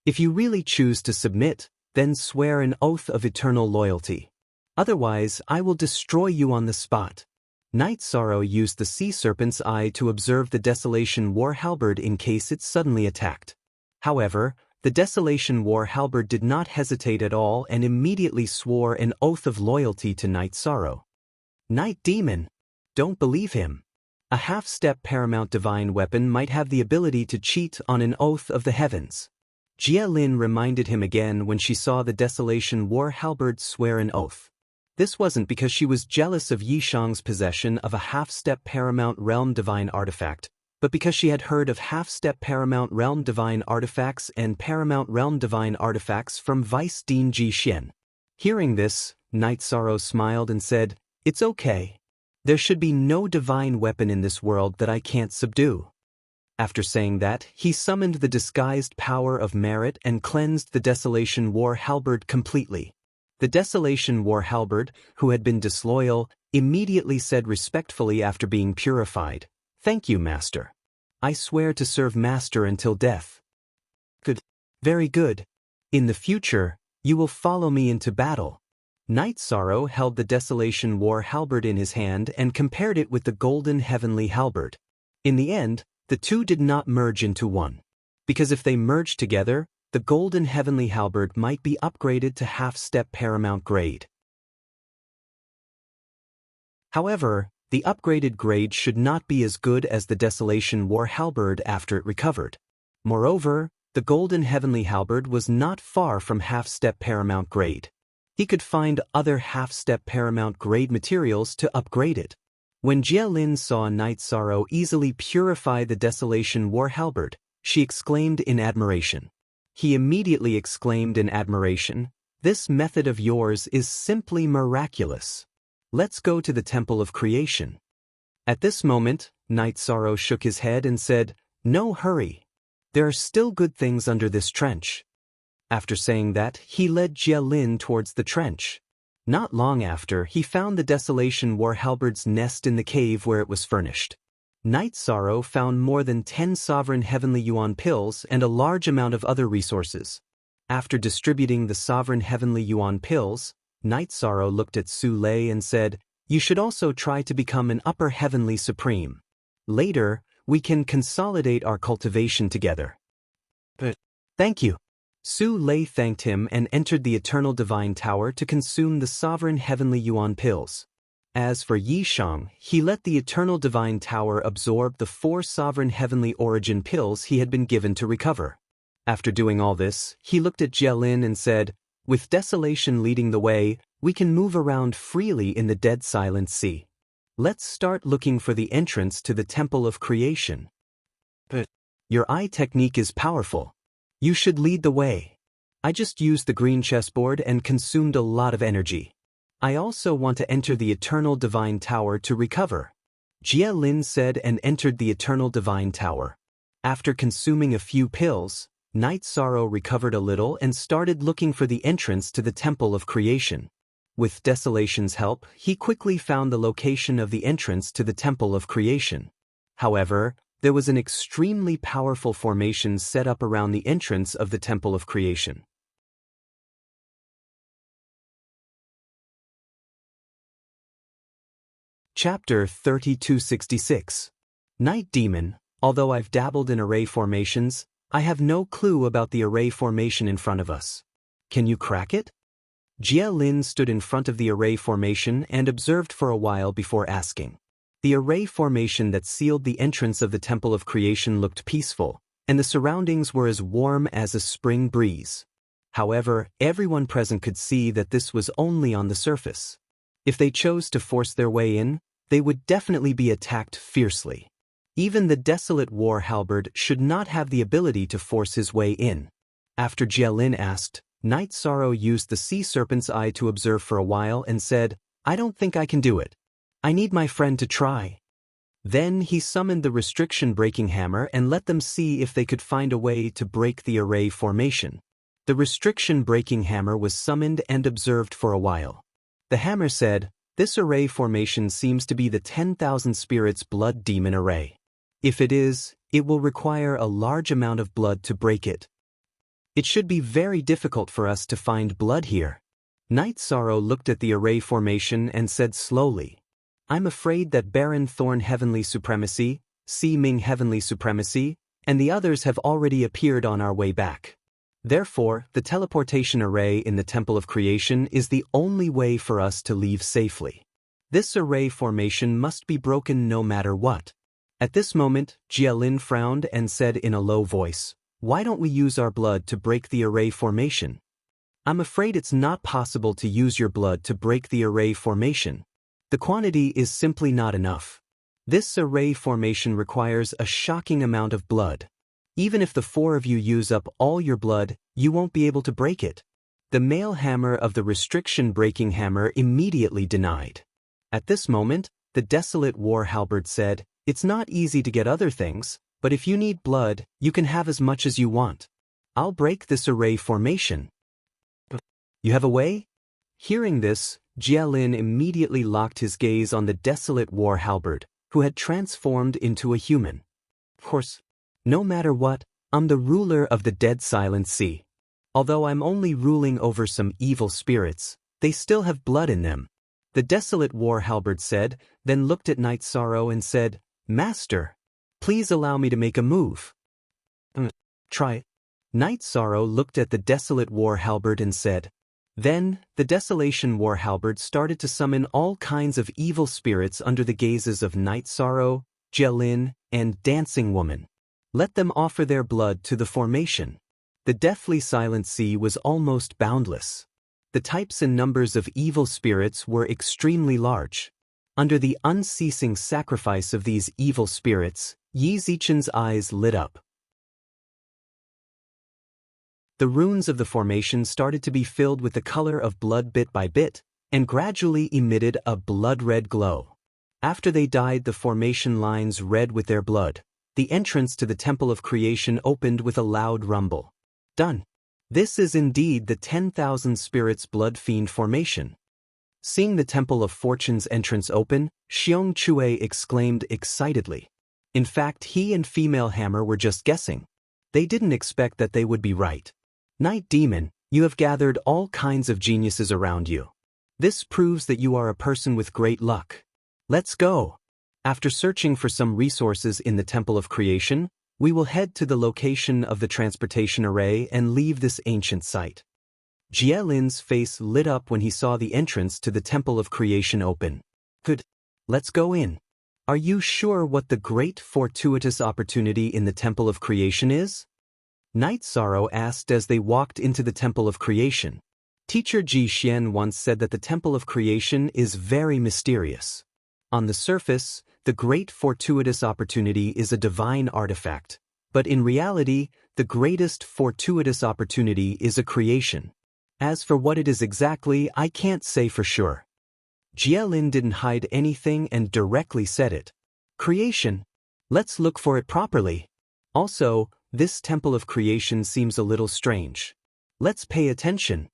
If you really choose to submit, then swear an oath of eternal loyalty. Otherwise, I will destroy you on the spot." Night Sorrow used the sea serpent's eye to observe the desolation war halberd in case it suddenly attacked. However, the desolation war halberd did not hesitate at all and immediately swore an oath of loyalty to Night Sorrow. Night Demon. Don't believe him. A half-step paramount divine weapon might have the ability to cheat on an oath of the heavens. Jie Lin reminded him again when she saw the desolation war halberd swear an oath. This wasn't because she was jealous of Yishang's possession of a half-step paramount realm divine artifact, but because she had heard of half-step paramount realm divine artifacts and paramount realm divine artifacts from Vice Dean Ji Xian. Hearing this, Night Sorrow smiled and said, "It's okay. There should be no divine weapon in this world that I can't subdue." After saying that, he summoned the disguised power of merit and cleansed the desolation war halberd completely. The desolation war halberd, who had been disloyal, immediately said respectfully after being purified, "Thank you, Master. I swear to serve Master until death." Good. Very good. In the future, you will follow me into battle. Night Sorrow held the desolation war halberd in his hand and compared it with the golden heavenly halberd. In the end, the two did not merge into one. Because if they merged together, the golden heavenly halberd might be upgraded to half-step paramount grade. However, the upgraded grade should not be as good as the Desolation War halberd after it recovered. Moreover, the golden heavenly halberd was not far from half-step paramount grade. He could find other half-step paramount grade materials to upgrade it. When Jia Lin saw Night Sorrow easily purify the Desolation War halberd, she exclaimed in admiration. He immediately exclaimed in admiration, "This method of yours is simply miraculous. Let's go to the Temple of Creation." At this moment, Night Sorrow shook his head and said, "No hurry. There are still good things under this trench." After saying that, he led Jia Lin towards the trench. Not long after, he found the Desolation War halberd's nest in the cave where it was furnished. Night Sorrow found more than 10 sovereign heavenly yuan pills and a large amount of other resources. After distributing the sovereign heavenly yuan pills, Night Sorrow looked at Su Lei and said, "You should also try to become an upper heavenly supreme. Later, we can consolidate our cultivation together." "Thank you." Su Lei thanked him and entered the Eternal Divine Tower to consume the sovereign heavenly yuan pills. As for Yi Shang, he let the Eternal Divine Tower absorb the 4 sovereign heavenly origin pills he had been given to recover. After doing all this, he looked at Jia Lin and said, "With desolation leading the way, we can move around freely in the dead silent sea. Let's start looking for the entrance to the Temple of Creation." "Your eye technique is powerful. You should lead the way. I just used the green chessboard and consumed a lot of energy. I also want to enter the Eternal Divine Tower to recover," Jia Lin said and entered the Eternal Divine Tower. After consuming a few pills, Night Sorrow recovered a little and started looking for the entrance to the Temple of Creation. With Desolation's help, he quickly found the location of the entrance to the Temple of Creation. However, there was an extremely powerful formation set up around the entrance of the Temple of Creation. Chapter 3266. Night Demon. Although I've dabbled in array formations, I have no clue about the array formation in front of us. Can you crack it? Jia Lin stood in front of the array formation and observed for a while before asking. The array formation that sealed the entrance of the Temple of Creation looked peaceful, and the surroundings were as warm as a spring breeze. However, everyone present could see that this was only on the surface. If they chose to force their way in, they would definitely be attacked fiercely. Even the Desolate War halberd should not have the ability to force his way in. After Jia Lin asked, Night Sorrow used the Sea Serpent's Eye to observe for a while and said, "I don't think I can do it. I need my friend to try." Then he summoned the Restriction Breaking Hammer and let them see if they could find a way to break the array formation. The Restriction Breaking Hammer was summoned and observed for a while. The hammer said, "This array formation seems to be the 10,000 Spirits Blood Demon Array. If it is, it will require a large amount of blood to break it. It should be very difficult for us to find blood here." Night Sorrow looked at the array formation and said slowly, "I'm afraid that Baron Thorn Heavenly Supremacy, Si Ming Heavenly Supremacy, and the others have already appeared on our way back. Therefore, the teleportation array in the Temple of Creation is the only way for us to leave safely. This array formation must be broken no matter what." At this moment, Jia Lin frowned and said in a low voice, "Why don't we use our blood to break the array formation?" "I'm afraid it's not possible to use your blood to break the array formation. The quantity is simply not enough. This array formation requires a shocking amount of blood. Even if the 4 of you use up all your blood, you won't be able to break it." The male hammer of the Restriction Breaking Hammer immediately denied. At this moment, the Desolate War halberd said, "It's not easy to get other things, but if you need blood, you can have as much as you want. I'll break this array formation." "You have a way?" Hearing this, Jia Lin immediately locked his gaze on the Desolate War halberd, who had transformed into a human. "Of course, no matter what, I'm the ruler of the Dead Silent Sea. Although I'm only ruling over some evil spirits, they still have blood in them," the Desolate War halberd said, then looked at Night Sorrow and said, "Master, please allow me to make a move." Try it." Night Sorrow looked at the desolate war halberd and said. Then, the desolation war halberd started to summon all kinds of evil spirits under the gazes of Night Sorrow, Jielin, and Dancing Woman. Let them offer their blood to the formation. The deathly silent sea was almost boundless. The types and numbers of evil spirits were extremely large. Under the unceasing sacrifice of these evil spirits, Yi Zichen's eyes lit up. The runes of the formation started to be filled with the color of blood bit by bit, and gradually emitted a blood-red glow. After they dyed the formation lines red with their blood, the entrance to the Temple of Creation opened with a loud rumble. Done. This is indeed the 10,000 Spirits Blood Fiend formation. Seeing the Temple of Fortune's entrance open, Xiong Chue exclaimed excitedly. In fact, he and Female Hammer were just guessing. They didn't expect that they would be right. Night Demon, you have gathered all kinds of geniuses around you. This proves that you are a person with great luck. Let's go. After searching for some resources in the Temple of Creation, we will head to the location of the transportation array and leave this ancient site. Jielin's face lit up when he saw the entrance to the Temple of Creation open. Good. Let's go in. Are you sure what the great fortuitous opportunity in the Temple of Creation is? Night Sorrow asked as they walked into the Temple of Creation. Teacher Ji Xian once said that the Temple of Creation is very mysterious. On the surface, the great fortuitous opportunity is a divine artifact, but in reality, the greatest fortuitous opportunity is a creation. As for what it is exactly, I can't say for sure. Jielin didn't hide anything and directly said it. Creation. Let's look for it properly. Also, this Temple of Creation seems a little strange. Let's pay attention.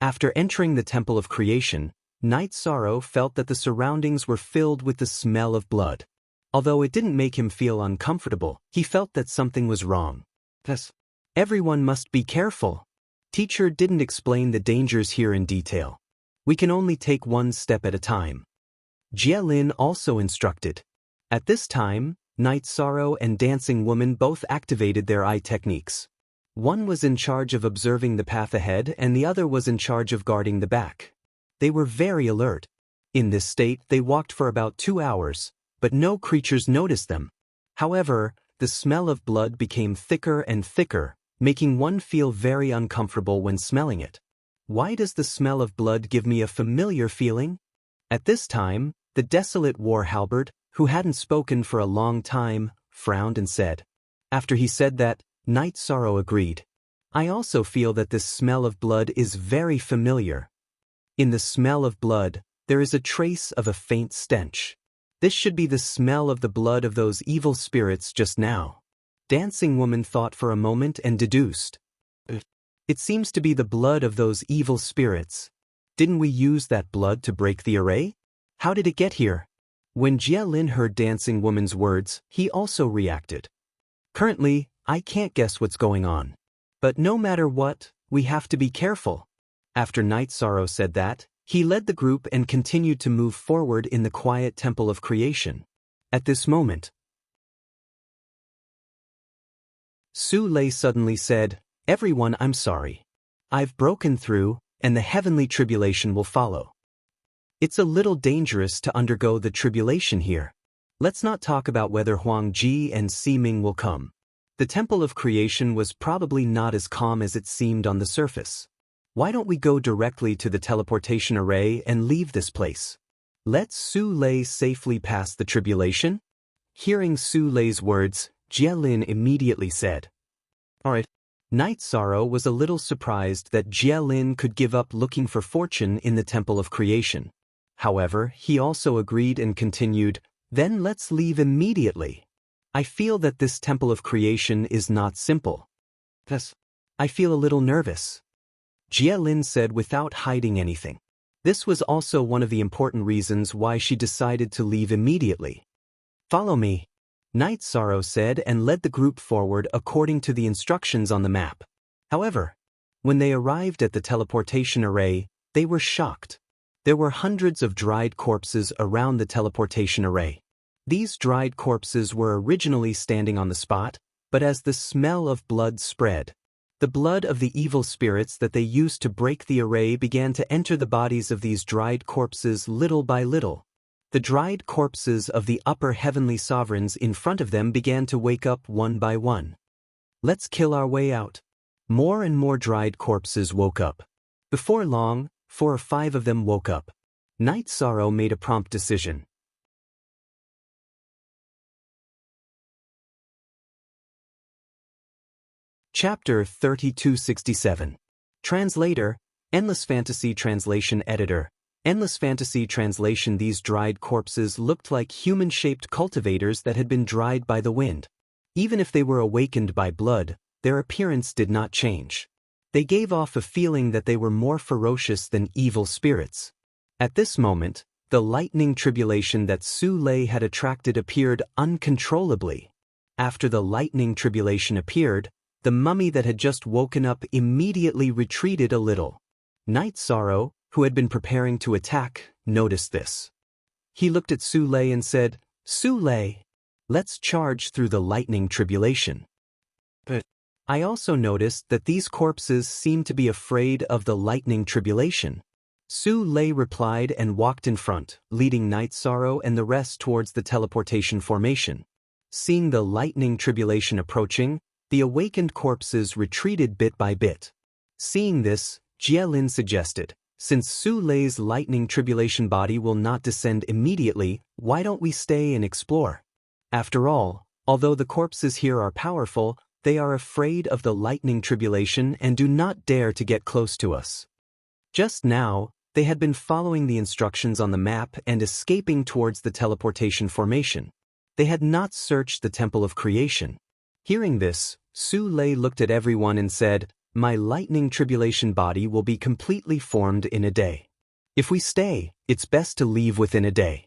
After entering the Temple of Creation, Night Sorrow felt that the surroundings were filled with the smell of blood. Although it didn't make him feel uncomfortable, he felt that something was wrong. Thus, everyone must be careful. Teacher didn't explain the dangers here in detail. We can only take one step at a time. Jielin also instructed. At this time, Night Sorrow and Dancing Woman both activated their eye techniques. One was in charge of observing the path ahead and the other was in charge of guarding the back. They were very alert. In this state, they walked for about 2 hours, but no creatures noticed them. However, the smell of blood became thicker and thicker, making one feel very uncomfortable when smelling it. Why does the smell of blood give me a familiar feeling? At this time, the desolate war halberd, who hadn't spoken for a long time, frowned and said. After he said that, Night Sorrow agreed. I also feel that this smell of blood is very familiar. In the smell of blood, there is a trace of a faint stench. This should be the smell of the blood of those evil spirits just now. Dancing Woman thought for a moment and deduced. It seems to be the blood of those evil spirits. Didn't we use that blood to break the array? How did it get here? When Jielin heard Dancing Woman's words, he also reacted. Currently, I can't guess what's going on. But no matter what, we have to be careful. After Night Sorrow said that, he led the group and continued to move forward in the quiet Temple of Creation. At this moment, Su Lei suddenly said, Everyone, I'm sorry. I've broken through, and the heavenly tribulation will follow. It's a little dangerous to undergo the tribulation here. Let's not talk about whether Huang Ji and Ximing will come. The Temple of Creation was probably not as calm as it seemed on the surface. Why don't we go directly to the teleportation array and leave this place? Let Su Lei safely pass the tribulation? Hearing Su Lei's words, Jielin immediately said. Alright. Night Sorrow was a little surprised that Jielin could give up looking for fortune in the Temple of Creation. However, he also agreed and continued, Then let's leave immediately. I feel that this Temple of Creation is not simple. Thus, I feel a little nervous. Jielin said without hiding anything. This was also one of the important reasons why she decided to leave immediately. Follow me, Night Sorrow said and led the group forward according to the instructions on the map. However, when they arrived at the teleportation array, they were shocked. There were hundreds of dried corpses around the teleportation array. These dried corpses were originally standing on the spot, but as the smell of blood spread, The blood of the evil spirits that they used to break the array began to enter the bodies of these dried corpses little by little. The dried corpses of the upper heavenly sovereigns in front of them began to wake up one by one. Let's kill our way out. More and more dried corpses woke up. Before long, 4 or 5 of them woke up. Night Sorrow made a prompt decision. Chapter 3267. Translator, Endless Fantasy Translation Editor. Endless Fantasy Translation. These dried corpses looked like human-shaped cultivators that had been dried by the wind. Even if they were awakened by blood, their appearance did not change. They gave off a feeling that they were more ferocious than evil spirits. At this moment, the lightning tribulation that Su Lei had attracted appeared uncontrollably. After the lightning tribulation appeared, the mummy that had just woken up immediately retreated a little. Night Sorrow, who had been preparing to attack, noticed this. He looked at Su Lei and said, "Su Lei, let's charge through the lightning tribulation." But I also noticed that these corpses seemed to be afraid of the lightning tribulation. Su Lei replied and walked in front, leading Night Sorrow and the rest towards the teleportation formation. Seeing the lightning tribulation approaching, the awakened corpses retreated bit by bit. Seeing this, Jie Lin suggested, "Since Su Lei's lightning tribulation body will not descend immediately, why don't we stay and explore? After all, although the corpses here are powerful, they are afraid of the lightning tribulation and do not dare to get close to us." Just now, they had been following the instructions on the map and escaping towards the teleportation formation. They had not searched the Temple of Creation. Hearing this, Su Lei looked at everyone and said, "My lightning tribulation body will be completely formed in a day. If we stay, it's best to leave within a day.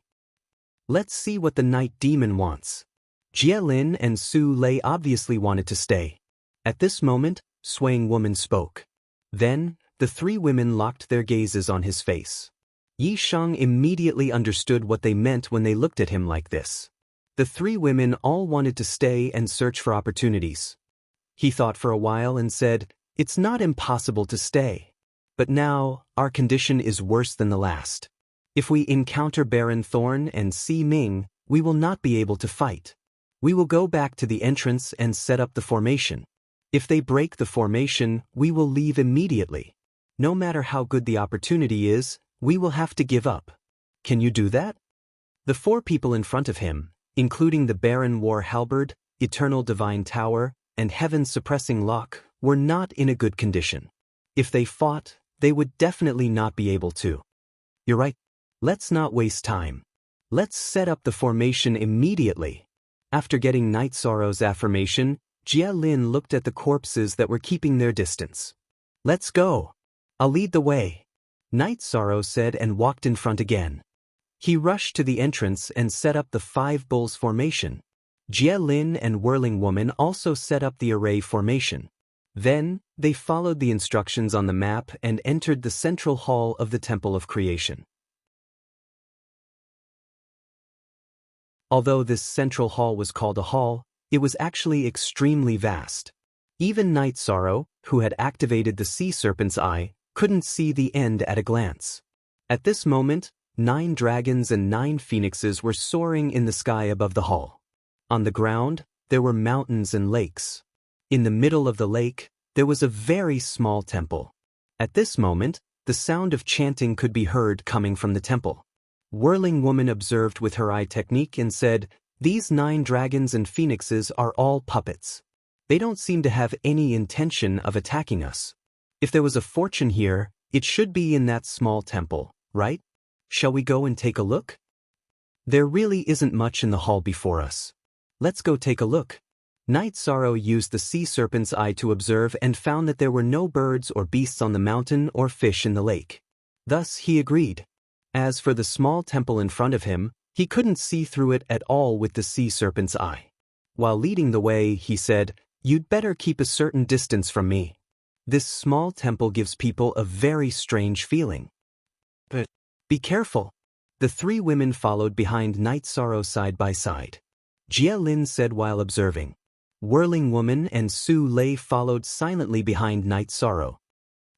Let's see what the night demon wants." Jie Lin and Su Lei obviously wanted to stay. At this moment, Swaying Woman spoke. Then, the 3 women locked their gazes on his face. Yi Shang immediately understood what they meant when they looked at him like this. The 3 women all wanted to stay and search for opportunities. He thought for a while and said, "It's not impossible to stay. But now, our condition is worse than the last. If we encounter Baron Thorn and Si Ming, we will not be able to fight. We will go back to the entrance and set up the formation. If they break the formation, we will leave immediately. No matter how good the opportunity is, we will have to give up. Can you do that?" The 4 people in front of him, including the Baron War Halberd, Eternal Divine Tower, and Heaven's Suppressing Lock, were not in a good condition. If they fought, they would definitely not be able to. "You're right. Let's not waste time. Let's set up the formation immediately." After getting Night Sorrow's affirmation, Jie Lin looked at the corpses that were keeping their distance. "Let's go. I'll lead the way," Night Sorrow said and walked in front again. He rushed to the entrance and set up the 5 bulls formation. Jie Lin and Whirling Woman also set up the array formation. Then, they followed the instructions on the map and entered the central hall of the Temple of Creation. Although this central hall was called a hall, it was actually extremely vast. Even Night Sorrow, who had activated the Sea Serpent's Eye, couldn't see the end at a glance. At this moment, 9 dragons and 9 phoenixes were soaring in the sky above the hall. On the ground, there were mountains and lakes. In the middle of the lake, there was a very small temple. At this moment, the sound of chanting could be heard coming from the temple. Whirling Woman observed with her eye technique and said, "These 9 dragons and phoenixes are all puppets. They don't seem to have any intention of attacking us. If there was a fortune here, it should be in that small temple, right? Shall we go and take a look? There really isn't much in the hall before us. Let's go take a look." Night Sorrow used the Sea Serpent's Eye to observe and found that there were no birds or beasts on the mountain or fish in the lake. Thus he agreed. As for the small temple in front of him, he couldn't see through it at all with the Sea Serpent's Eye. While leading the way, he said, "You'd better keep a certain distance from me. This small temple gives people a very strange feeling. But be careful." The 3 women followed behind Night Sorrow side by side. Jie Lin said while observing, Whirling Woman and Su Lei followed silently behind Night Sorrow.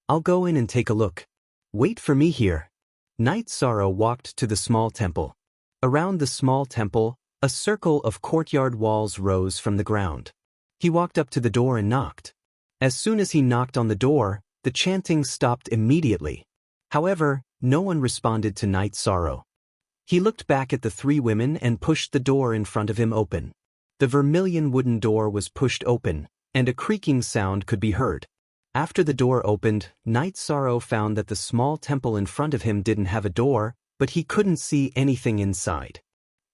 I'll go in and take a look. Wait for me here. Night Sorrow walked to the small temple. Around the small temple, a circle of courtyard walls rose from the ground. He walked up to the door and knocked. As soon as he knocked on the door, the chanting stopped immediately. However, no one responded to Night Sorrow. He looked back at the three women and pushed the door in front of him open. The vermilion wooden door was pushed open, and a creaking sound could be heard. After the door opened, Night Sorrow found that the small temple in front of him didn't have a door, but he couldn't see anything inside.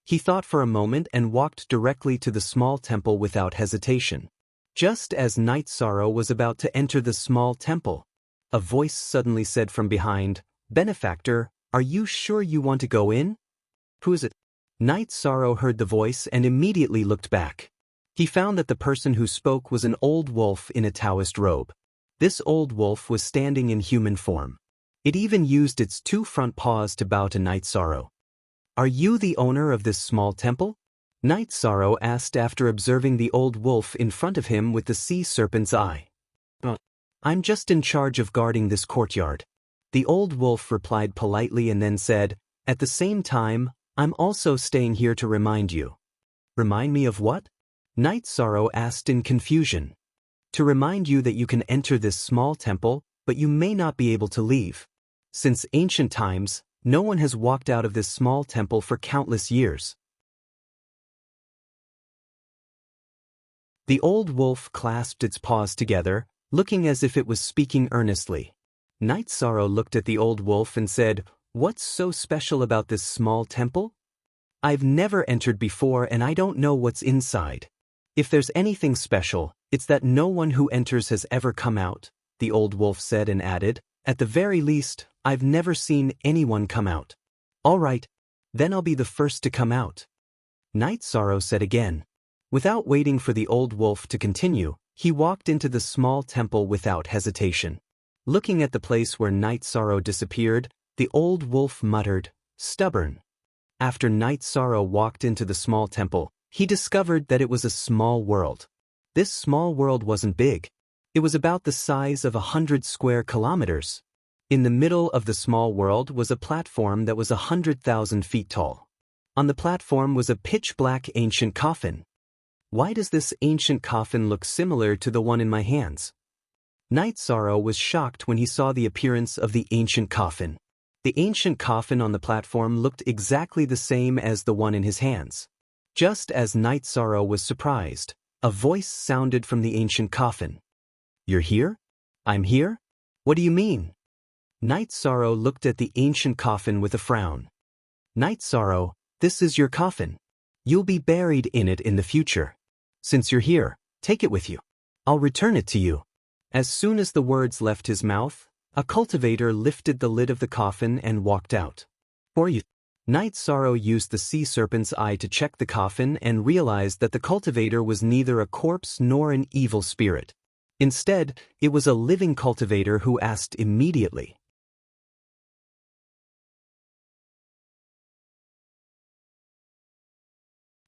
He thought for a moment and walked directly to the small temple without hesitation. Just as Night Sorrow was about to enter the small temple, a voice suddenly said from behind, "Benefactor, are you sure you want to go in?" "Who is it?" Night Sorrow heard the voice and immediately looked back. He found that the person who spoke was an old wolf in a Taoist robe. This old wolf was standing in human form. It even used its two front paws to bow to Night Sorrow. "Are you the owner of this small temple?" Night Sorrow asked after observing the old wolf in front of him with the sea serpent's eye. "I'm just in charge of guarding this courtyard." The old wolf replied politely and then said, "At the same time, I'm also staying here to remind you." "Remind me of what?" Night Sorrow asked in confusion. "To remind you that you can enter this small temple, but you may not be able to leave. Since ancient times, no one has walked out of this small temple for countless years." The old wolf clasped its paws together, looking as if it was speaking earnestly. Night Sorrow looked at the old wolf and said, "What's so special about this small temple? I've never entered before and I don't know what's inside. If there's anything special, it's that no one who enters has ever come out," the old wolf said and added, "At the very least, I've never seen anyone come out." "All right, then I'll be the first to come out," Night Sorrow said again. Without waiting for the old wolf to continue, he walked into the small temple without hesitation. Looking at the place where Night Sorrow disappeared, the old wolf muttered, "Stubborn." After Night Sorrow walked into the small temple, he discovered that it was a small world. This small world wasn't big. It was about the size of 100 square kilometers. In the middle of the small world was a platform that was 100,000 feet tall. On the platform was a pitch-black ancient coffin. "Why does this ancient coffin look similar to the one in my hands?" Night Sorrow was shocked when he saw the appearance of the ancient coffin. The ancient coffin on the platform looked exactly the same as the one in his hands. Just as Night Sorrow was surprised, a voice sounded from the ancient coffin. "You're here? I'm here? What do you mean?" Night Sorrow looked at the ancient coffin with a frown. "Night Sorrow, this is your coffin. You'll be buried in it in the future. Since you're here, take it with you. I'll return it to you." As soon as the words left his mouth, a cultivator lifted the lid of the coffin and walked out. "For you." Night Sorrow used the sea serpent's eye to check the coffin and realized that the cultivator was neither a corpse nor an evil spirit. Instead, it was a living cultivator who asked immediately.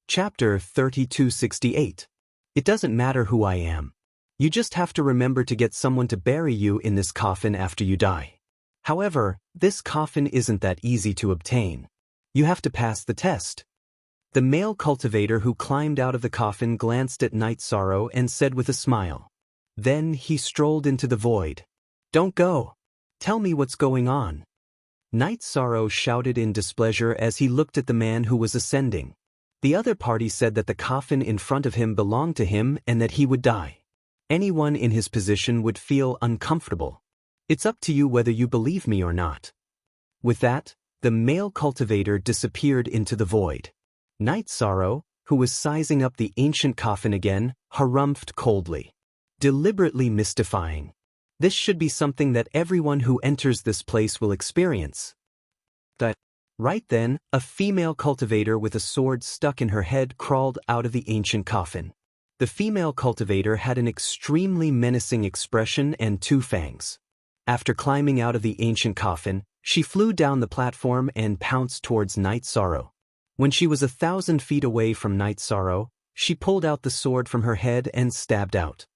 Chapter 3268. It doesn't matter who I am. You just have to remember to get someone to bury you in this coffin after you die. However, this coffin isn't that easy to obtain. You have to pass the test. The male cultivator who climbed out of the coffin glanced at Night Sorrow and said with a smile. Then he strolled into the void. "Don't go. Tell me what's going on." Night Sorrow shouted in displeasure as he looked at the man who was ascending. The other party said that the coffin in front of him belonged to him and that he would die. Anyone in his position would feel uncomfortable. It's up to you whether you believe me or not. With that, the male cultivator disappeared into the void. Night Sorrow, who was sizing up the ancient coffin again, harumphed coldly. Deliberately mystifying. This should be something that everyone who enters this place will experience. Right then, a female cultivator with a sword stuck in her head crawled out of the ancient coffin. The female cultivator had an extremely menacing expression and two fangs. After climbing out of the ancient coffin, she flew down the platform and pounced towards Night Sorrow. When she was 1,000 feet away from Night Sorrow, She pulled out the sword from her head and stabbed out.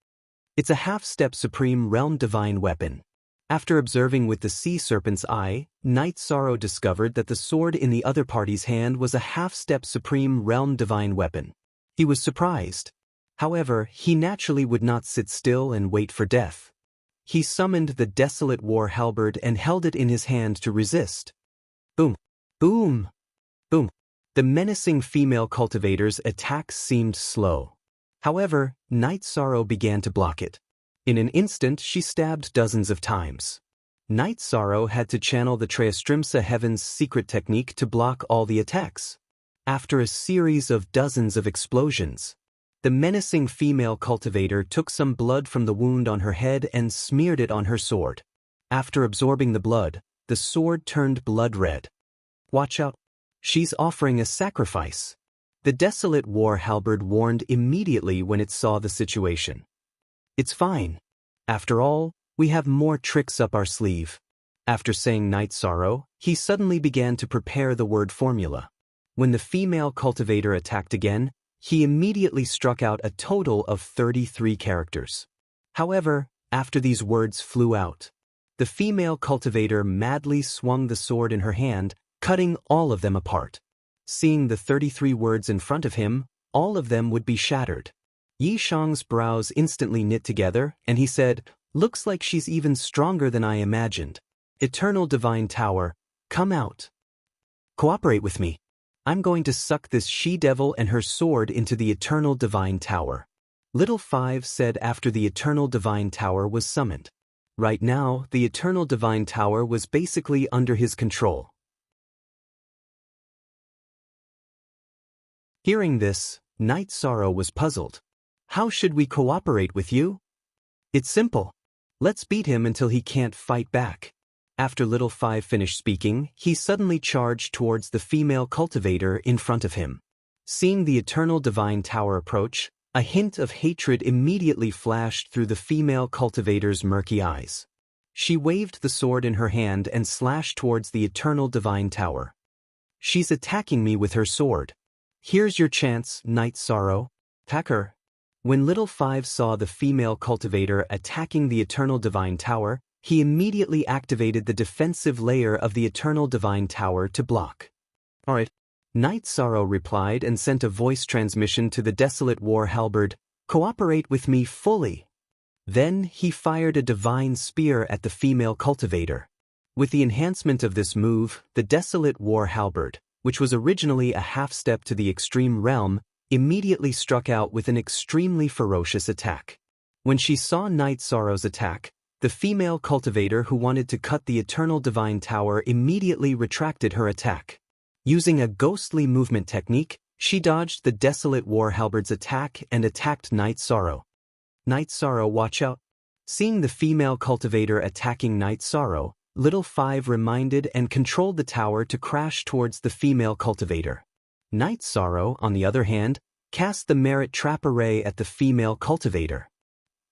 It's a half-step Supreme Realm divine weapon. After observing with the sea serpent's eye, Night Sorrow discovered that the sword in the other party's hand was a half-step Supreme Realm divine weapon. He was surprised. However, he naturally would not sit still and wait for death. He summoned the desolate war halberd and held it in his hand to resist. Boom! Boom! Boom! The menacing female cultivator's attacks seemed slow. However, Night Sorrow began to block it. In an instant, she stabbed dozens of times. Night Sorrow had to channel the Treastrimsa Heaven's secret technique to block all the attacks. After a series of dozens of explosions, the menacing female cultivator took some blood from the wound on her head and smeared it on her sword. After absorbing the blood, the sword turned blood red. Watch out! She's offering a sacrifice. The desolate war halberd warned immediately when it saw the situation. It's fine. After all, we have more tricks up our sleeve. After saying Night Sorrow, he suddenly began to prepare the word formula. When the female cultivator attacked again, he immediately struck out a total of 33 characters. However, after these words flew out, the female cultivator madly swung the sword in her hand, cutting all of them apart. Seeing the 33 words in front of him, all of them would be shattered. Yi Shang's brows instantly knit together, and he said, "Looks like she's even stronger than I imagined. Eternal Divine Tower, come out. Cooperate with me. I'm going to suck this she-devil and her sword into the Eternal Divine Tower." Little Five said after the Eternal Divine Tower was summoned. Right now, the Eternal Divine Tower was basically under his control. Hearing this, Night Sorrow was puzzled. How should we cooperate with you? It's simple. Let's beat him until he can't fight back. After Little Five finished speaking, he suddenly charged towards the female cultivator in front of him. Seeing the Eternal Divine Tower approach, a hint of hatred immediately flashed through the female cultivator's murky eyes. She waved the sword in her hand and slashed towards the Eternal Divine Tower. She's attacking me with her sword. Here's your chance, Night Sorrow. Attack her. When Little Five saw the female cultivator attacking the Eternal Divine Tower, he immediately activated the defensive layer of the Eternal Divine Tower to block. Alright. Night Sorrow replied and sent a voice transmission to the desolate war halberd, "Cooperate with me fully." Then he fired a divine spear at the female cultivator. With the enhancement of this move, the desolate war halberd, which was originally a half-step to the extreme realm, immediately struck out with an extremely ferocious attack. When she saw Night Sorrow's attack, the female cultivator who wanted to cut the Eternal Divine Tower immediately retracted her attack. Using a ghostly movement technique, she dodged the desolate war halberd's attack and attacked Night Sorrow. Night Sorrow, watch out. Seeing the female cultivator attacking Night Sorrow, Little Five reminded and controlled the tower to crash towards the female cultivator. Night Sorrow, on the other hand, cast the Merit Trap Array at the female cultivator.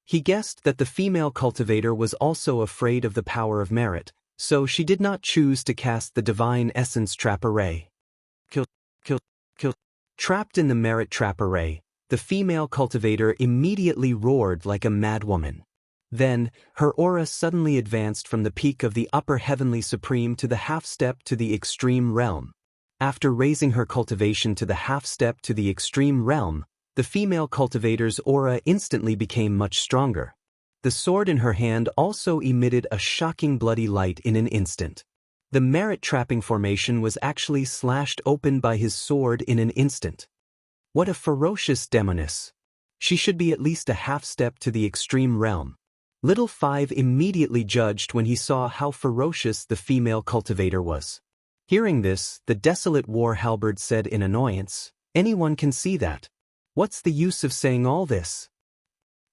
He guessed that the female cultivator was also afraid of the power of merit, so she did not choose to cast the Divine Essence Trap Array. Kill. Trapped in the Merit Trap Array, the female cultivator immediately roared like a madwoman. Then, her aura suddenly advanced from the peak of the upper heavenly supreme to the half-step to the extreme realm. After raising her cultivation to the half-step to the extreme realm, the female cultivator's aura instantly became much stronger. The sword in her hand also emitted a shocking bloody light in an instant. The merit trapping formation was actually slashed open by his sword in an instant. What a ferocious demoness! She should be at least a half-step to the extreme realm. Little Five immediately judged when he saw how ferocious the female cultivator was. Hearing this, the desolate war halberd said in annoyance, "Anyone can see that. What's the use of saying all this?"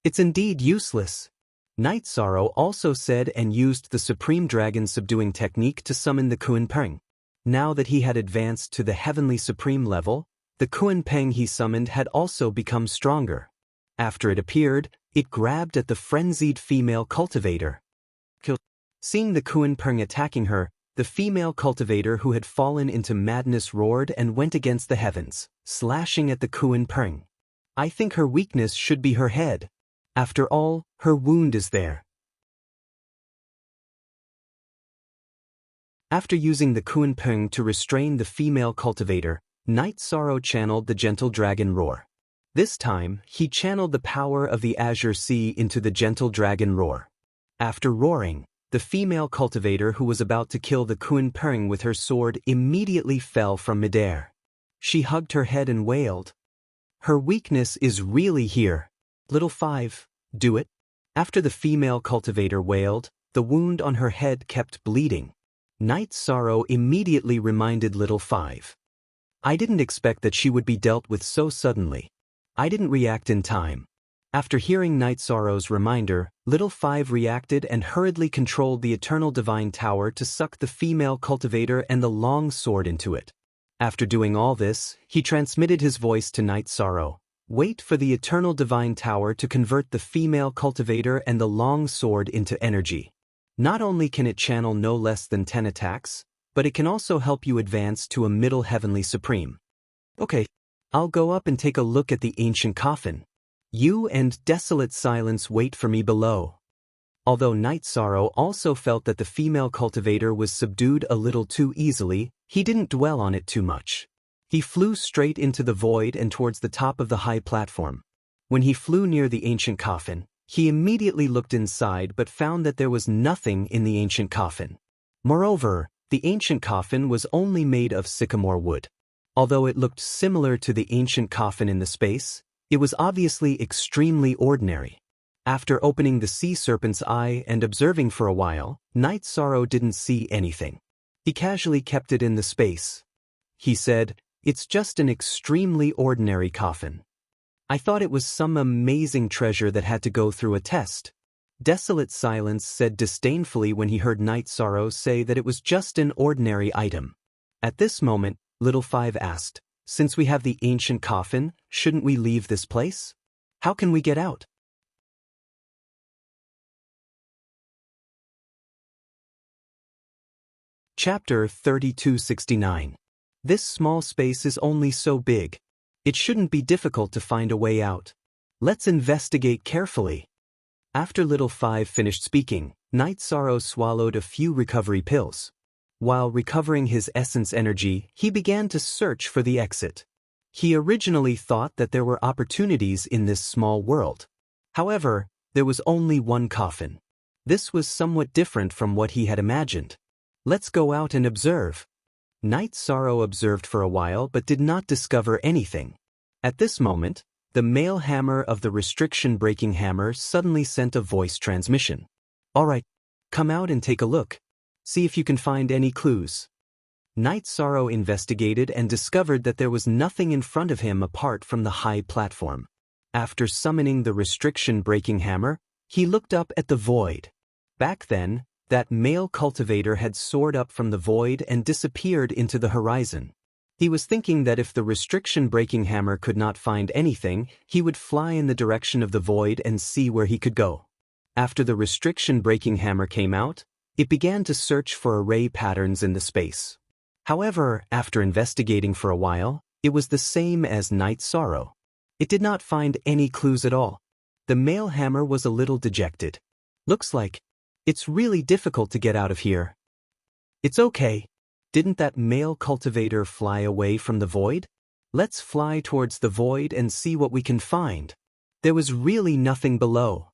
"It's indeed useless." Night Sorrow also said and used the Supreme Dragon subduing technique to summon the Kuan Peng. Now that he had advanced to the Heavenly Supreme level, the Kuan Peng he summoned had also become stronger. After it appeared, it grabbed at the frenzied female cultivator. Seeing the Kuan Peng attacking her, the female cultivator who had fallen into madness roared and went against the heavens, slashing at the Kuan Peng. I think her weakness should be her head. After all, her wound is there. After using the Kuan-Peng to restrain the female cultivator, Night Sorrow channeled the gentle dragon roar. This time, he channeled the power of the Azure Sea into the gentle dragon roar. After roaring, the female cultivator who was about to kill the Kuan-Peng with her sword immediately fell from midair. She hugged her head and wailed. Her weakness is really here. Little 5, do it. After the female cultivator wailed, the wound on her head kept bleeding. Night Sorrow immediately reminded Little 5. I didn't expect that she would be dealt with so suddenly. I didn't react in time. After hearing Night Sorrow's reminder, Little 5 reacted and hurriedly controlled the Eternal Divine Tower to suck the female cultivator and the long sword into it. After doing all this, he transmitted his voice to Night Sorrow. Wait for the Eternal Divine Tower to convert the female cultivator and the long sword into energy. Not only can it channel no less than 10 attacks, but it can also help you advance to a Middle Heavenly Supreme. Okay, I'll go up and take a look at the ancient coffin. You and Desolate Silence wait for me below. Although Night Sorrow also felt that the female cultivator was subdued a little too easily, he didn't dwell on it too much. He flew straight into the void and towards the top of the high platform. When he flew near the ancient coffin, he immediately looked inside but found that there was nothing in the ancient coffin. Moreover, the ancient coffin was only made of sycamore wood. Although it looked similar to the ancient coffin in the space, it was obviously extremely ordinary. After opening the sea serpent's eye and observing for a while, Night Sorrow didn't see anything. He casually kept it in the space. He said, "It's just an extremely ordinary coffin. I thought it was some amazing treasure that had to go through a test." Desolate Silence said disdainfully when he heard Night Sorrow say that it was just an ordinary item. At this moment, Little 5 asked, "Since we have the ancient coffin, shouldn't we leave this place? How can we get out?" Chapter 3269. This small space is only so big. It shouldn't be difficult to find a way out. Let's investigate carefully. After Little 5 finished speaking, Night Sorrow swallowed a few recovery pills. While recovering his essence energy, he began to search for the exit. He originally thought that there were opportunities in this small world. However, there was only one coffin. This was somewhat different from what he had imagined. Let's go out and observe. Night Sorrow observed for a while but did not discover anything. At this moment, the male hammer of the restriction-breaking hammer suddenly sent a voice transmission. "All right, come out and take a look. See if you can find any clues." Night Sorrow investigated and discovered that there was nothing in front of him apart from the high platform. After summoning the restriction-breaking hammer, he looked up at the void. Back then, that male cultivator had soared up from the void and disappeared into the horizon. He was thinking that if the restriction-breaking hammer could not find anything, he would fly in the direction of the void and see where he could go. After the restriction-breaking hammer came out, it began to search for array patterns in the space. However, after investigating for a while, it was the same as Night Sorrow. It did not find any clues at all. The male hammer was a little dejected. "Looks like it's really difficult to get out of here." "It's okay. Didn't that male cultivator fly away from the void? Let's fly towards the void and see what we can find." There was really nothing below.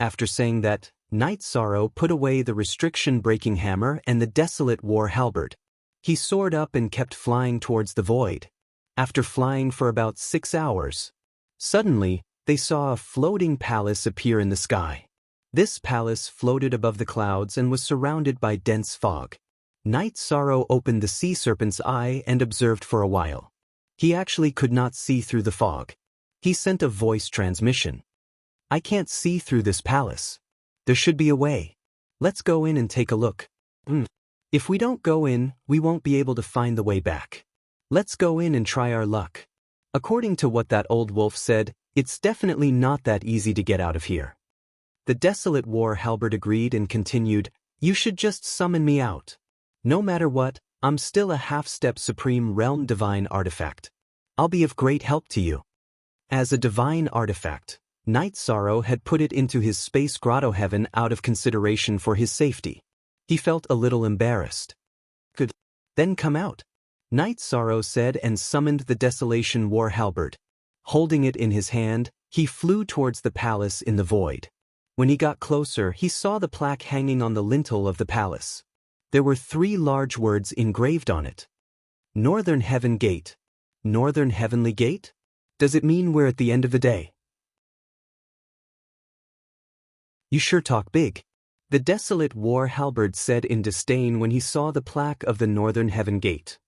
After saying that, Night Sorrow put away the restriction-breaking hammer and the desolate war halberd. He soared up and kept flying towards the void. After flying for about 6 hours, suddenly, they saw a floating palace appear in the sky. This palace floated above the clouds and was surrounded by dense fog. Night Sorrow opened the sea serpent's eye and observed for a while. He actually could not see through the fog. He sent a voice transmission. "I can't see through this palace. There should be a way. Let's go in and take a look." If we don't go in, we won't be able to find the way back. Let's go in and try our luck." According to what that old wolf said, it's definitely not that easy to get out of here. The desolate war halberd agreed and continued, "You should just summon me out. No matter what, I'm still a half-step supreme realm divine artifact. I'll be of great help to you." As a divine artifact, Night Sorrow had put it into his space grotto heaven out of consideration for his safety. He felt a little embarrassed. Could then come out, Night Sorrow said, and summoned the Desolation War Halberd. Holding it in his hand, he flew towards the palace in the void. When he got closer, he saw the plaque hanging on the lintel of the palace. There were 3 large words engraved on it. Northern Heaven Gate. Northern Heavenly Gate? Does it mean we're at the end of the day? You sure talk big, the Desolate War Halberd said in disdain when he saw the plaque of the Northern Heaven Gate.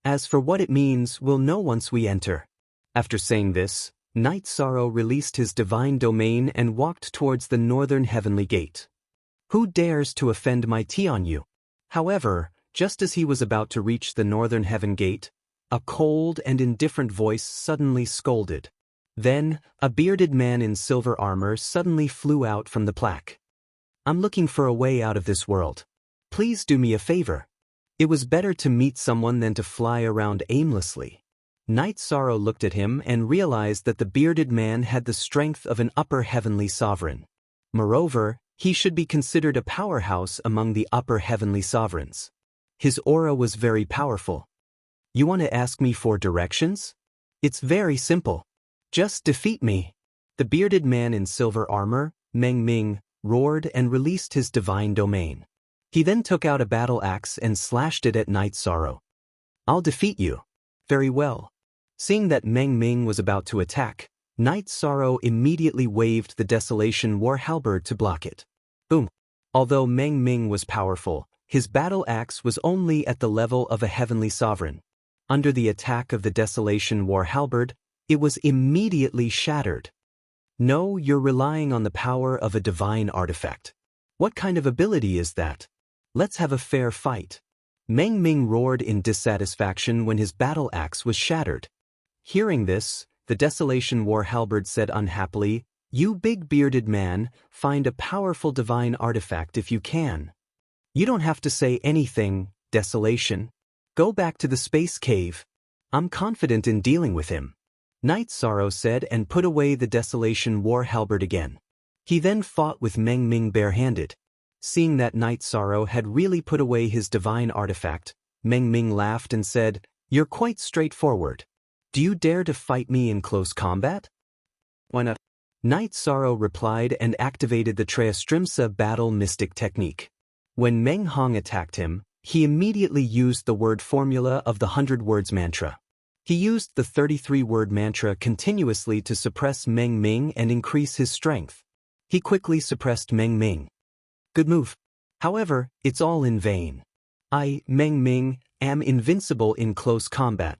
As for what it means, we'll know once we enter. After saying this, Night Sorrow released his divine domain and walked towards the Northern Heavenly Gate. Who dares to offend my tea on you? However, just as he was about to reach the Northern Heaven Gate, a cold and indifferent voice suddenly scolded. Then, a bearded man in silver armor suddenly flew out from the plaque. I'm looking for a way out of this world. Please do me a favor. It was better to meet someone than to fly around aimlessly. Night Sorrow looked at him and realized that the bearded man had the strength of an upper heavenly sovereign. Moreover, he should be considered a powerhouse among the upper heavenly sovereigns. His aura was very powerful. You want to ask me for directions? It's very simple. Just defeat me. The bearded man in silver armor, Meng Ming, roared and released his divine domain. He then took out a battle axe and slashed it at Night Sorrow. I'll defeat you. Very well. Seeing that Meng Ming was about to attack, Night Sorrow immediately waved the Desolation War Halberd to block it. Boom. Although Meng Ming was powerful, his battle axe was only at the level of a heavenly sovereign. Under the attack of the Desolation War Halberd, it was immediately shattered. No, you're relying on the power of a divine artifact. What kind of ability is that? Let's have a fair fight. Meng Ming roared in dissatisfaction when his battle axe was shattered. Hearing this, the Desolation War Halberd said unhappily, You big bearded man, find a powerful divine artifact if you can. You don't have to say anything, Desolation. Go back to the space cave. I'm confident in dealing with him. Night Sorrow said and put away the Desolation War Halberd again. He then fought with Meng Ming barehanded. Seeing that Night Sorrow had really put away his divine artifact, Meng Ming laughed and said, You're quite straightforward. Do you dare to fight me in close combat? Why not? Night Sorrow replied and activated the Treastrimsa battle mystic technique. When Meng Hong attacked him, he immediately used the word formula of the 100 words mantra. He used the 33-word mantra continuously to suppress Meng Ming and increase his strength. He quickly suppressed Meng Ming. Good move. However, it's all in vain. I, Meng Ming, am invincible in close combat.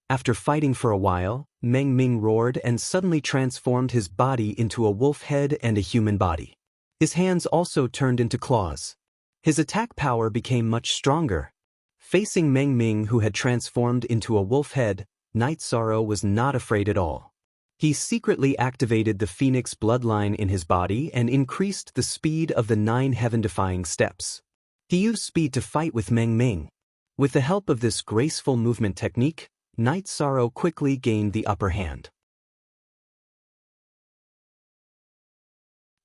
After fighting for a while, Meng Ming roared and suddenly transformed his body into a wolf head and a human body. His hands also turned into claws. His attack power became much stronger. Facing Meng Ming, who had transformed into a wolf head, Night Sorrow was not afraid at all. He secretly activated the Phoenix bloodline in his body and increased the speed of the 9 heaven-defying steps. He used speed to fight with Meng Ming. With the help of this graceful movement technique, Night Sorrow quickly gained the upper hand.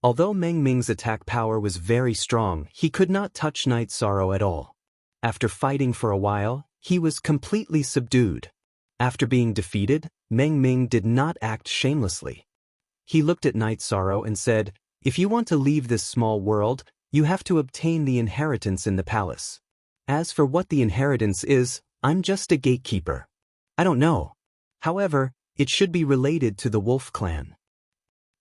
Although Meng Ming's attack power was very strong, he could not touch Night Sorrow at all. After fighting for a while, he was completely subdued. After being defeated, Meng Ming did not act shamelessly. He looked at Night Sorrow and said, If you want to leave this small world, you have to obtain the inheritance in the palace. As for what the inheritance is, I'm just a gatekeeper. I don't know. However, it should be related to the Wolf clan.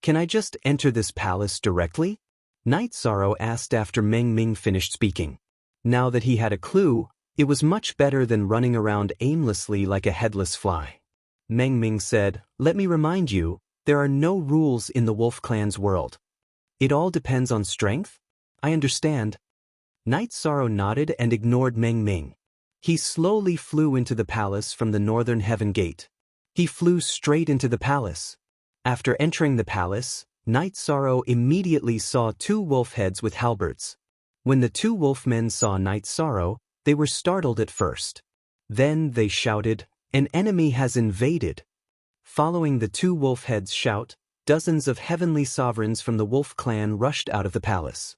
Can I just enter this palace directly? Night Sorrow asked after Meng Ming finished speaking. Now that he had a clue, it was much better than running around aimlessly like a headless fly. Meng Ming said, Let me remind you, there are no rules in the Wolf clan's world. It all depends on strength? I understand. Night Sorrow nodded and ignored Meng Ming. He slowly flew into the palace from the Northern Heaven Gate. He flew straight into the palace. After entering the palace, Night Sorrow immediately saw 2 wolf heads with halberds. When the 2 wolfmen saw Night Sorrow, they were startled at first. Then they shouted, An enemy has invaded. Following the two wolf heads' shout, dozens of heavenly sovereigns from the wolf clan rushed out of the palace.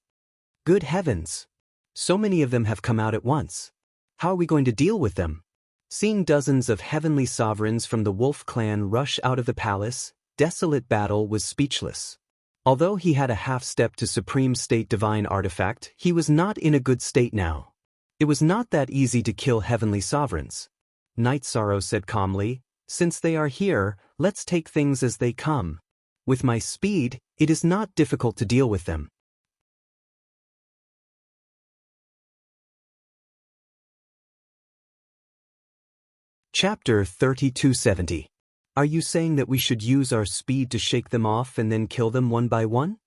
Good heavens! So many of them have come out at once. How are we going to deal with them? Seeing dozens of heavenly sovereigns from the wolf clan rush out of the palace, Desolate Battle was speechless. Although he had a half-step to Supreme State Divine Artifact, he was not in a good state now. It was not that easy to kill heavenly sovereigns. Night Sorrow said calmly, "Since they are here, let's take things as they come. With my speed, it is not difficult to deal with them." Chapter 3270. Are you saying that we should use our speed to shake them off and then kill them one by one?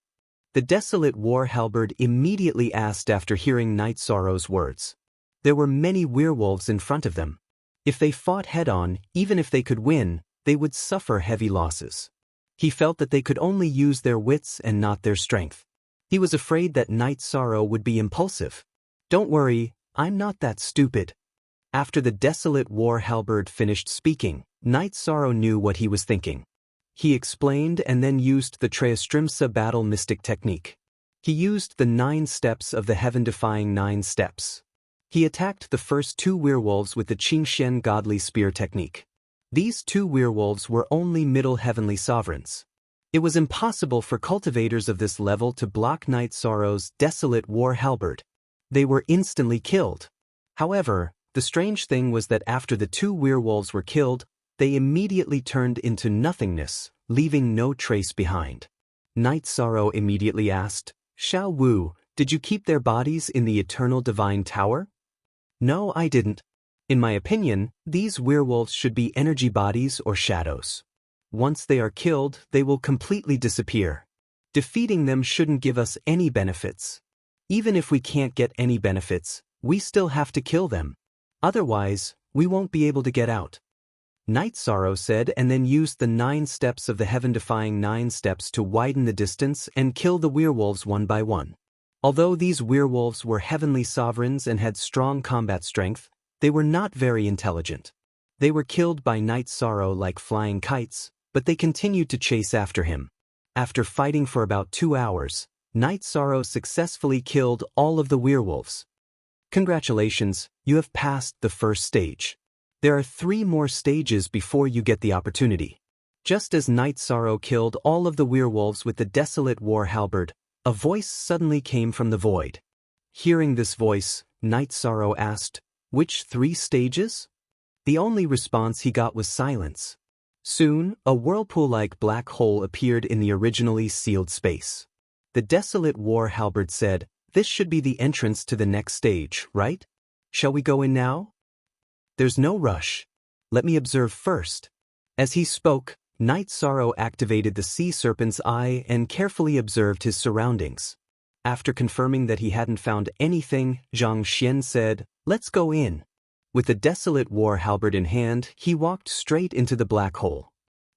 The Desolate War Halberd immediately asked after hearing Night Sorrow's words. There were many werewolves in front of them. If they fought head-on, even if they could win, they would suffer heavy losses. He felt that they could only use their wits and not their strength. He was afraid that Night Sorrow would be impulsive. "Don't worry, I'm not that stupid." After the Desolate War Halberd finished speaking, Night Sorrow knew what he was thinking. He explained and then used the Treastrimsa Battle Mystic technique. He used the 9 steps of the heaven-defying 9 steps. He attacked the first 2 werewolves with the Qingxian Godly Spear technique. These 2 werewolves were only middle heavenly sovereigns. It was impossible for cultivators of this level to block Night Sorrow's Desolate War Halberd. They were instantly killed. However, the strange thing was that after the 2 werewolves were killed, they immediately turned into nothingness, leaving no trace behind. Night Sorrow immediately asked, "Xiao Wu, did you keep their bodies in the Eternal Divine Tower?" "No, I didn't. In my opinion, these werewolves should be energy bodies or shadows. Once they are killed, they will completely disappear. Defeating them shouldn't give us any benefits. Even if we can't get any benefits, we still have to kill them. Otherwise, we won't be able to get out." Night Sorrow said and then used the 9 steps of the heaven-defying 9 steps to widen the distance and kill the werewolves one by one. Although these werewolves were heavenly sovereigns and had strong combat strength, they were not very intelligent. They were killed by Night Sorrow like flying kites, but they continued to chase after him. After fighting for about 2 hours, Night Sorrow successfully killed all of the werewolves. Congratulations, you have passed the first stage. There are 3 more stages before you get the opportunity. Just as Night Sorrow killed all of the werewolves with the Desolate War Halberd, a voice suddenly came from the void. Hearing this voice, Night Sorrow asked, "Which 3 stages?" The only response he got was silence. Soon, a whirlpool-like black hole appeared in the originally sealed space. The Desolate War Halberd said, "This should be the entrance to the next stage, right? Shall we go in now?" "There's no rush. Let me observe first." As he spoke, Night Sorrow activated the Sea Serpent's Eye and carefully observed his surroundings. After confirming that he hadn't found anything, Zhang Xian said, "Let's go in." With the Desolate War Halberd in hand, he walked straight into the black hole.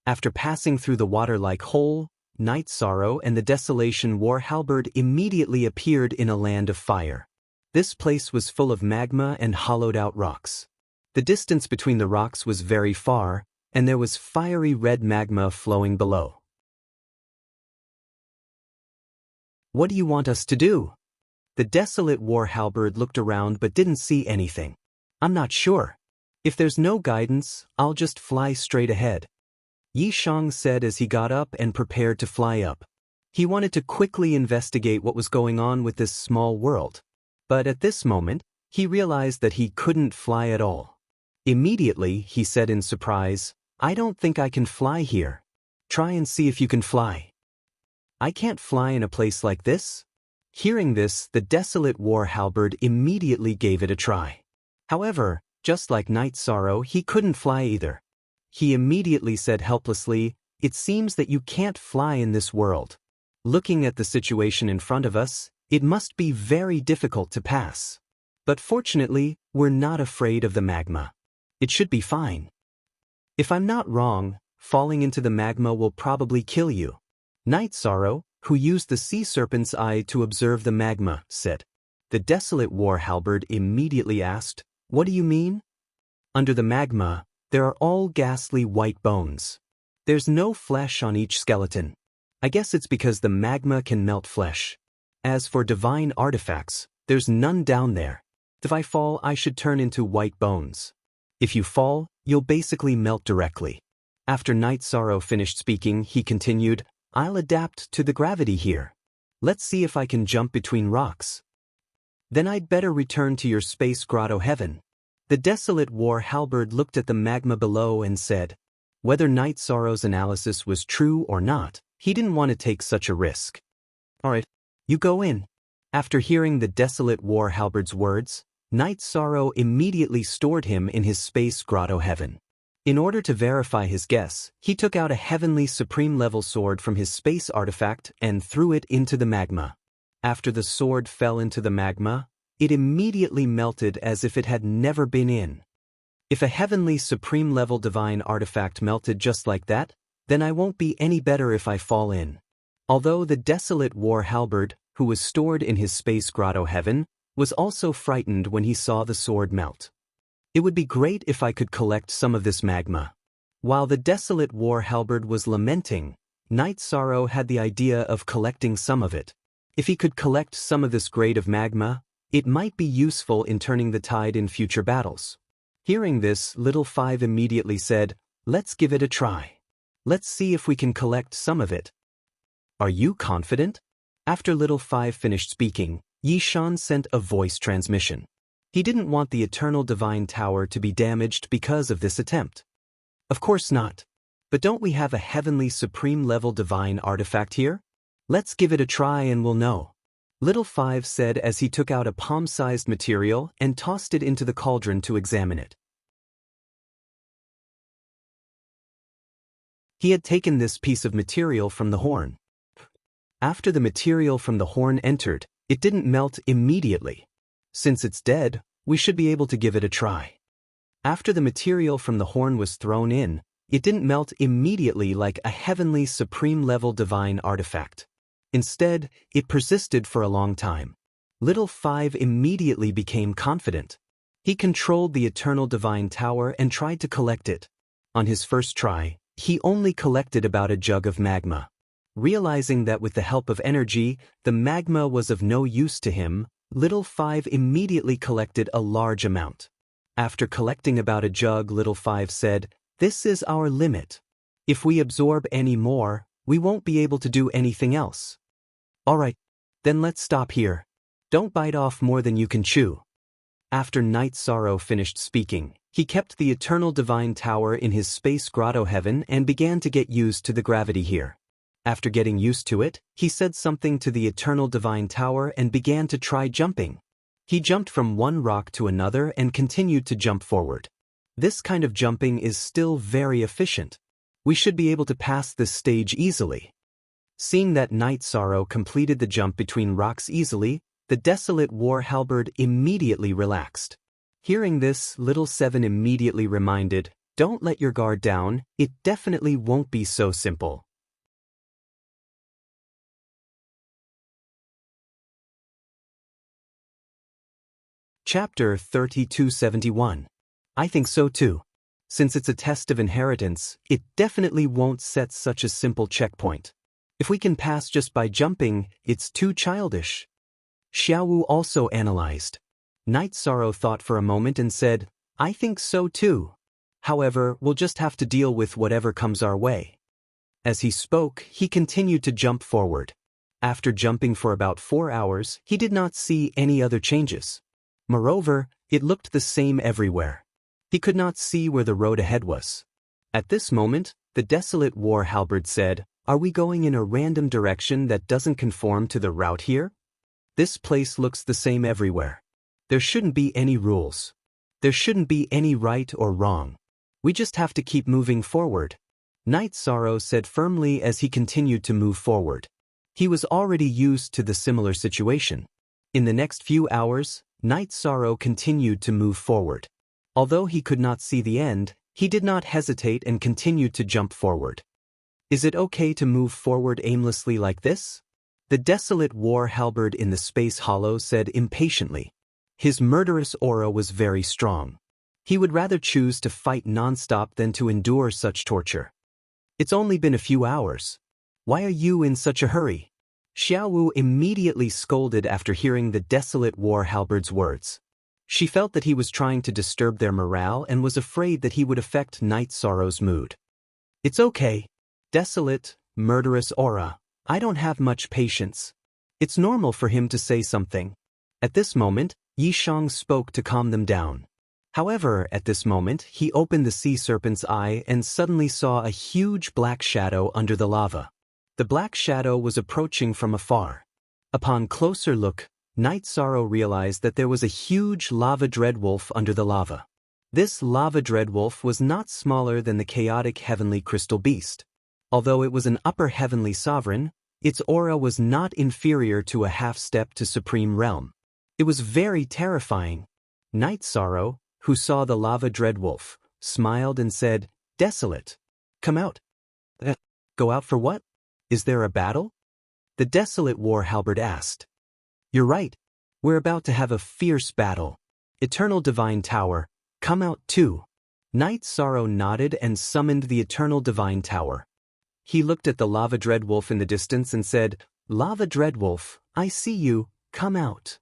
After passing through the water-like hole, Night Sorrow and the Desolation War Halberd immediately appeared in a land of fire. This place was full of magma and hollowed-out rocks. The distance between the rocks was very far, and there was fiery red magma flowing below. "What do you want us to do?" The Desolate War Halberd looked around but didn't see anything. "I'm not sure. If there's no guidance, I'll just fly straight ahead." Yi Shang said as he got up and prepared to fly up. He wanted to quickly investigate what was going on with this small world. But at this moment, he realized that he couldn't fly at all. Immediately, he said in surprise, "I don't think I can fly here. Try and see if you can fly." "I can't fly in a place like this." Hearing this, the Desolate War Halberd immediately gave it a try. However, just like Night Sorrow, he couldn't fly either. He immediately said helplessly, "It seems that you can't fly in this world. Looking at the situation in front of us, it must be very difficult to pass. But fortunately, we're not afraid of the magma. It should be fine. If I'm not wrong, falling into the magma will probably kill you." Night Sorrow, who used the Sea Serpent's Eye to observe the magma, said. The Desolate War Halberd immediately asked, "What do you mean?" "Under the magma, there are all ghastly white bones. There's no flesh on each skeleton. I guess it's because the magma can melt flesh. As for divine artifacts, there's none down there. If I fall, I should turn into white bones. If you fall, you'll basically melt directly. After Night Sorrow finished speaking, he continued, I'll adapt to the gravity here. Let's see if I can jump between rocks. Then I'd better return to your space grotto heaven. The desolate war halberd looked at the magma below and said, whether Night Sorrow's analysis was true or not, he didn't want to take such a risk. Alright, you go in. After hearing the desolate war halberd's words, Night Sorrow immediately stored him in his space grotto heaven. In order to verify his guess, he took out a heavenly supreme level sword from his space artifact and threw it into the magma. After the sword fell into the magma, it immediately melted as if it had never been in. If a heavenly supreme level divine artifact melted just like that, then I won't be any better if I fall in. Although the desolate war halberd, who was stored in his space grotto heaven, was also frightened when he saw the sword melt. It would be great if I could collect some of this magma. While the desolate war halberd was lamenting, Night Sorrow had the idea of collecting some of it. If he could collect some of this grade of magma, it might be useful in turning the tide in future battles. Hearing this, Little Five immediately said, let's give it a try. Let's see if we can collect some of it. Are you confident? After Little Five finished speaking, Yishan sent a voice transmission. He didn't want the Eternal Divine Tower to be damaged because of this attempt. Of course not. But don't we have a heavenly supreme level divine artifact here? Let's give it a try and we'll know. Little Five said as he took out a palm-sized material and tossed it into the cauldron to examine it. He had taken this piece of material from the horn. After the material from the horn entered, it didn't melt immediately. Since it's dead, we should be able to give it a try. After the material from the horn was thrown in, it didn't melt immediately like a heavenly supreme level divine artifact. Instead, it persisted for a long time. Little Five immediately became confident. He controlled the Eternal Divine Tower and tried to collect it. On his first try, he only collected about a jug of magma. Realizing that with the help of energy, the magma was of no use to him, Little Five immediately collected a large amount. After collecting about a jug, Little Five said, "This is our limit. If we absorb any more, we won't be able to do anything else." "Alright, then let's stop here. Don't bite off more than you can chew." After Night Sorrow finished speaking, he kept the Eternal Divine Tower in his space grotto heaven and began to get used to the gravity here. After getting used to it, he said something to the Eternal Divine Tower and began to try jumping. He jumped from one rock to another and continued to jump forward. This kind of jumping is still very efficient. We should be able to pass this stage easily. Seeing that Night Sorrow completed the jump between rocks easily, the desolate war halberd immediately relaxed. Hearing this, Little Seven immediately reminded, "Don't let your guard down, it definitely won't be so simple." Chapter 3271. I think so too. Since it's a test of inheritance, it definitely won't set such a simple checkpoint. If we can pass just by jumping, it's too childish. Xiaowu also analyzed. Night Sorrow thought for a moment and said, "I think so too. However, we'll just have to deal with whatever comes our way." As he spoke, he continued to jump forward. After jumping for about 4 hours, he did not see any other changes. Moreover, it looked the same everywhere. He could not see where the road ahead was. At this moment, the desolate war halberd said, "Are we going in a random direction that doesn't conform to the route here? This place looks the same everywhere. There shouldn't be any rules. There shouldn't be any right or wrong. We just have to keep moving forward." Night Sorrow said firmly as he continued to move forward. He was already used to the similar situation. In the next few hours, Night Sorrow continued to move forward. Although he could not see the end, he did not hesitate and continued to jump forward. "Is it okay to move forward aimlessly like this?" The desolate war halberd in the space hollow said impatiently. His murderous aura was very strong. He would rather choose to fight non-stop than to endure such torture. It's only been a few hours. Why are you in such a hurry? Xiaowu immediately scolded after hearing the desolate war halberd's words. She felt that he was trying to disturb their morale and was afraid that he would affect Night Sorrow's mood. It's okay. Desolate, murderous aura. I don't have much patience. It's normal for him to say something. At this moment, Yi Shang spoke to calm them down. However, at this moment, he opened the sea serpent's eye and suddenly saw a huge black shadow under the lava. The black shadow was approaching from afar. Upon closer look, Night Sorrow realized that there was a huge lava dreadwolf under the lava. This lava dreadwolf was not smaller than the chaotic heavenly crystal beast. Although it was an upper heavenly sovereign, its aura was not inferior to a half-step to supreme realm. It was very terrifying. Night Sorrow, who saw the lava dreadwolf, smiled and said, "Desolate. Come out." Go out for what? Is there a battle? The desolate war halberd asked. You're right. We're about to have a fierce battle. Eternal Divine Tower, come out too. Night Sorrow nodded and summoned the Eternal Divine Tower. He looked at the lava dreadwolf in the distance and said, Lava dreadwolf, I see you, come out.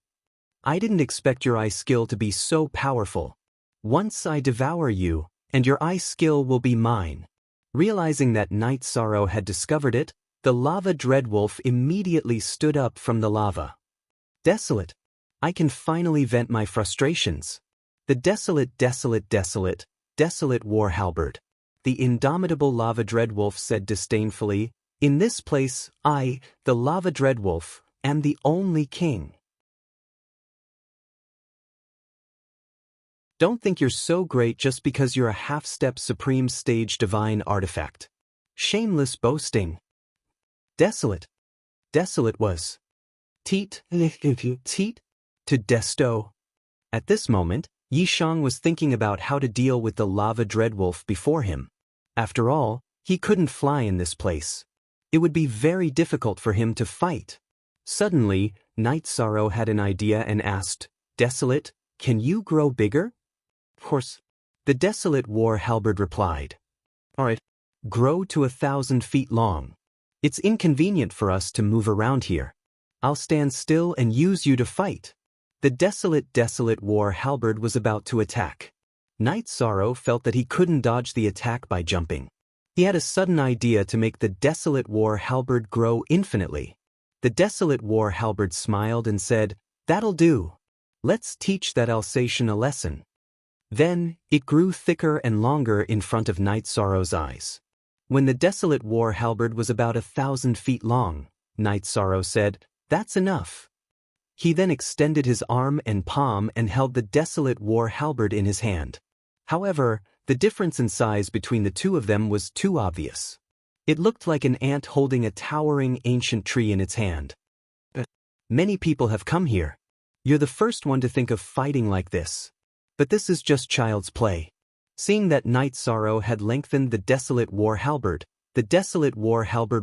I didn't expect your eye skill to be so powerful. Once I devour you, and your eye skill will be mine. Realizing that Night Sorrow had discovered it, the lava dreadwolf immediately stood up from the lava. Desolate. I can finally vent my frustrations. The desolate war halberd. The indomitable lava dreadwolf said disdainfully, In this place, I, the lava dreadwolf, am the only king. Don't think you're so great just because you're a half-step supreme stage divine artifact. Shameless boasting. Desolate. Desolate was. Teat to desto. At this moment, Yi Shang was thinking about how to deal with the lava dreadwolf before him. After all, he couldn't fly in this place. It would be very difficult for him to fight. Suddenly, Night Sorrow had an idea and asked, Desolate, can you grow bigger? Of course. The desolate war halberd replied. Alright. Grow to 1,000 feet long. It's inconvenient for us to move around here. I'll stand still and use you to fight. The desolate war halberd was about to attack. Night Sorrow felt that he couldn't dodge the attack by jumping. He had a sudden idea to make the desolate war halberd grow infinitely. The desolate war halberd smiled and said, That'll do. Let's teach that Alsatian a lesson. Then, it grew thicker and longer in front of Night Sorrow's eyes. When the desolate war halberd was about 1,000 feet long, Night Sorrow said, That's enough. He then extended his arm and palm and held the desolate war halberd in his hand. However, the difference in size between the two of them was too obvious. It looked like an ant holding a towering ancient tree in its hand. Many people have come here. You're the first one to think of fighting like this. But this is just child's play. Seeing that Night Sorrow had lengthened the desolate war halberd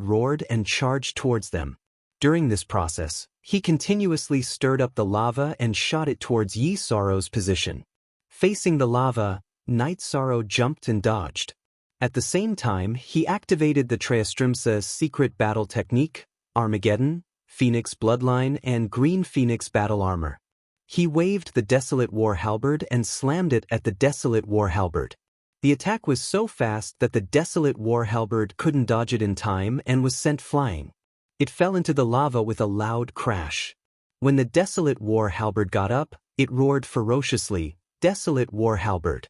roared and charged towards them. During this process, he continuously stirred up the lava and shot it towards Yi Sorrow's position. Facing the lava, Night Sorrow jumped and dodged. At the same time, he activated the Treastrimsa secret battle technique, Armageddon, Phoenix Bloodline and Green Phoenix battle armor. He waved the desolate war halberd and slammed it at the desolate war halberd. The attack was so fast that the desolate war halberd couldn't dodge it in time and was sent flying. It fell into the lava with a loud crash. When the desolate war halberd got up, it roared ferociously, Desolate war halberd.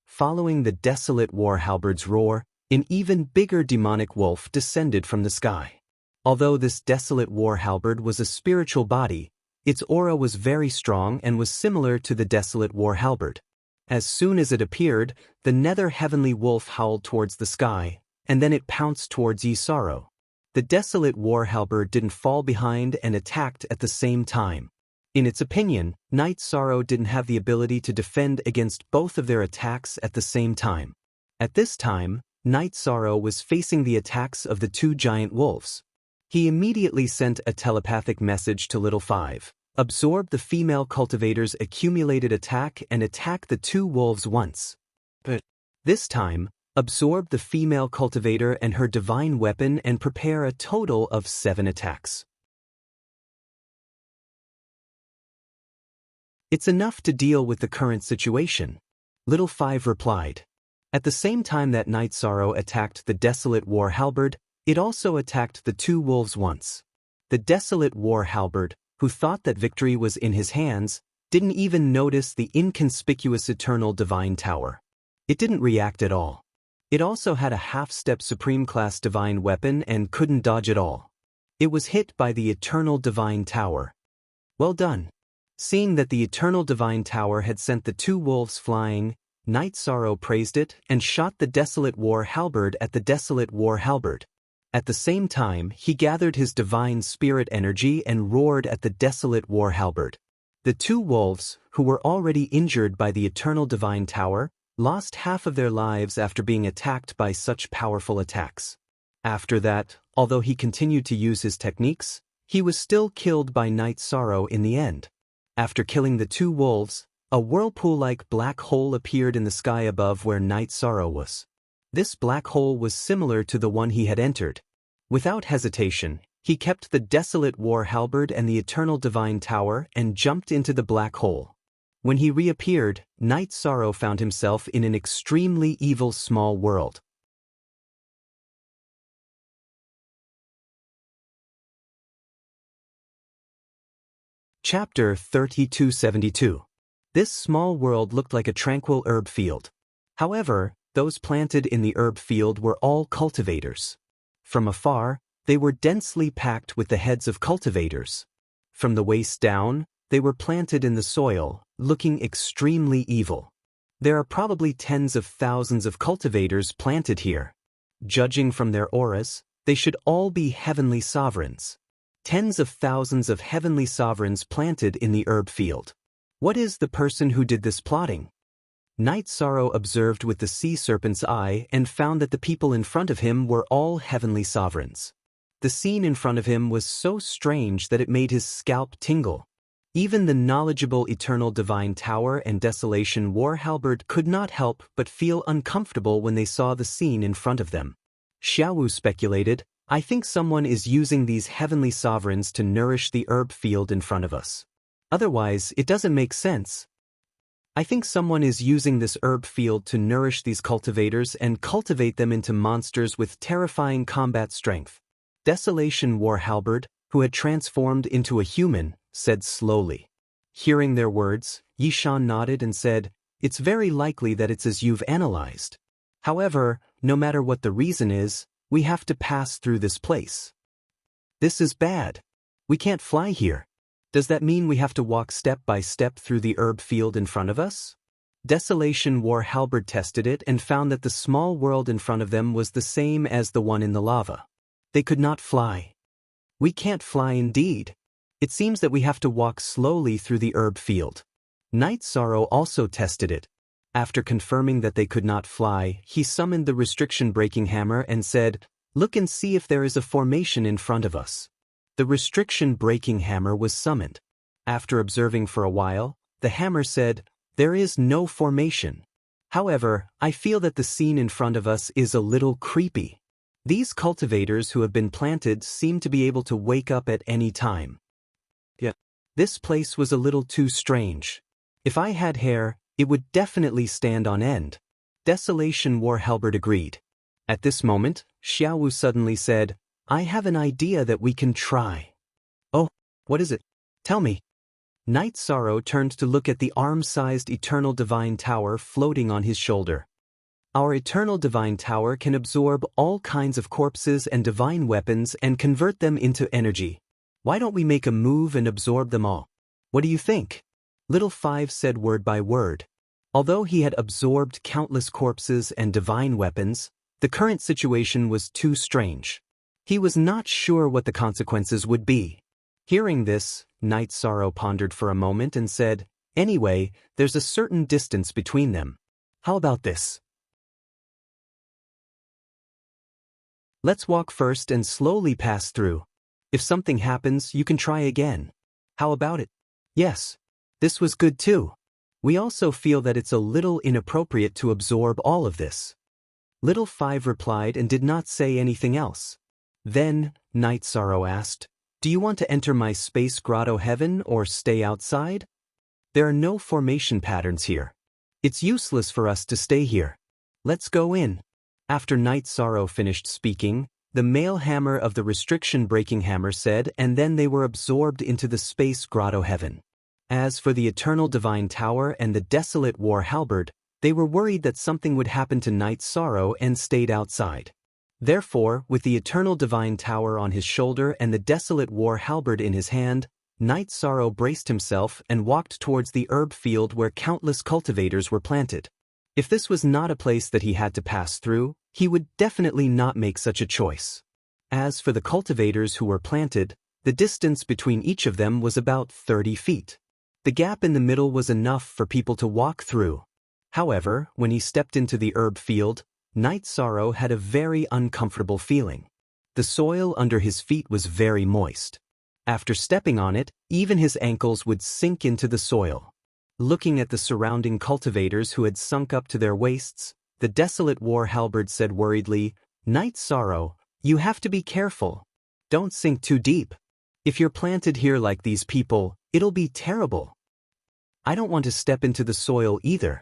Following the desolate war halberd's roar, an even bigger demonic wolf descended from the sky. Although this desolate war halberd was a spiritual body, its aura was very strong and was similar to the desolate war halberd. As soon as it appeared, the nether heavenly wolf howled towards the sky, and then it pounced towards Yi Sorrow. The desolate war halberd didn't fall behind and attacked at the same time. In its opinion, Night Sorrow didn't have the ability to defend against both of their attacks at the same time. At this time, Night Sorrow was facing the attacks of the two giant wolves. He immediately sent a telepathic message to Little Five. Absorb the female cultivator's accumulated attack and attack the two wolves once. But this time, Absorb the female cultivator and her divine weapon and prepare a total of 7 attacks. It's enough to deal with the current situation, Little Five replied. At the same time that Night Sorrow attacked the Desolate War Halberd, it also attacked the 2 wolves once. The Desolate War Halberd, who thought that victory was in his hands, didn't even notice the inconspicuous Eternal Divine Tower. It didn't react at all. It also had a half-step Supreme Class Divine Weapon and couldn't dodge at all. It was hit by the Eternal Divine Tower. Well done. Seeing that the Eternal Divine Tower had sent the 2 wolves flying, Night Sorrow praised it and shot the Desolate War Halberd at the Desolate War Halberd. At the same time, he gathered his divine spirit energy and roared at the Desolate War Halberd. The 2 wolves, who were already injured by the Eternal Divine Tower, lost half of their lives after being attacked by such powerful attacks. After that, although he continued to use his techniques, he was still killed by Night Sorrow in the end. After killing the 2 wolves, a whirlpool-like black hole appeared in the sky above where Night Sorrow was. This black hole was similar to the one he had entered. Without hesitation, he kept the Desolate War Halberd and the Eternal Divine Tower and jumped into the black hole. When he reappeared, Night Sorrow found himself in an extremely evil small world. Chapter 3272. This small world looked like a tranquil herb field. However, those planted in the herb field were all cultivators. From afar, they were densely packed with the heads of cultivators. From the waist down, they were planted in the soil, looking extremely evil. There are probably tens of thousands of cultivators planted here. Judging from their auras, they should all be heavenly sovereigns. Tens of thousands of heavenly sovereigns planted in the herb field. What is the person who did this plotting? Night Sorrow observed with the sea serpent's eye and found that the people in front of him were all heavenly sovereigns. The scene in front of him was so strange that it made his scalp tingle. Even the knowledgeable Eternal Divine Tower and Desolation War Halberd could not help but feel uncomfortable when they saw the scene in front of them. Xiaowu speculated, I think someone is using these heavenly sovereigns to nourish the herb field in front of us. Otherwise, it doesn't make sense. I think someone is using this herb field to nourish these cultivators and cultivate them into monsters with terrifying combat strength. Desolation War Halberd, who had transformed into a human, said slowly. Hearing their words, Yishan nodded and said, It's very likely that it's as you've analyzed. However, no matter what the reason is, we have to pass through this place. This is bad. We can't fly here. Does that mean we have to walk step by step through the herb field in front of us? Desolation War Halberd tested it and found that the small world in front of them was the same as the one in the lava. They could not fly. We can't fly indeed. It seems that we have to walk slowly through the herb field. Night Sorrow also tested it. After confirming that they could not fly, he summoned the restriction breaking hammer and said, Look and see if there is a formation in front of us. The restriction breaking hammer was summoned. After observing for a while, the hammer said, There is no formation. However, I feel that the scene in front of us is a little creepy. These cultivators who have been planted seem to be able to wake up at any time. This place was a little too strange. If I had hair, it would definitely stand on end. Desolation War Halberd agreed. At this moment, Xiaowu suddenly said, I have an idea that we can try. Oh, what is it? Tell me. Night Sorrow turned to look at the arm-sized Eternal Divine Tower floating on his shoulder. Our Eternal Divine Tower can absorb all kinds of corpses and divine weapons and convert them into energy. Why don't we make a move and absorb them all? What do you think? Little Five said word by word. Although he had absorbed countless corpses and divine weapons, the current situation was too strange. He was not sure what the consequences would be. Hearing this, Night Sorrow pondered for a moment and said, Anyway, there's a certain distance between them. How about this? Let's walk first and slowly pass through. If something happens, you can try again. How about it? Yes. This was good too. We also feel that it's a little inappropriate to absorb all of this. Little Five replied and did not say anything else. Then, Night Sorrow asked, "Do you want to enter my space grotto heaven or stay outside? There are no formation patterns here. It's useless for us to stay here. Let's go in." After Night Sorrow finished speaking, the male hammer of the restriction-breaking hammer said, and then they were absorbed into the space grotto heaven. As for the Eternal Divine Tower and the Desolate War Halberd, they were worried that something would happen to Night Sorrow and stayed outside. Therefore, with the Eternal Divine Tower on his shoulder and the Desolate War Halberd in his hand, Night Sorrow braced himself and walked towards the herb field where countless cultivators were planted. If this was not a place that he had to pass through, he would definitely not make such a choice. As for the cultivators who were planted, the distance between each of them was about 30 feet. The gap in the middle was enough for people to walk through. However, when he stepped into the herb field, Night Sorrow had a very uncomfortable feeling. The soil under his feet was very moist. After stepping on it, even his ankles would sink into the soil. Looking at the surrounding cultivators who had sunk up to their waists, the Desolate War Halberd said worriedly, "Night Sorrow, you have to be careful. Don't sink too deep. If you're planted here like these people, it'll be terrible. I don't want to step into the soil either,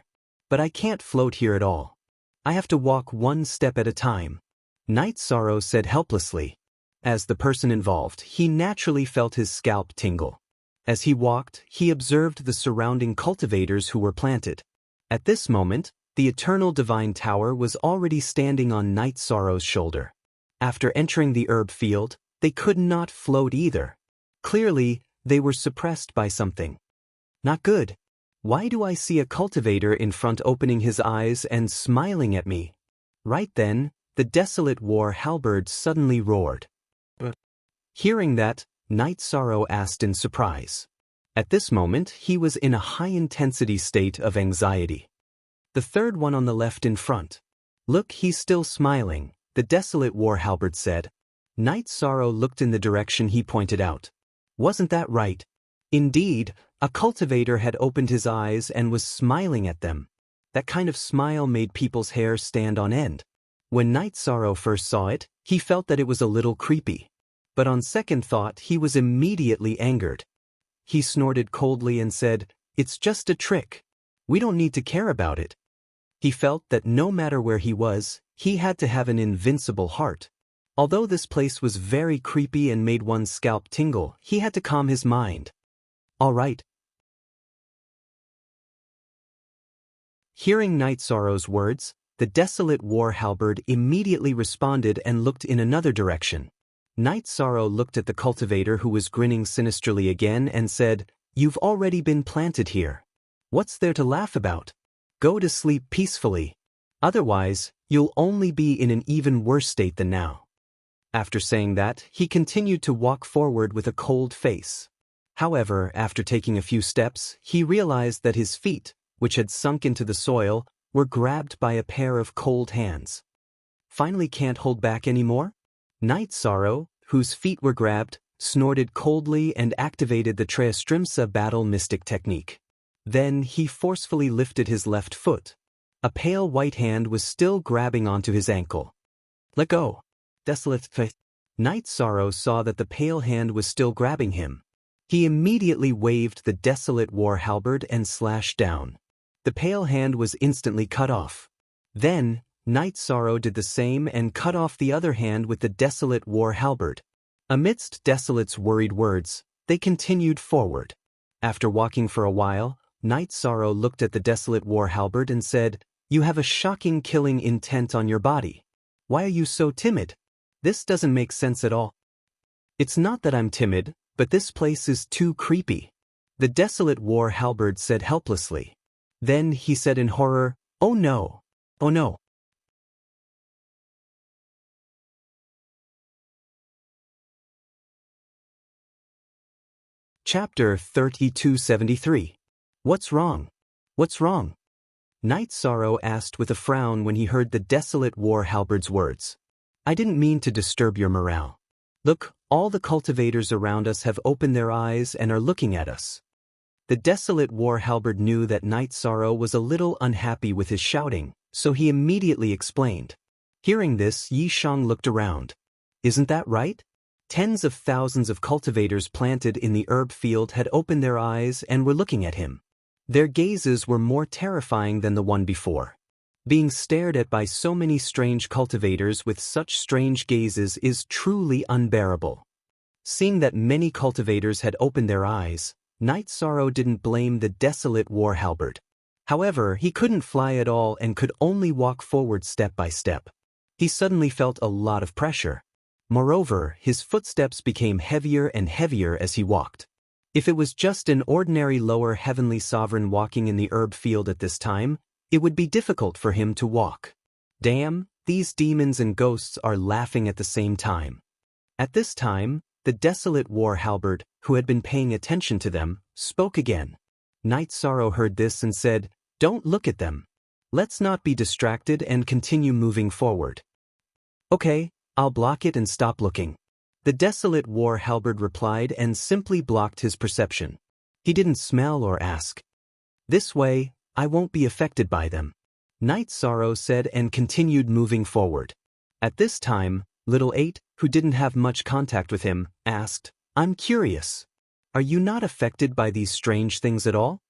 but I can't float here at all. I have to walk one step at a time." Night Sorrow said helplessly. As the person involved, he naturally felt his scalp tingle. As he walked, he observed the surrounding cultivators who were planted. At this moment, the Eternal Divine Tower was already standing on Night Sorrow's shoulder. After entering the herb field, they could not float either. Clearly, they were suppressed by something. Not good. Why do I see a cultivator in front opening his eyes and smiling at me? Right then, the Desolate War Halberd suddenly roared. Hearing that, Night Sorrow asked in surprise. At this moment, he was in a high-intensity state of anxiety. The third one on the left in front. "Look, he's still smiling," the Desolate War Halberd said. Night Sorrow looked in the direction he pointed out. Wasn't that right? Indeed, a cultivator had opened his eyes and was smiling at them. That kind of smile made people's hair stand on end. When Night Sorrow first saw it, he felt that it was a little creepy. But on second thought, he was immediately angered. He snorted coldly and said, "It's just a trick. We don't need to care about it." He felt that no matter where he was, he had to have an invincible heart. Although this place was very creepy and made one's scalp tingle, he had to calm his mind. "All right." Hearing Night Sorrow's words, the Desolate War Halberd immediately responded and looked in another direction. Night Sorrow looked at the cultivator who was grinning sinisterly again and said, "You've already been planted here. What's there to laugh about? Go to sleep peacefully. Otherwise, you'll only be in an even worse state than now." After saying that, he continued to walk forward with a cold face. However, after taking a few steps, he realized that his feet, which had sunk into the soil, were grabbed by a pair of cold hands. Finally can't hold back anymore? Night Sorrow, whose feet were grabbed, snorted coldly and activated the Treastrimsa battle mystic technique. Then he forcefully lifted his left foot. A pale white hand was still grabbing onto his ankle. "Let go." Desolate face. Night Sorrow saw that the pale hand was still grabbing him. He immediately waved the Desolate War Halberd and slashed down. The pale hand was instantly cut off. Then, Night Sorrow did the same and cut off the other hand with the Desolate War Halberd. Amidst Desolate's worried words, they continued forward. After walking for a while, Night Sorrow looked at the Desolate War Halberd and said, "You have a shocking killing intent on your body. Why are you so timid? This doesn't make sense at all." "It's not that I'm timid, but this place is too creepy," the Desolate War Halberd said helplessly. Then he said in horror, "Oh no. Oh no." Chapter 3273. What's wrong? What's wrong? Night Sorrow asked with a frown when he heard the Desolate War Halberd's words. "I didn't mean to disturb your morale. Look, all the cultivators around us have opened their eyes and are looking at us." The Desolate War Halberd knew that Night Sorrow was a little unhappy with his shouting, so he immediately explained. Hearing this, Yi Shang looked around. Isn't that right? Tens of thousands of cultivators planted in the herb field had opened their eyes and were looking at him. Their gazes were more terrifying than the one before. Being stared at by so many strange cultivators with such strange gazes is truly unbearable. Seeing that many cultivators had opened their eyes, Night Sorrow didn't blame the desolate war halberd. However, he couldn't fly at all and could only walk forward step by step. He suddenly felt a lot of pressure. Moreover, his footsteps became heavier and heavier as he walked. If it was just an ordinary lower heavenly sovereign walking in the herb field at this time, it would be difficult for him to walk. Damn, these demons and ghosts are laughing at the same time. At this time, the desolate war halberd, who had been paying attention to them, spoke again. Night Sorrow heard this and said, "Don't look at them. Let's not be distracted and continue moving forward." "Okay, I'll block it and stop looking." The desolate war halberd replied and simply blocked his perception. He didn't smell or ask. "This way, I won't be affected by them," Night Sorrow said and continued moving forward. At this time, Little 8, who didn't have much contact with him, asked, "I'm curious. Are you not affected by these strange things at all?"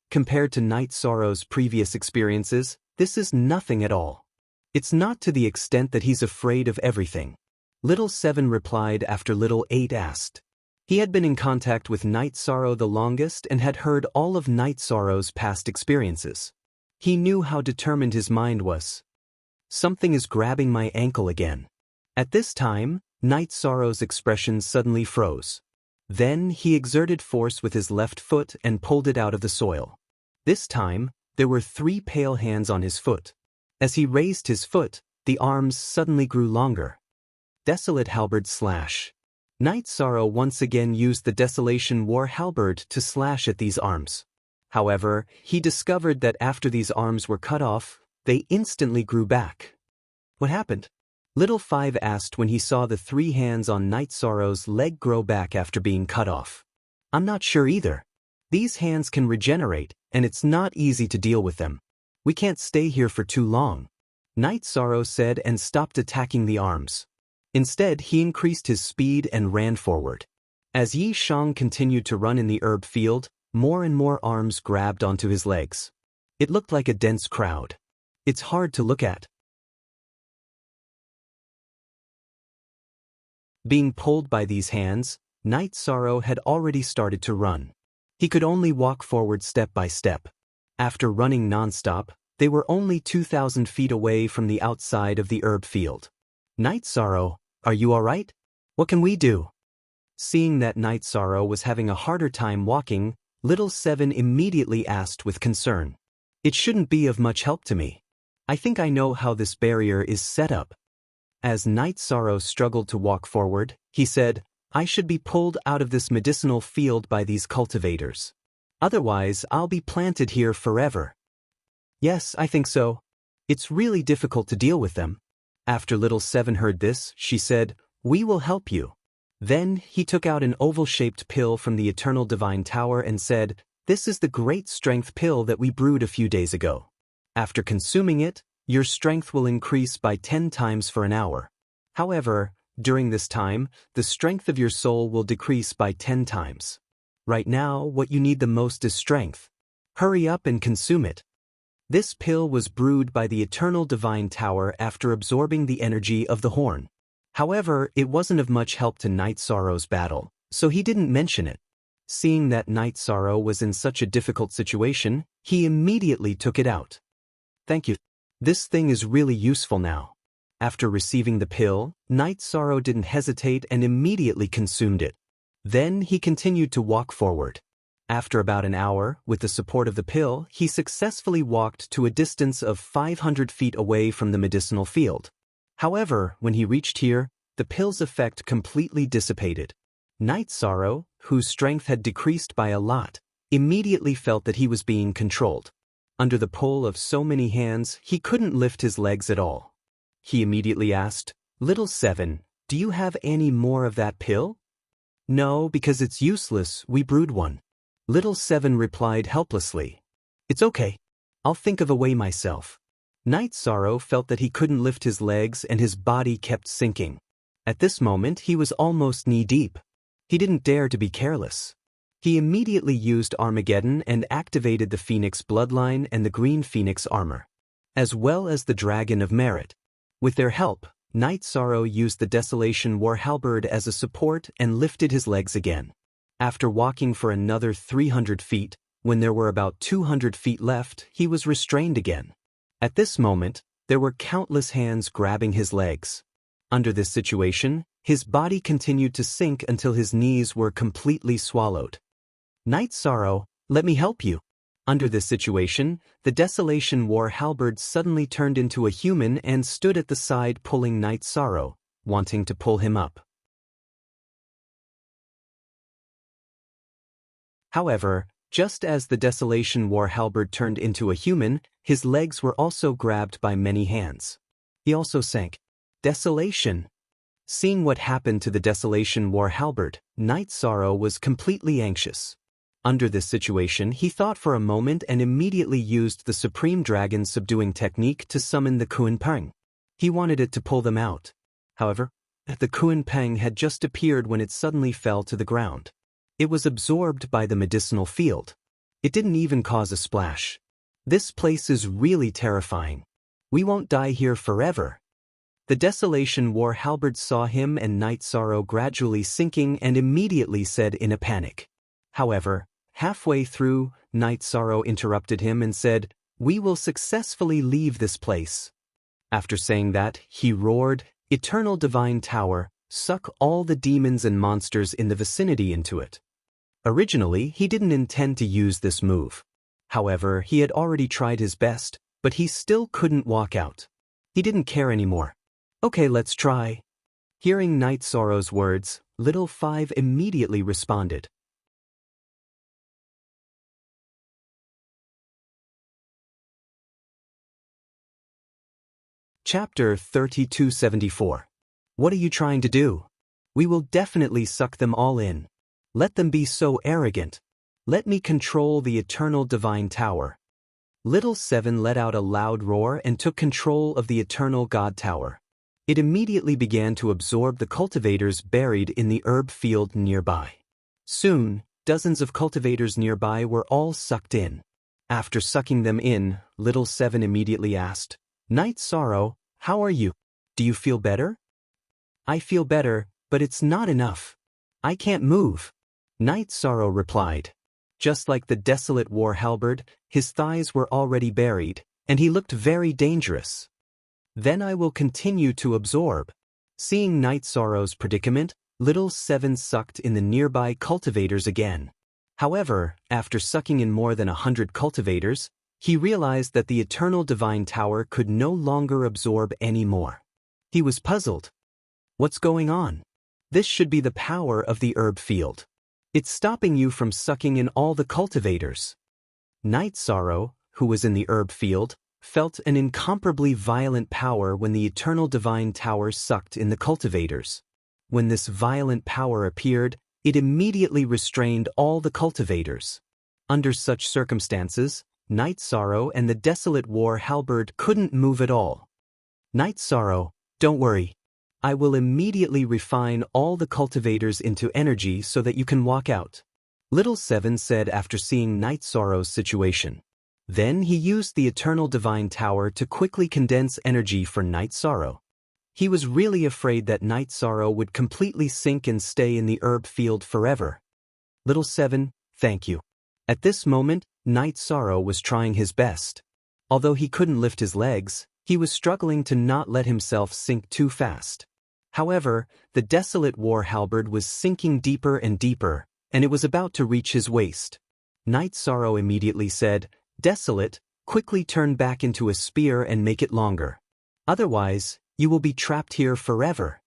Compared to Night Sorrow's previous experiences, this is nothing at all. It's not to the extent that he's afraid of everything. Little 7 replied after Little 8 asked. He had been in contact with Night Sorrow the longest and had heard all of Night Sorrow's past experiences. He knew how determined his mind was. "Something is grabbing my ankle again." At this time, Night Sorrow's expression suddenly froze. Then he exerted force with his left foot and pulled it out of the soil. This time, there were 3 pale hands on his foot. As he raised his foot, the arms suddenly grew longer. Desolate halberd slash. Night Sorrow once again used the Desolation War halberd to slash at these arms. However, he discovered that after these arms were cut off, they instantly grew back. What happened? Little 5 asked when he saw the 3 hands on Night Sorrow's leg grow back after being cut off. "I'm not sure either. These hands can regenerate, and it's not easy to deal with them. We can't stay here for too long," Night Sorrow said and stopped attacking the arms. Instead, he increased his speed and ran forward. As Yi Shang continued to run in the herb field, more and more arms grabbed onto his legs. It looked like a dense crowd. It's hard to look at. Being pulled by these hands, Night Sorrow had already started to run. He could only walk forward step by step. After running non-stop, they were only 2,000 feet away from the outside of the herb field. "Night Sorrow, are you alright? What can we do?" Seeing that Night Sorrow was having a harder time walking, Little 7 immediately asked with concern. "It shouldn't be of much help to me. I think I know how this barrier is set up." As Night Sorrow struggled to walk forward, he said, "I should be pulled out of this medicinal field by these cultivators. Otherwise, I'll be planted here forever." "Yes, I think so. It's really difficult to deal with them." After Little 7 heard this, she said, "We will help you." Then he took out an oval-shaped pill from the Eternal Divine Tower and said, "This is the great strength pill that we brewed a few days ago. After consuming it, your strength will increase by 10 times for an hour. However, during this time, the strength of your soul will decrease by 10 times. Right now, what you need the most is strength. Hurry up and consume it." This pill was brewed by the Eternal Divine Tower after absorbing the energy of the horn. However, it wasn't of much help to Night Sorrow's battle, so he didn't mention it. Seeing that Night Sorrow was in such a difficult situation, he immediately took it out. "Thank you. This thing is really useful now." After receiving the pill, Night Sorrow didn't hesitate and immediately consumed it. Then he continued to walk forward. After about an hour, with the support of the pill, he successfully walked to a distance of 500 feet away from the medicinal field. However, when he reached here, the pill's effect completely dissipated. Night Sorrow, whose strength had decreased by a lot, immediately felt that he was being controlled. Under the pull of so many hands, he couldn't lift his legs at all. He immediately asked, "Little 7, do you have any more of that pill?" "No, because it's useless, we brewed one." Little 7 replied helplessly. "It's okay. I'll think of a way myself." Night Sorrow felt that he couldn't lift his legs and his body kept sinking. At this moment he was almost knee-deep. He didn't dare to be careless. He immediately used Armageddon and activated the Phoenix Bloodline and the Green Phoenix Armor, as well as the Dragon of Merit. With their help, Night Sorrow used the Desolation War Halberd as a support and lifted his legs again. After walking for another 300 feet, when there were about 200 feet left, he was restrained again. At this moment, there were countless hands grabbing his legs. Under this situation, his body continued to sink until his knees were completely swallowed. Night Sorrow, let me help you. Under this situation, the Desolation War Halberd suddenly turned into a human and stood at the side pulling Night Sorrow, wanting to pull him up. However, just as the Desolation War Halberd turned into a human, his legs were also grabbed by many hands. He also sank. Desolation. Seeing what happened to the Desolation War Halberd, Night Sorrow was completely anxious. Under this situation, he thought for a moment and immediately used the Supreme Dragon subduing technique to summon the Kuan Peng. He wanted it to pull them out. However, the Kuan Peng had just appeared when it suddenly fell to the ground. It was absorbed by the medicinal field. It didn't even cause a splash. This place is really terrifying. We won't die here forever. The Desolation War Halberd saw him and Night Sorrow gradually sinking and immediately said in a panic. However, halfway through, Night Sorrow interrupted him and said, "We will successfully leave this place." After saying that, he roared, "Eternal Divine Tower, suck all the demons and monsters in the vicinity into it." Originally, he didn't intend to use this move. However, he had already tried his best, but he still couldn't walk out. He didn't care anymore. "Okay, let's try." Hearing Night Sorrow's words, Little Five immediately responded. Chapter 3274. What are you trying to do? We will definitely suck them all in. Let them be so arrogant. Let me control the Eternal Divine Tower. Little Seven let out a loud roar and took control of the Eternal God Tower. It immediately began to absorb the cultivators buried in the herb field nearby. Soon, dozens of cultivators nearby were all sucked in. After sucking them in, Little Seven immediately asked, "Night Sorrow, how are you? Do you feel better?" "I feel better, but it's not enough. I can't move." Night Sorrow replied. Just like the Desolate War Halberd, his thighs were already buried, and he looked very dangerous. "Then I will continue to absorb." Seeing Night Sorrow's predicament, Little Seven sucked in the nearby cultivators again. However, after sucking in more than 100 cultivators, he realized that the Eternal Divine Tower could no longer absorb any more. He was puzzled. What's going on? This should be the power of the herb field. It's stopping you from sucking in all the cultivators. Night Sorrow, who was in the herb field, felt an incomparably violent power when the Eternal Divine Tower sucked in the cultivators. When this violent power appeared, it immediately restrained all the cultivators. Under such circumstances, Night Sorrow and the Desolate War Halberd couldn't move at all. "Night Sorrow, don't worry. I will immediately refine all the cultivators into energy so that you can walk out," Little Seven said after seeing Night Sorrow's situation. Then he used the Eternal Divine Tower to quickly condense energy for Night Sorrow. He was really afraid that Night Sorrow would completely sink and stay in the herb field forever. "Little Seven, thank you." At this moment, Night Sorrow was trying his best. Although he couldn't lift his legs, he was struggling to not let himself sink too fast. However, the Desolate War Halberd was sinking deeper and deeper, and it was about to reach his waist. Night Sorrow immediately said, "Desolate, quickly turn back into a spear and make it longer. Otherwise, you will be trapped here forever."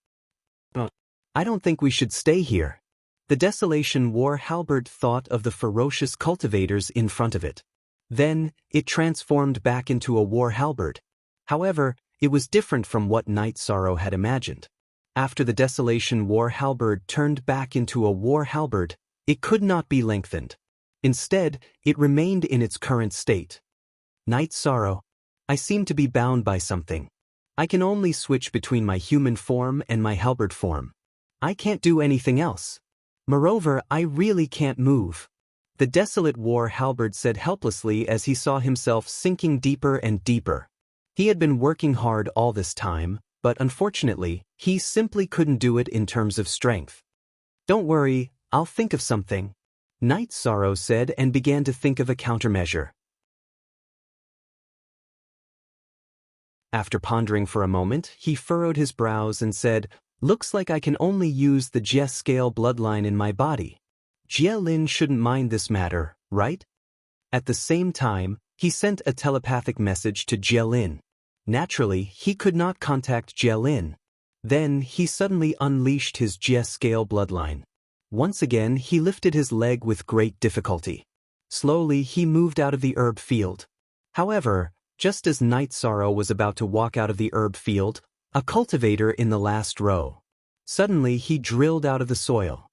"I don't think we should stay here." The Desolation War Halberd thought of the ferocious cultivators in front of it. Then, it transformed back into a war halberd. However, it was different from what Night Sorrow had imagined. After the Desolation War Halberd turned back into a war halberd, it could not be lengthened. Instead, it remained in its current state. "Night Sorrow, I seem to be bound by something. I can only switch between my human form and my halberd form. I can't do anything else. Moreover, I really can't move. The desolate war halberd said helplessly as he saw himself sinking deeper and deeper. He had been working hard all this time, but unfortunately, he simply couldn't do it in terms of strength. Don't worry, I'll think of something, Night Sorrow said and began to think of a countermeasure. After pondering for a moment, he furrowed his brows and said, "Looks like I can only use the Jie scale bloodline in my body. Jie Lin shouldn't mind this matter, right?" At the same time, he sent a telepathic message to Jie Lin. Naturally, he could not contact Jie Lin. Then, he suddenly unleashed his Jie scale bloodline. Once again, he lifted his leg with great difficulty. Slowly, he moved out of the herb field. However, just as Night Sorrow was about to walk out of the herb field, a cultivator in the last row. Suddenly, he drilled out of the soil.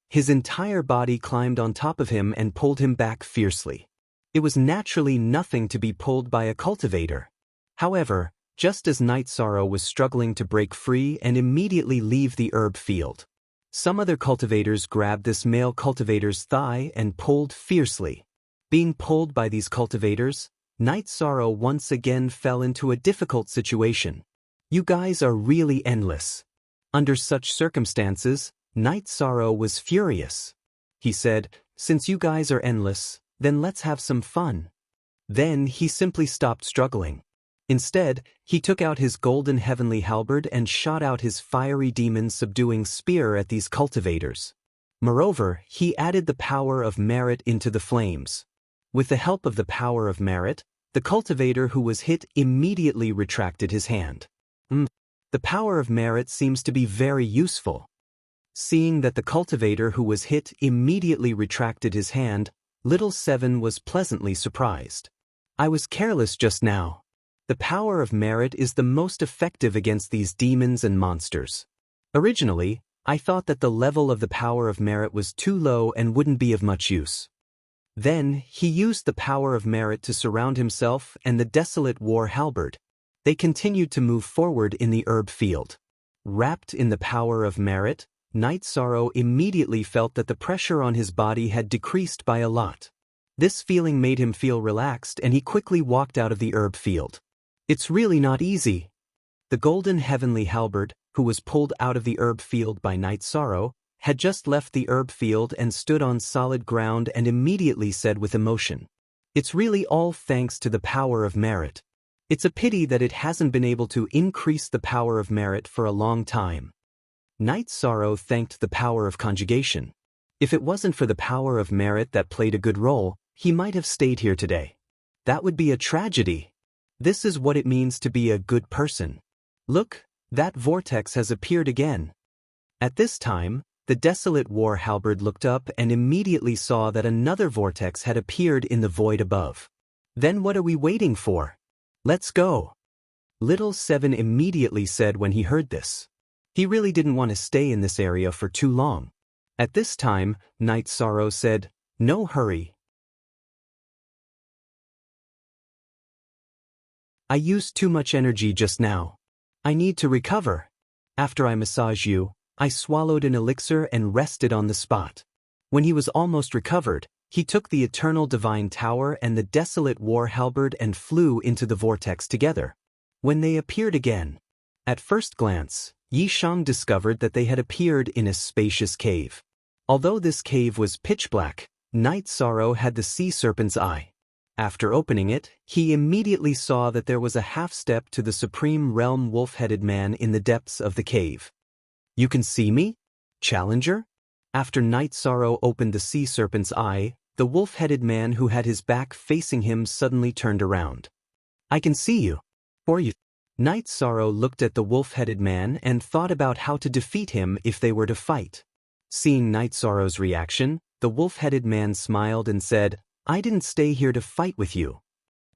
His entire body climbed on top of him and pulled him back fiercely. It was naturally nothing to be pulled by a cultivator. However, just as Night Sorrow was struggling to break free and immediately leave the herb field, some other cultivators grabbed this male cultivator's thigh and pulled fiercely. Being pulled by these cultivators, Night Sorrow once again fell into a difficult situation. You guys are really endless. Under such circumstances, Night Sorrow was furious. He said, "Since you guys are endless, then let's have some fun." Then he simply stopped struggling. Instead, he took out his golden heavenly halberd and shot out his fiery demon-subduing spear at these cultivators. Moreover, he added the power of merit into the flames. With the help of the power of merit, the cultivator who was hit immediately retracted his hand. The power of merit seems to be very useful. Seeing that the cultivator who was hit immediately retracted his hand, Little Seven was pleasantly surprised. "I was careless just now. The power of merit is the most effective against these demons and monsters. Originally, I thought that the level of the power of merit was too low and wouldn't be of much use." Then, he used the power of merit to surround himself and the desolate war halberd. They continued to move forward in the herb field. Wrapped in the power of merit, Night Sorrow immediately felt that the pressure on his body had decreased by a lot. This feeling made him feel relaxed and he quickly walked out of the herb field. It's really not easy. The golden heavenly halberd, who was pulled out of the herb field by Night Sorrow, had just left the herb field and stood on solid ground and immediately said with emotion, "It's really all thanks to the power of merit. It's a pity that it hasn't been able to increase the power of merit for a long time." Night Sorrow thanked the power of conjugation. If it wasn't for the power of merit that played a good role, he might have stayed here today. That would be a tragedy. This is what it means to be a good person. Look, that vortex has appeared again. At this time, the desolate war halberd looked up and immediately saw that another vortex had appeared in the void above. Then what are we waiting for? Let's go. Little Seven immediately said when he heard this. He really didn't want to stay in this area for too long. At this time, Night Sorrow said, "No hurry. I used too much energy just now. I need to recover. After I massage you, I swallowed an elixir and rested on the spot." When he was almost recovered, he took the eternal divine tower and the desolate war halberd and flew into the vortex together. When they appeared again, at first glance, Yi Shang discovered that they had appeared in a spacious cave. Although this cave was pitch black, Night Sorrow had the sea serpent's eye. After opening it, he immediately saw that there was a half-step to the supreme realm wolf-headed man in the depths of the cave. "You can see me, Challenger?" After Night Sorrow opened the sea serpent's eye, the wolf-headed man who had his back facing him suddenly turned around. "I can see you. Or you." Night Sorrow looked at the wolf-headed man and thought about how to defeat him if they were to fight. Seeing Night Sorrow's reaction, the wolf-headed man smiled and said, "I didn't stay here to fight with you."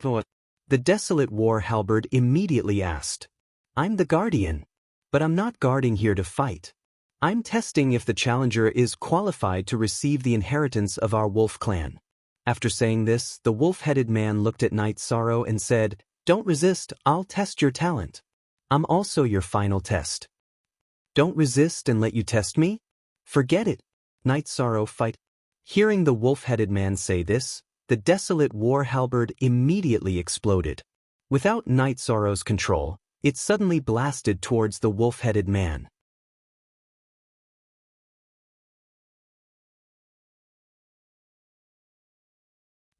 "What?" The desolate war halberd immediately asked. "I'm the guardian. But I'm not guarding here to fight. I'm testing if the challenger is qualified to receive the inheritance of our wolf clan." After saying this, the wolf-headed man looked at Night Sorrow and said, Don't resist, I'll test your talent. I'm also your final test. Don't resist and let you test me? Forget it. Night Sorrow fight. Hearing the wolf-headed man say this, the desolate war halberd immediately exploded. Without Night Sorrow's control, it suddenly blasted towards the wolf-headed man.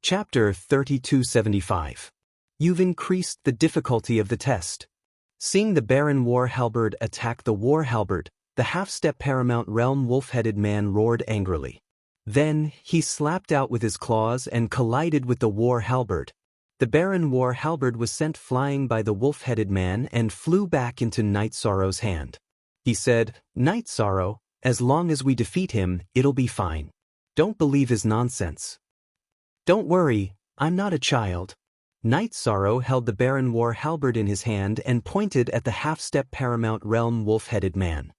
Chapter 3275. You've increased the difficulty of the test. Seeing the barren war halberd attack the war halberd, the half-step paramount realm wolf-headed man roared angrily. Then, he slapped out with his claws and collided with the war halberd. The barren war halberd was sent flying by the wolf-headed man and flew back into Night Sorrow's hand. He said, "Night Sorrow, as long as we defeat him, it'll be fine. Don't believe his nonsense." "Don't worry, I'm not a child." Night Sorrow held the barren war halberd in his hand and pointed at the half-step paramount realm wolf-headed man.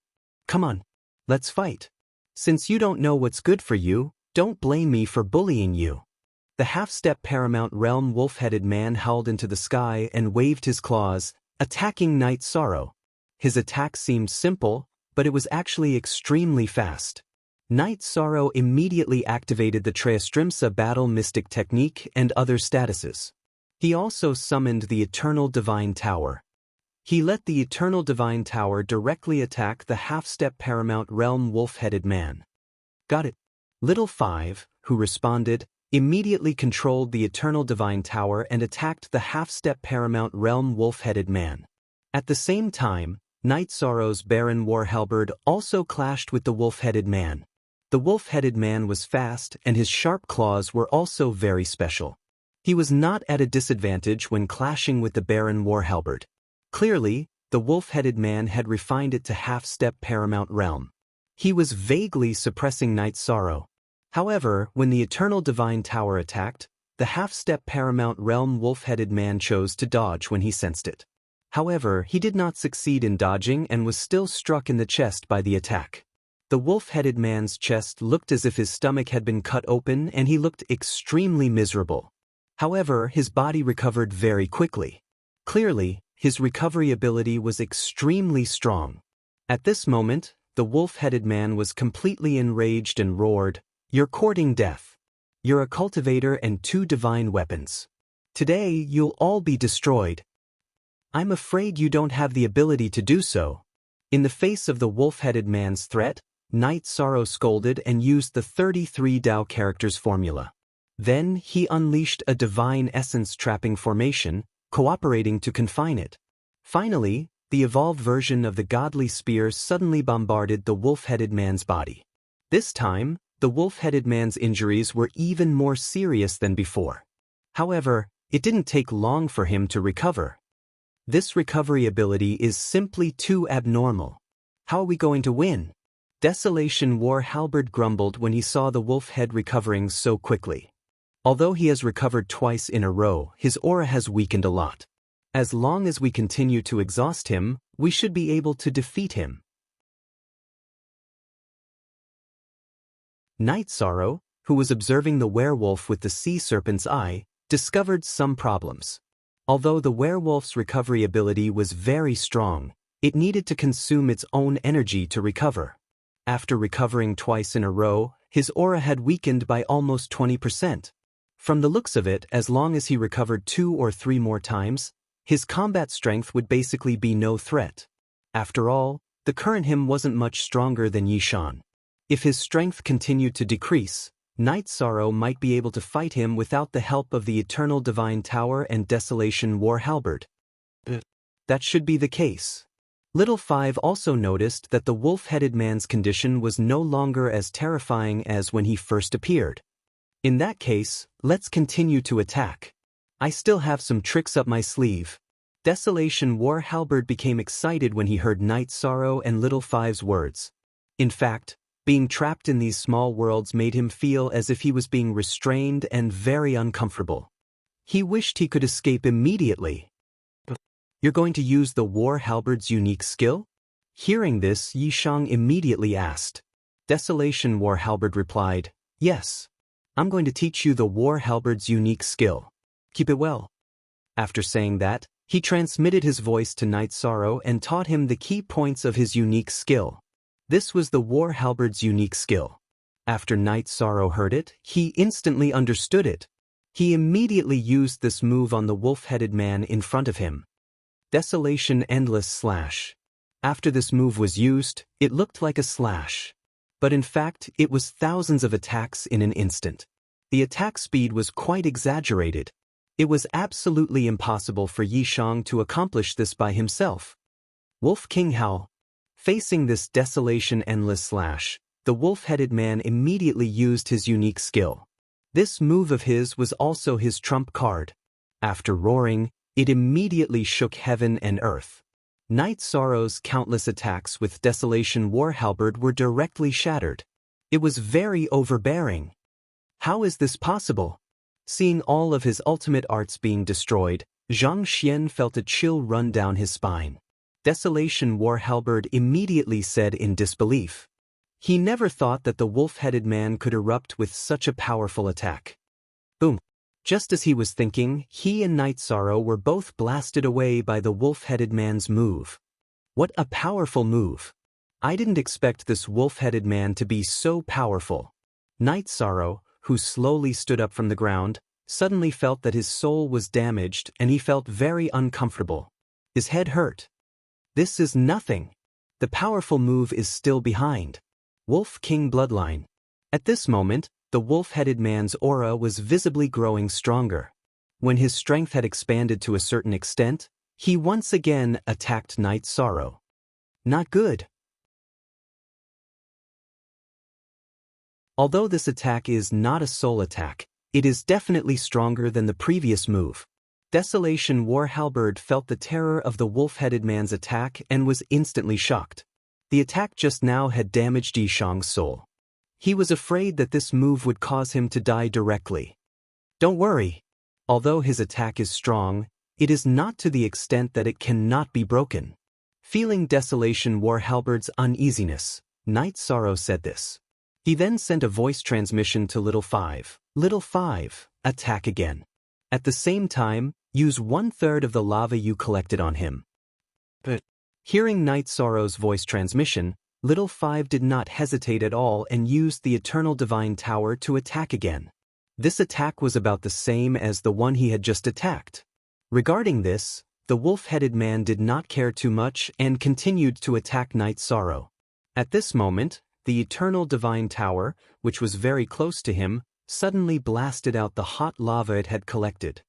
"Come on, let's fight. Since you don't know what's good for you, don't blame me for bullying you." The half-step paramount realm wolf-headed man howled into the sky and waved his claws, attacking Night Sorrow. His attack seemed simple, but it was actually extremely fast. Night Sorrow immediately activated the Treastrimsa Battle Mystic technique and other statuses. He also summoned the Eternal Divine Tower. He let the Eternal Divine Tower directly attack the half-step paramount realm wolf-headed man. "Got it." Little Five, who responded, immediately controlled the Eternal Divine Tower and attacked the half-step paramount realm wolf-headed man. At the same time, Night Sorrow's barren war halberd also clashed with the wolf-headed man. The wolf-headed man was fast and his sharp claws were also very special. He was not at a disadvantage when clashing with the barren war halberd. Clearly, the wolf-headed man had refined it to half-step paramount realm. He was vaguely suppressing Night Sorrow. However, when the Eternal Divine Tower attacked, the half-step paramount realm wolf-headed man chose to dodge when he sensed it. However, he did not succeed in dodging and was still struck in the chest by the attack. The wolf-headed man's chest looked as if his stomach had been cut open and he looked extremely miserable. However, his body recovered very quickly. Clearly, his recovery ability was extremely strong. At this moment, the wolf-headed man was completely enraged and roared, "You're courting death. You're a cultivator and 2 divine weapons. Today, you'll all be destroyed. I'm afraid you don't have the ability to do so." In the face of the wolf-headed man's threat, Night Sorrow scolded and used the 33 Tao characters formula. Then he unleashed a divine essence trapping formation, cooperating to confine it. Finally, the evolved version of the godly spear suddenly bombarded the wolf-headed man's body. This time, the wolf-headed man's injuries were even more serious than before. However, it didn't take long for him to recover. This recovery ability is simply too abnormal. How are we going to win? Desolation War Halberd grumbled when he saw the wolf head recovering so quickly. Although he has recovered twice in a row, his aura has weakened a lot. As long as we continue to exhaust him, we should be able to defeat him. Night Sorrow, who was observing the werewolf with the sea serpent's eye, discovered some problems. Although the werewolf's recovery ability was very strong, it needed to consume its own energy to recover. After recovering twice in a row, his aura had weakened by almost 20%. From the looks of it, as long as he recovered 2 or 3 more times, his combat strength would basically be no threat. After all, the current him wasn't much stronger than Yishan. If his strength continued to decrease, Night Sorrow might be able to fight him without the help of the Eternal Divine Tower and Desolation War Halberd. That should be the case. Little Five also noticed that the wolf-headed man's condition was no longer as terrifying as when he first appeared. In that case, let's continue to attack. I still have some tricks up my sleeve. Desolation War Halberd became excited when he heard Night Sorrow and Little Five's words. In fact, being trapped in these small worlds made him feel as if he was being restrained and very uncomfortable. He wished he could escape immediately. You're going to use the War Halberd's unique skill? Hearing this, Yishang immediately asked. Desolation War Halberd replied, "Yes. I'm going to teach you the War Halberd's unique skill. Keep it well." After saying that, he transmitted his voice to Knight Sorrow and taught him the key points of his unique skill. This was the War Halberd's unique skill. After Knight Sorrow heard it, he instantly understood it. He immediately used this move on the wolf-headed man in front of him. Desolation Endless Slash. After this move was used, it looked like a slash. But in fact, it was thousands of attacks in an instant. The attack speed was quite exaggerated. It was absolutely impossible for Yi Shang to accomplish this by himself. Wolf King Hao. Facing this Desolation Endless Slash, the wolf-headed man immediately used his unique skill. This move of his was also his trump card. After roaring, it immediately shook heaven and earth. Knight Sorrow's countless attacks with Desolation War Halberd were directly shattered. It was very overbearing. How is this possible? Seeing all of his ultimate arts being destroyed, Zhang Xian felt a chill run down his spine. Desolation War Halberd immediately said in disbelief. He never thought that the wolf-headed man could erupt with such a powerful attack. Boom! Just as he was thinking, he and Knight Sorrow were both blasted away by the wolf-headed man's move. What a powerful move! I didn't expect this wolf-headed man to be so powerful. Knight Sorrow, who slowly stood up from the ground, suddenly felt that his soul was damaged and he felt very uncomfortable. His head hurt. This is nothing. The powerful move is still behind. Wolf King Bloodline. At this moment, the wolf-headed man's aura was visibly growing stronger. When his strength had expanded to a certain extent, he once again attacked Knight Sorrow. Not good. Although this attack is not a soul attack, it is definitely stronger than the previous move. Desolation War Halberd felt the terror of the wolf-headed man's attack and was instantly shocked. The attack just now had damaged Yi Shang's soul. He was afraid that this move would cause him to die directly. Don't worry. Although his attack is strong, it is not to the extent that it cannot be broken. Feeling Desolation War Halberd's uneasiness, Knight Sorrow said this. He then sent a voice transmission to Little Five. Little Five, attack again. At the same time, use 1/3 of the lava you collected on him. But hearing Knight Sorrow's voice transmission, Little Five did not hesitate at all and used the Eternal Divine Tower to attack again. This attack was about the same as the one he had just attacked. Regarding this, the wolf-headed man did not care too much and continued to attack Knight Sorrow. At this moment, the Eternal Divine Tower, which was very close to him, suddenly blasted out the hot lava it had collected.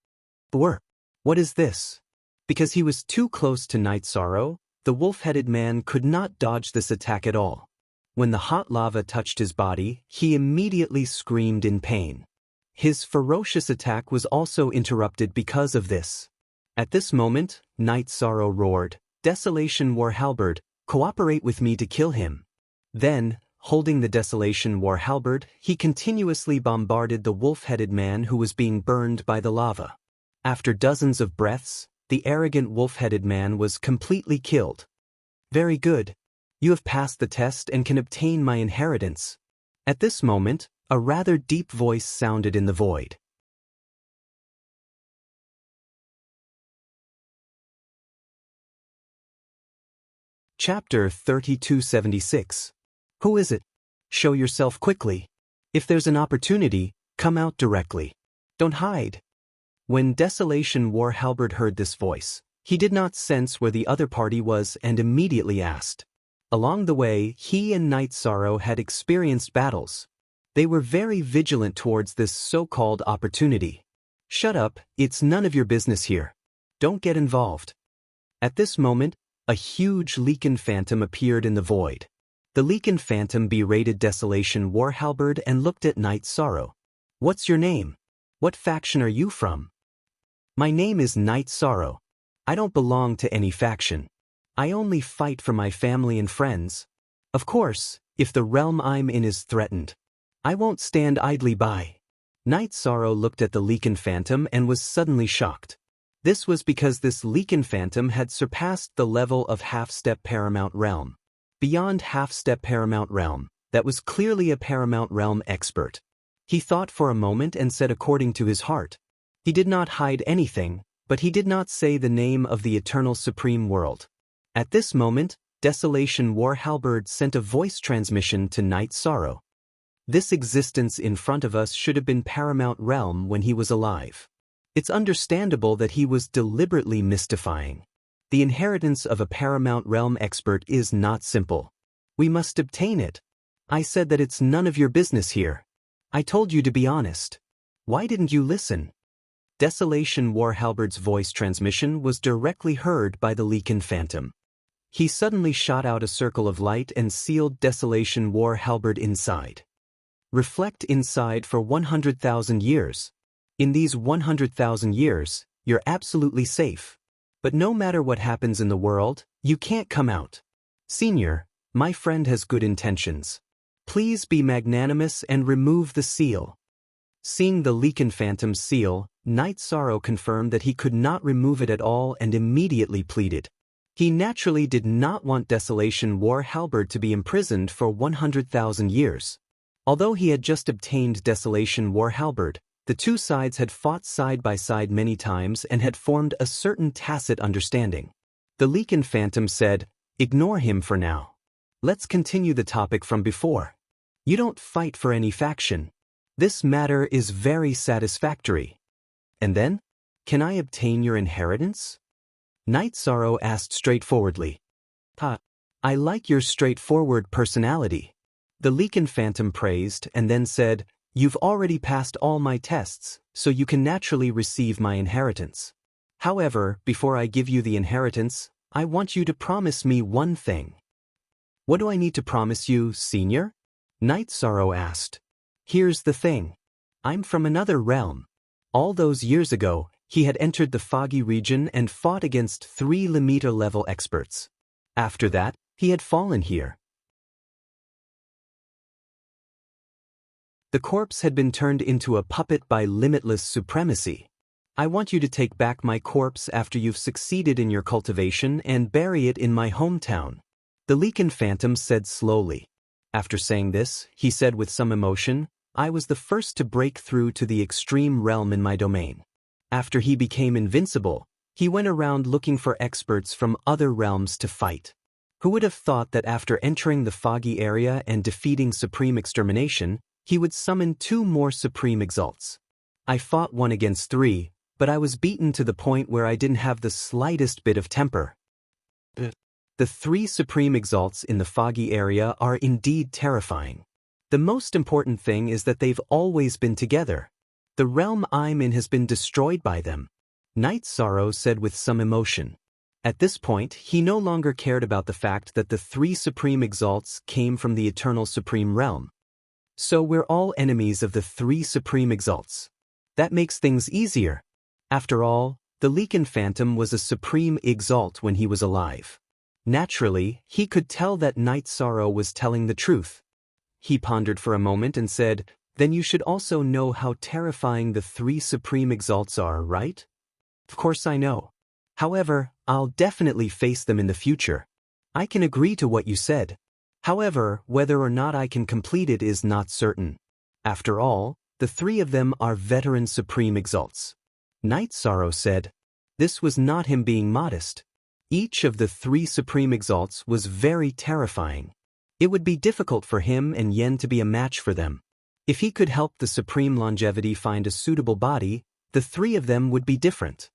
What is this? Because he was too close to Knight Sorrow, the wolf-headed man could not dodge this attack at all. When the hot lava touched his body, he immediately screamed in pain. His ferocious attack was also interrupted because of this. At this moment, Knight Sorrow roared, "Desolation War Halberd, cooperate with me to kill him." Then, holding the Desolation War Halberd, he continuously bombarded the wolf-headed man who was being burned by the lava. After dozens of breaths, the arrogant wolf-headed man was completely killed. Very good. You have passed the test and can obtain my inheritance. At this moment, a rather deep voice sounded in the void. Chapter 3276. Who is it? Show yourself quickly. If there's an opportunity, come out directly. Don't hide. When Desolation War Halberd heard this voice, he did not sense where the other party was and immediately asked. Along the way, he and Knight Sorrow had experienced battles. They were very vigilant towards this so-called opportunity. Shut up, it's none of your business here. Don't get involved. At this moment, a huge Leaken Phantom appeared in the void. The Leaken Phantom berated Desolation War Halberd and looked at Knight Sorrow. What's your name? What faction are you from? My name is Knight Sorrow. I don't belong to any faction. I only fight for my family and friends. Of course, if the realm I'm in is threatened, I won't stand idly by. Knight Sorrow looked at the Leaken Phantom and was suddenly shocked. This was because this Leaken Phantom had surpassed the level of Half-Step Paramount Realm. Beyond Half-Step Paramount Realm, that was clearly a Paramount Realm expert. He thought for a moment and said according to his heart. He did not hide anything, but he did not say the name of the eternal supreme world. At this moment, Desolation Warhalberd sent a voice transmission to Night Sorrow. This existence in front of us should have been Paramount Realm when he was alive. It's understandable that he was deliberately mystifying. The inheritance of a Paramount Realm expert is not simple. We must obtain it. I said that it's none of your business here. I told you to be honest. Why didn't you listen? Desolation Warhalberd's voice transmission was directly heard by the Leakin Phantom. He suddenly shot out a circle of light and sealed Desolation Warhalberd inside. Reflect inside for 100,000 years. In these 100,000 years, you're absolutely safe. But no matter what happens in the world, you can't come out. Senior, my friend has good intentions. Please be magnanimous and remove the seal. Seeing the Leakin Phantom's seal, Night Sorrow confirmed that he could not remove it at all and immediately pleaded. He naturally did not want Desolation Warhalberd to be imprisoned for 100,000 years. Although he had just obtained Desolation Warhalberd, the two sides had fought side by side many times and had formed a certain tacit understanding. The Leakin Phantom said, "Ignore him for now. Let's continue the topic from before. You don't fight for any faction. This matter is very satisfactory. And then? Can I obtain your inheritance?" Night Sorrow asked straightforwardly. I like your straightforward personality. The Leakin Phantom praised and then said, "You've already passed all my tests, so you can naturally receive my inheritance. However, before I give you the inheritance, I want you to promise me one thing." "What do I need to promise you, Senior?" Night Sorrow asked. "Here's the thing. I'm from another realm. All those years ago, he had entered the Foggy region and fought against 3 Limiter-level experts. After that, he had fallen here. The corpse had been turned into a puppet by limitless supremacy. I want you to take back my corpse after you've succeeded in your cultivation and bury it in my hometown," the Leakin Phantom said slowly. After saying this, he said with some emotion, "I was the first to break through to the extreme realm in my domain. After he became invincible, he went around looking for experts from other realms to fight. Who would have thought that after entering the Foggy area and defeating Supreme Extermination, he would summon 2 more Supreme Exalts? I fought 1 against 3, but I was beaten to the point where I didn't have the slightest bit of temper. The 3 Supreme Exalts in the Foggy area are indeed terrifying. The most important thing is that they've always been together. The realm I'm in has been destroyed by them," Night Sorrow said with some emotion. At this point, he no longer cared about the fact that the 3 Supreme Exalts came from the Eternal Supreme Realm. "So we're all enemies of the 3 Supreme Exalts. That makes things easier. After all, the Leakin Phantom was a Supreme Exalt when he was alive. Naturally, he could tell that Night Sorrow was telling the truth. He pondered for a moment and said, "Then you should also know how terrifying the 3 Supreme Exalts are, right?" "Of course I know. However, I'll definitely face them in the future. I can agree to what you said. However, whether or not I can complete it is not certain. After all, the 3 of them are veteran Supreme Exalts," Night Sorrow said. This was not him being modest. Each of the 3 Supreme Exalts was very terrifying. It would be difficult for him and Yen to be a match for them. If he could help the Supreme Longevity find a suitable body, the 3 of them would be different.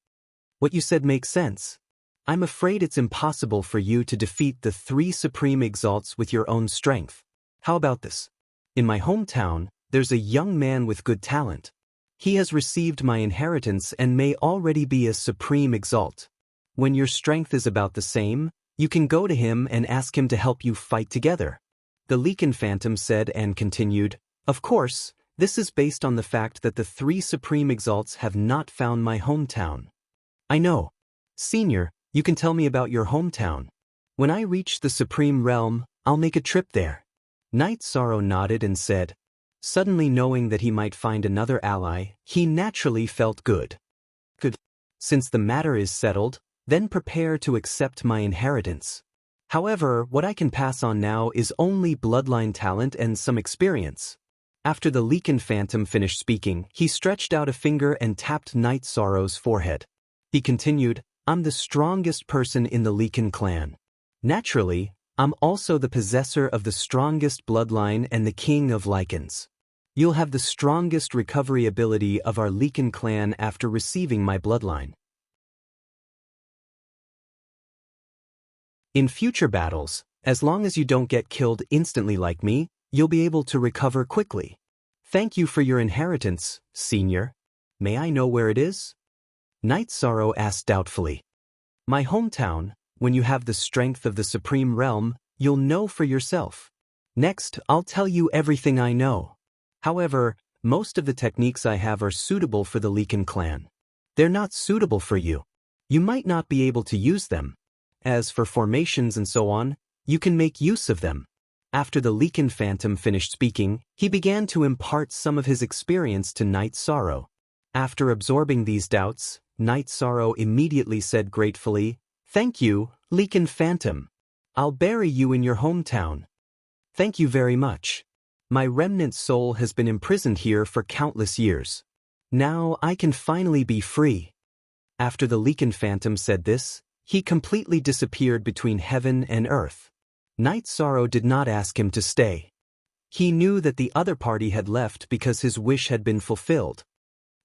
"What you said makes sense. I'm afraid it's impossible for you to defeat the 3 Supreme Exalts with your own strength. How about this? In my hometown, there's a young man with good talent. He has received my inheritance and may already be a Supreme Exalt. When your strength is about the same, you can go to him and ask him to help you fight together," the Leakin Phantom said and continued, "Of course, this is based on the fact that the 3 Supreme Exalts have not found my hometown." "I know. Senior, you can tell me about your hometown. When I reach the Supreme Realm, I'll make a trip there." Night Sorrow nodded and said, suddenly knowing that he might find another ally, he naturally felt good. "Good. Since the matter is settled, then prepare to accept my inheritance. However, what I can pass on now is only bloodline talent and some experience." After the Leakin Phantom finished speaking, he stretched out a finger and tapped Night Sorrow's forehead. He continued, I'm the strongest person in the Leakin clan. Naturally, I'm also the possessor of the strongest bloodline and the king of Lycans. You'll have the strongest recovery ability of our Leakin clan after receiving my bloodline. In future battles, as long as you don't get killed instantly like me, you'll be able to recover quickly. Thank you for your inheritance, senior. May I know where it is? Knight Sorrow asked doubtfully. My hometown. When you have the strength of the Supreme Realm, you'll know for yourself. Next, I'll tell you everything I know. However, most of the techniques I have are suitable for the Leakin clan. They're not suitable for you. You might not be able to use them. As for formations and so on, you can make use of them. After the Leakin Phantom finished speaking, he began to impart some of his experience to Knight Sorrow. After absorbing these doubts, Knight Sorrow immediately said gratefully, Thank you, Leakin Phantom. I'll bury you in your hometown. Thank you very much. My remnant soul has been imprisoned here for countless years. Now I can finally be free. After the Leakin Phantom said this, he completely disappeared between heaven and earth. Knight Sorrow did not ask him to stay. He knew that the other party had left because his wish had been fulfilled.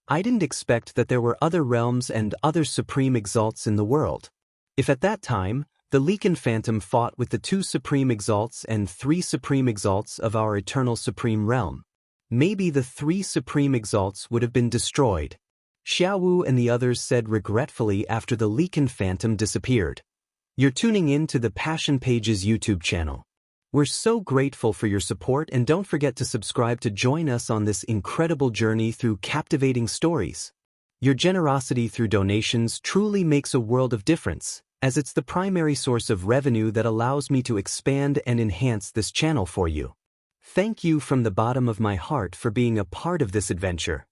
I didn't expect that there were other realms and other supreme exalts in the world. If at that time, the Leakin Phantom fought with the 2 supreme exalts and 3 supreme exalts of our eternal supreme realm, maybe the 3 supreme exalts would have been destroyed. Xiaowu and the others said regretfully after the Leakin Phantom disappeared. You're tuning in to the Passion Pages YouTube channel. We're so grateful for your support, and don't forget to subscribe to join us on this incredible journey through captivating stories. Your generosity through donations truly makes a world of difference, as it's the primary source of revenue that allows me to expand and enhance this channel for you. Thank you from the bottom of my heart for being a part of this adventure.